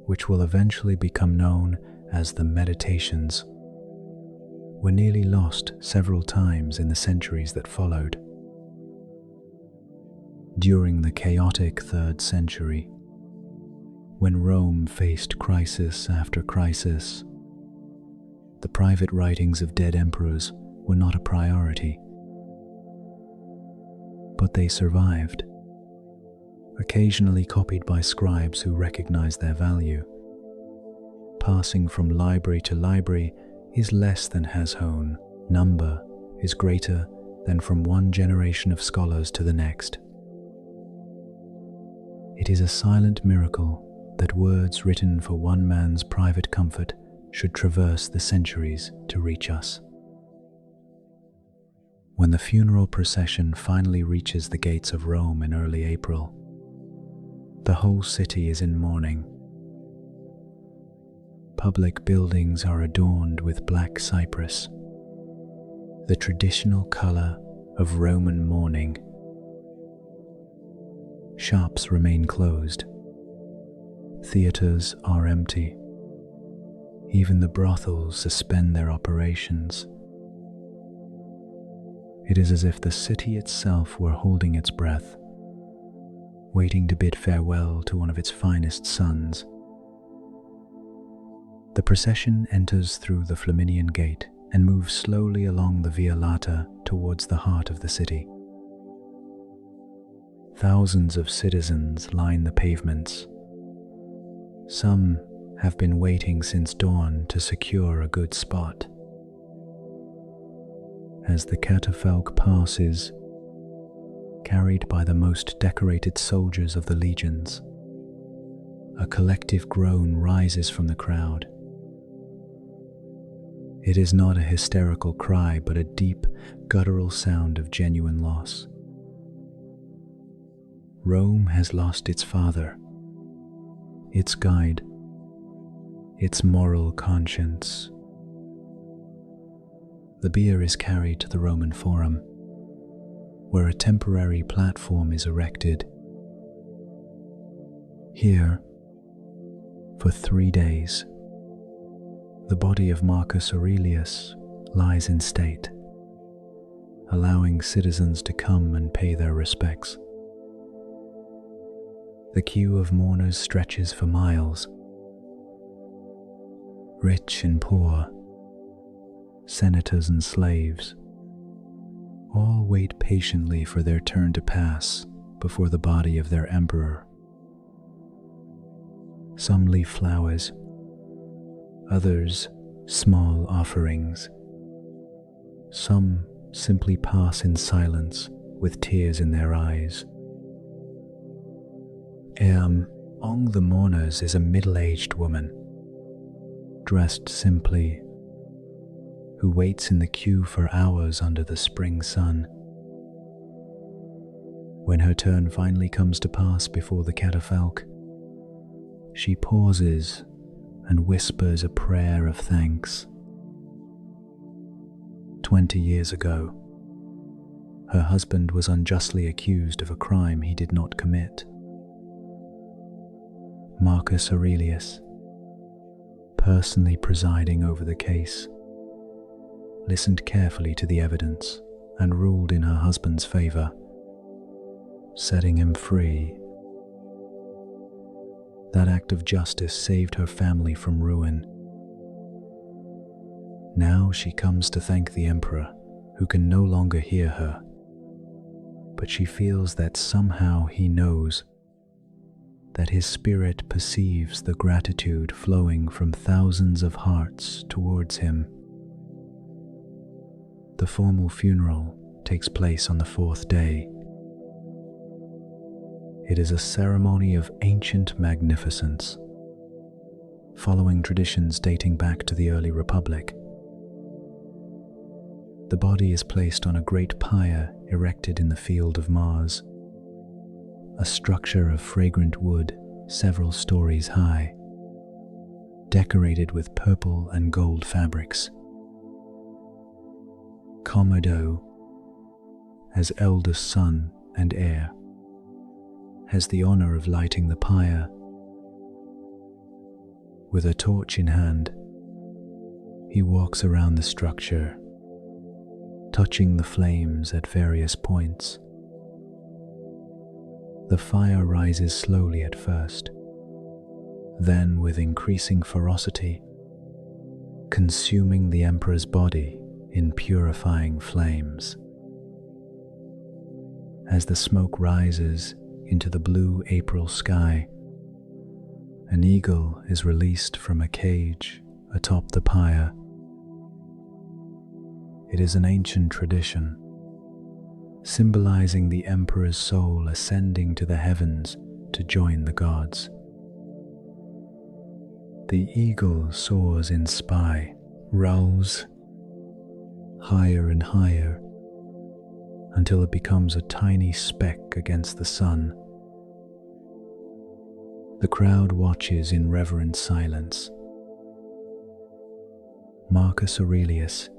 which will eventually become known as the Meditations, were nearly lost several times in the centuries that followed. During the chaotic 3rd century, when Rome faced crisis after crisis, the private writings of dead emperors were not a priority. But they survived, occasionally copied by scribes who recognized their value. Passing from library to library is less than has Hone. Number is greater than from one generation of scholars to the next. It is a silent miracle that words written for one man's private comfort should traverse the centuries to reach us. When the funeral procession finally reaches the gates of Rome in early April, the whole city is in mourning. Public buildings are adorned with black cypress, the traditional color of Roman mourning. Shops remain closed. Theaters are empty. Even the brothels suspend their operations. It is as if the city itself were holding its breath, waiting to bid farewell to one of its finest sons. The procession enters through the Flaminian Gate and moves slowly along the Via Lata towards the heart of the city. Thousands of citizens line the pavements. Some have been waiting since dawn to secure a good spot. As the catafalque passes, carried by the most decorated soldiers of the legions, a collective groan rises from the crowd. It is not a hysterical cry, but a deep, guttural sound of genuine loss. Rome has lost its father, its guide, its moral conscience. The bier is carried to the Roman Forum, where a temporary platform is erected. Here, for 3 days, the body of Marcus Aurelius lies in state, allowing citizens to come and pay their respects. The queue of mourners stretches for miles. Rich and poor, senators and slaves, all wait patiently for their turn to pass before the body of their emperor. Some leave flowers, others small offerings. Some simply pass in silence with tears in their eyes. Among the mourners is a middle-aged woman, dressed simply, who waits in the queue for hours under the spring sun. When her turn finally comes to pass before the catafalque, she pauses and whispers a prayer of thanks. 20 years ago, her husband was unjustly accused of a crime he did not commit. Marcus Aurelius, personally presiding over the case, listened carefully to the evidence and ruled in her husband's favor, setting him free. That act of justice saved her family from ruin. Now she comes to thank the emperor, who can no longer hear her, but she feels that somehow he knows, that his spirit perceives the gratitude flowing from thousands of hearts towards him. The formal funeral takes place on the 4th day, It is a ceremony of ancient magnificence, following traditions dating back to the early Republic. The body is placed on a great pyre erected in the field of Mars, a structure of fragrant wood several stories high, decorated with purple and gold fabrics. Commodore, as eldest son and heir, has the honor of lighting the pyre. With a torch in hand, he walks around the structure, touching the flames at various points. The fire rises slowly at first, then with increasing ferocity, consuming the emperor's body in purifying flames. As the smoke rises into the blue April sky, an eagle is released from a cage atop the pyre. It is an ancient tradition, symbolizing the emperor's soul ascending to the heavens to join the gods. The eagle soars in spy, rolls higher and higher until it becomes a tiny speck against the sun. The crowd watches in reverent silence. Marcus Aurelius,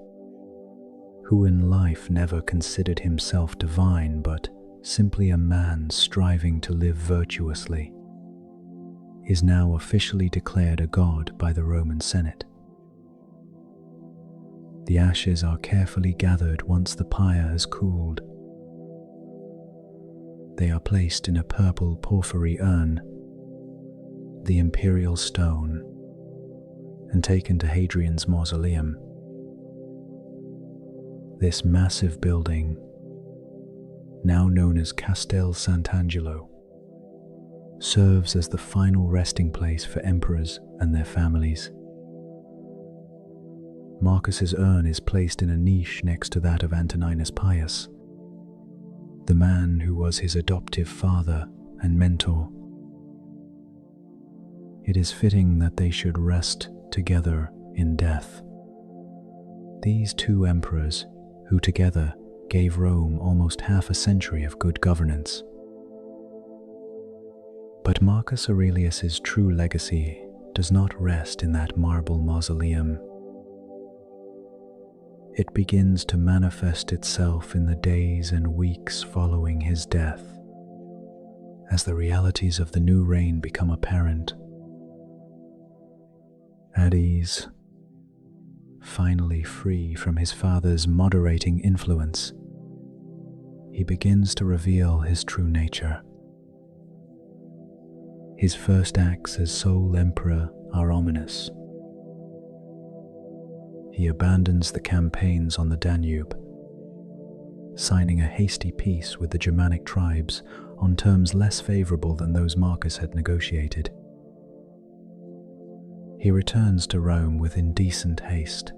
who in life never considered himself divine but simply a man striving to live virtuously, is now officially declared a god by the Roman Senate. The ashes are carefully gathered once the pyre has cooled. They are placed in a purple porphyry urn, the imperial stone, and taken to Hadrian's mausoleum. This massive building, now known as Castel Sant'Angelo, serves as the final resting place for emperors and their families. Marcus's urn is placed in a niche next to that of Antoninus Pius, the man who was his adoptive father and mentor. It is fitting that they should rest together in death. These two emperors, who together gave Rome almost half a century of good governance. But Marcus Aurelius's true legacy does not rest in that marble mausoleum. It begins to manifest itself in the days and weeks following his death, as the realities of the new reign become apparent. At ease, finally free from his father's moderating influence, he begins to reveal his true nature. His first acts as sole emperor are ominous. He abandons the campaigns on the Danube, signing a hasty peace with the Germanic tribes on terms less favorable than those Marcus had negotiated. He returns to Rome with indecent haste,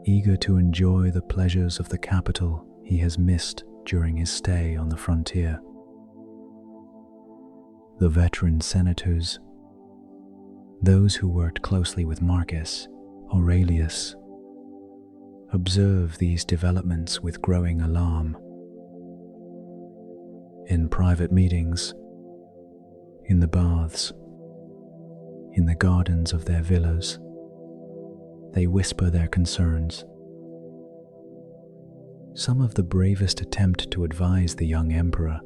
eager to enjoy the pleasures of the capital he has missed during his stay on the frontier. The veteran senators, those who worked closely with Marcus Aurelius, observe these developments with growing alarm. In private meetings, in the baths, in the gardens of their villas, they whisper their concerns. Some of the bravest attempt to advise the young emperor,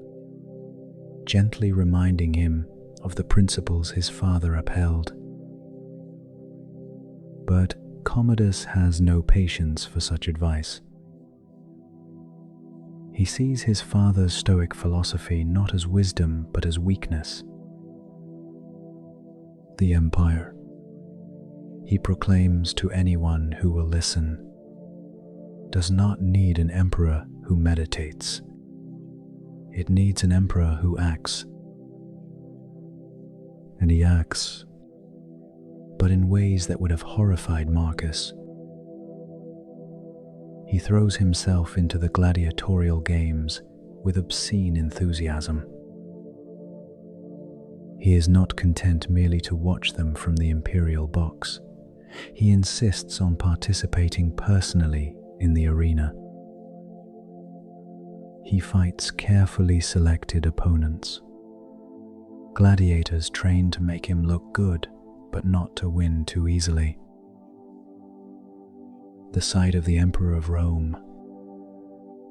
gently reminding him of the principles his father upheld. But Commodus has no patience for such advice. He sees his father's Stoic philosophy not as wisdom but as weakness. The empire, he proclaims to anyone who will listen, does not need an emperor who meditates. It needs an emperor who acts. And he acts, but in ways that would have horrified Marcus. He throws himself into the gladiatorial games with obscene enthusiasm, He is not content merely to watch them from the imperial box. He insists on participating personally in the arena. He fights carefully selected opponents, gladiators trained to make him look good, but not to win too easily. The sight of the Emperor of Rome,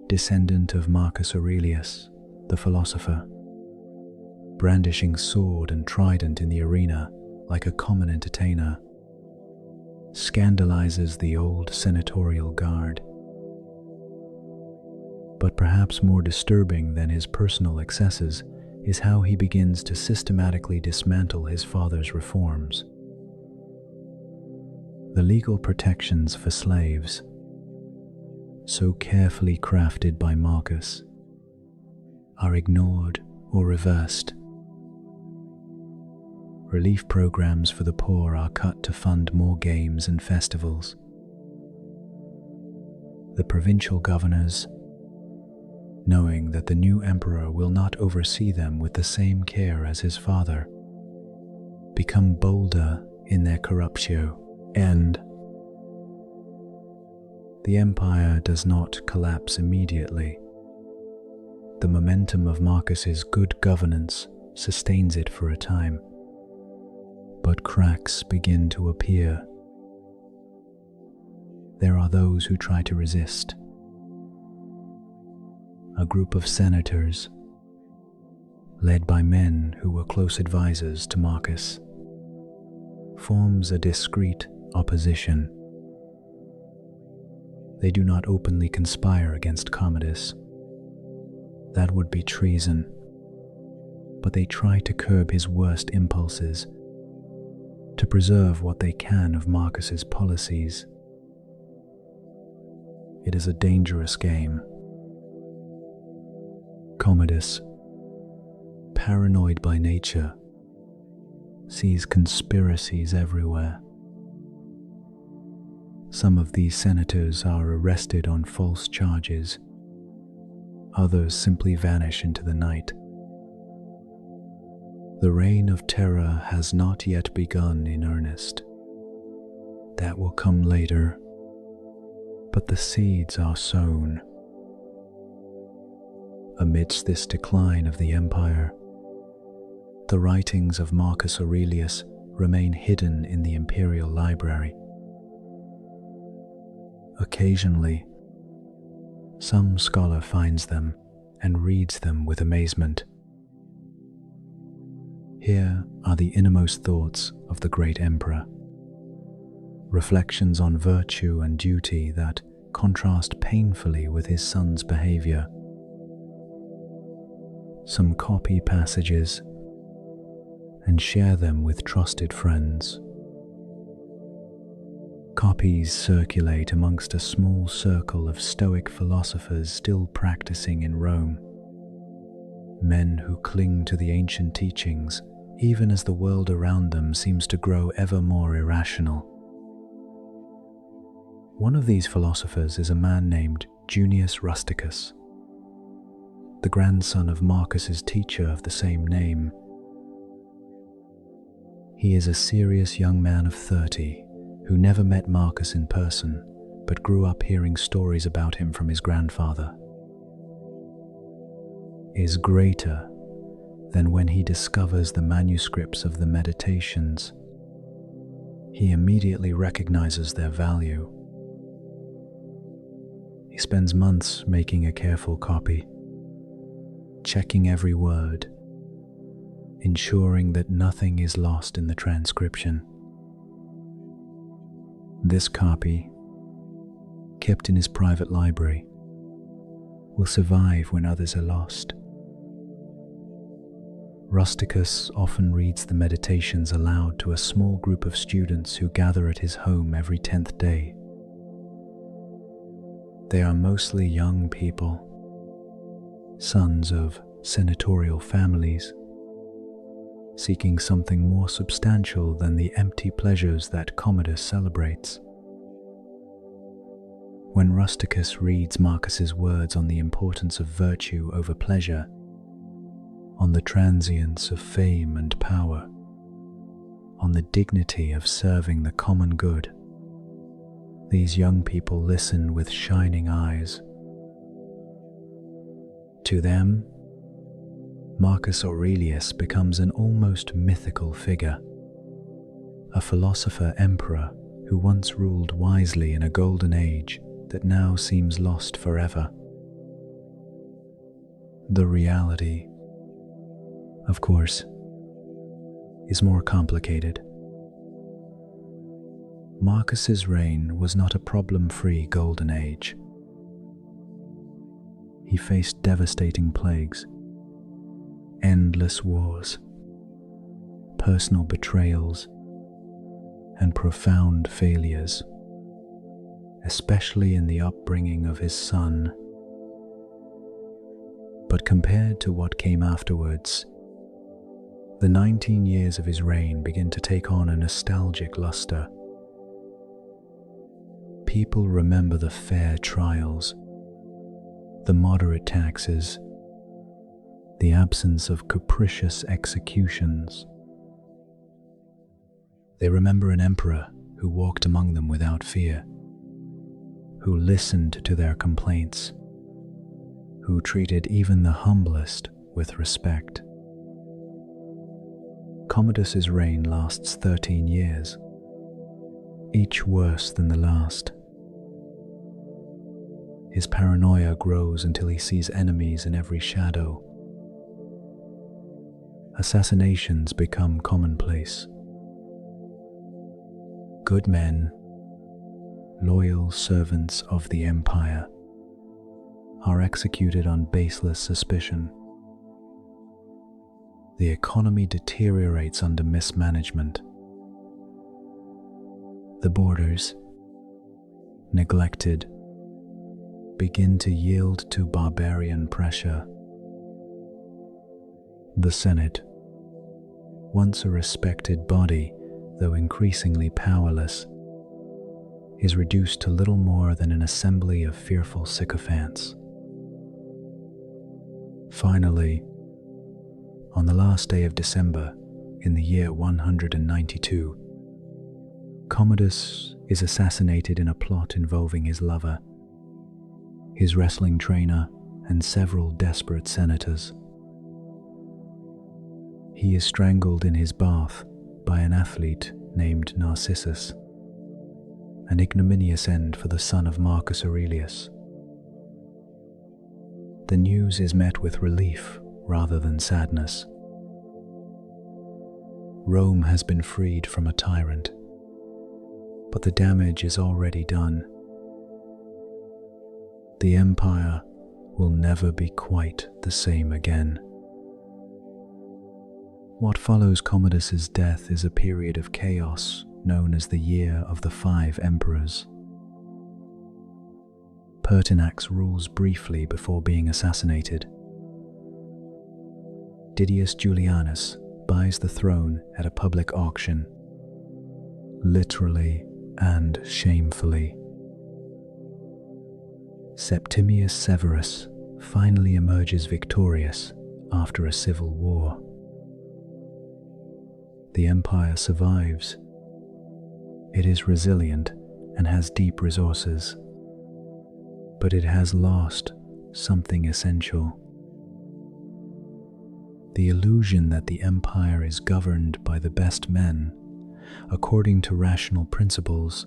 descendant of Marcus Aurelius, the philosopher, brandishing sword and trident in the arena like a common entertainer, scandalizes the old senatorial guard. But perhaps more disturbing than his personal excesses is how he begins to systematically dismantle his father's reforms. The legal protections for slaves, so carefully crafted by Marcus, are ignored or reversed. Relief programs for the poor are cut to fund more games and festivals. The provincial governors, knowing that the new emperor will not oversee them with the same care as his father, become bolder in their corruptio, and the empire does not collapse immediately. The momentum of Marcus's good governance sustains it for a time, but cracks begin to appear. There are those who try to resist. A group of senators, led by men who were close advisors to Marcus, forms a discreet opposition. They do not openly conspire against Commodus. That would be treason. But they try to curb his worst impulses, to preserve what they can of Marcus's policies. It is a dangerous game. Commodus, paranoid by nature, sees conspiracies everywhere. Some of these senators are arrested on false charges. Others simply vanish into the night. The reign of terror has not yet begun in earnest. That will come later, but the seeds are sown. Amidst this decline of the empire, the writings of Marcus Aurelius remain hidden in the imperial library. Occasionally, some scholar finds them and reads them with amazement. Here are the innermost thoughts of the great emperor, reflections on virtue and duty that contrast painfully with his son's behavior. Some copy passages and share them with trusted friends. Copies circulate amongst a small circle of Stoic philosophers still practicing in Rome, men who cling to the ancient teachings even as the world around them seems to grow ever more irrational. One of these philosophers is a man named Junius Rusticus, the grandson of Marcus's teacher of the same name. He is a serious young man of 30 who never met Marcus in person, but grew up hearing stories about him from his grandfather. Is greater than when he discovers the manuscripts of the Meditations. He immediately recognizes their value. He spends months making a careful copy, checking every word, ensuring that nothing is lost in the transcription. This copy, kept in his private library, will survive when others are lost. Rusticus often reads the Meditations aloud to a small group of students who gather at his home every 10th day. They are mostly young people, sons of senatorial families, seeking something more substantial than the empty pleasures that Commodus celebrates. When Rusticus reads Marcus's words on the importance of virtue over pleasure, on the transience of fame and power, on the dignity of serving the common good. These young people listen with shining eyes. To them, Marcus Aurelius becomes an almost mythical figure, a philosopher emperor who once ruled wisely in a golden age that now seems lost forever. The reality, of course, is more complicated. Marcus's reign was not a problem-free golden age. He faced devastating plagues, endless wars, personal betrayals, and profound failures, especially in the upbringing of his son. But compared to what came afterwards, the 19 years of his reign begin to take on a nostalgic luster. People remember the fair trials, the moderate taxes, the absence of capricious executions. They remember an emperor who walked among them without fear, who listened to their complaints, who treated even the humblest with respect. Commodus's reign lasts 13 years, each worse than the last. His paranoia grows until he sees enemies in every shadow. Assassinations become commonplace. Good men, loyal servants of the empire, are executed on baseless suspicion. The economy deteriorates under mismanagement. The borders, neglected, begin to yield to barbarian pressure. The Senate, once a respected body, though increasingly powerless, is reduced to little more than an assembly of fearful sycophants. Finally, on the last day of December, in the year 192, Commodus is assassinated in a plot involving his lover, his wrestling trainer, and several desperate senators. He is strangled in his bath by an athlete named Narcissus, an ignominious end for the son of Marcus Aurelius. The news is met with relief rather than sadness. Rome has been freed from a tyrant, but the damage is already done. The empire will never be quite the same again. What follows Commodus's death is a period of chaos known as the Year of the Five Emperors. Pertinax rules briefly before being assassinated. Didius Julianus buys the throne at a public auction, literally and shamefully. Septimius Severus finally emerges victorious after a civil war. The empire survives. It is resilient and has deep resources, but it has lost something essential. The illusion that the empire is governed by the best men, according to rational principles,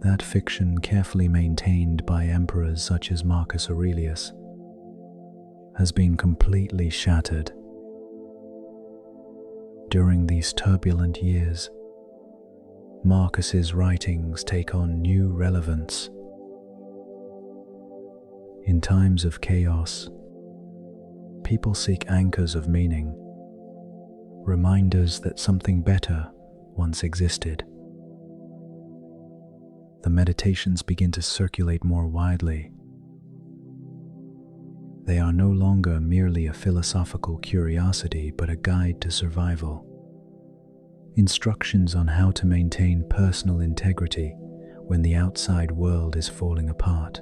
that fiction carefully maintained by emperors such as Marcus Aurelius, has been completely shattered. During these turbulent years, Marcus's writings take on new relevance. In times of chaos, people seek anchors of meaning, reminders that something better once existed. The meditations begin to circulate more widely. They are no longer merely a philosophical curiosity, but a guide to survival. Instructions on how to maintain personal integrity when the outside world is falling apart.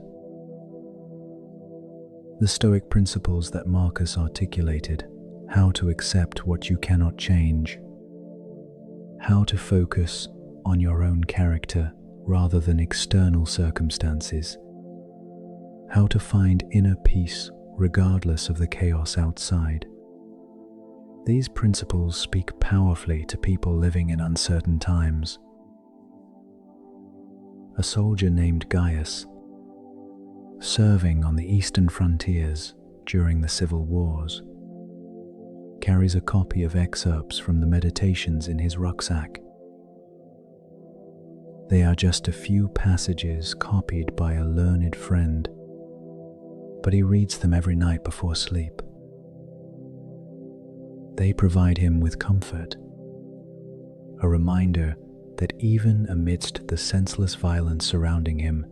The Stoic principles that Marcus articulated: how to accept what you cannot change, how to focus on your own character rather than external circumstances, how to find inner peace regardless of the chaos outside. These principles speak powerfully to people living in uncertain times. A soldier named Gaius, serving on the eastern frontiers during the civil wars, carries a copy of excerpts from the Meditations in his rucksack. They are just a few passages copied by a learned friend, but he reads them every night before sleep. They provide him with comfort, a reminder that even amidst the senseless violence surrounding him,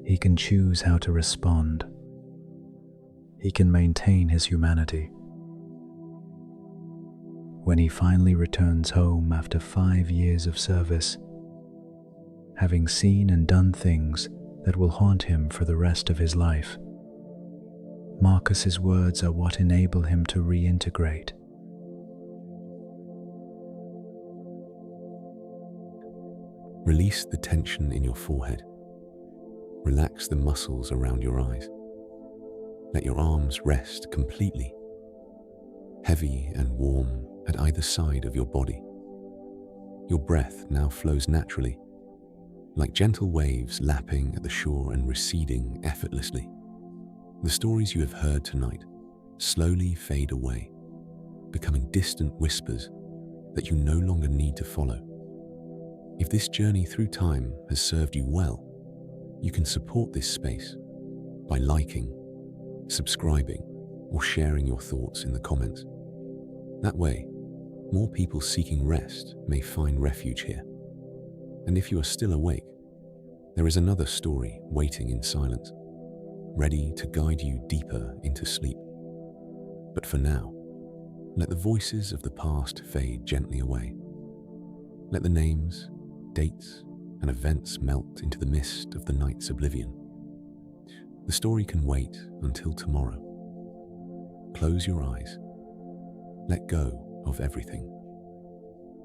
he can choose how to respond. He can maintain his humanity. When he finally returns home after 5 years of service, having seen and done things that will haunt him for the rest of his life, Marcus's words are what enable him to reintegrate. Release the tension in your forehead. Relax the muscles around your eyes. Let your arms rest completely, heavy and warm at either side of your body. Your breath now flows naturally, like gentle waves lapping at the shore and receding effortlessly. The stories you have heard tonight slowly fade away, becoming distant whispers that you no longer need to follow. If this journey through time has served you well, you can support this space by liking, subscribing, or sharing your thoughts in the comments. That way, more people seeking rest may find refuge here. And if you are still awake, there is another story waiting in silence, ready to guide you deeper into sleep. But for now, let the voices of the past fade gently away. Let the names, dates, and events melt into the mist of the night's oblivion. The story can wait until tomorrow. Close your eyes. Let go of everything.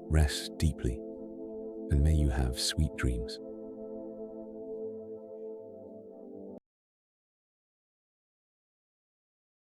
Rest deeply, and may you have sweet dreams.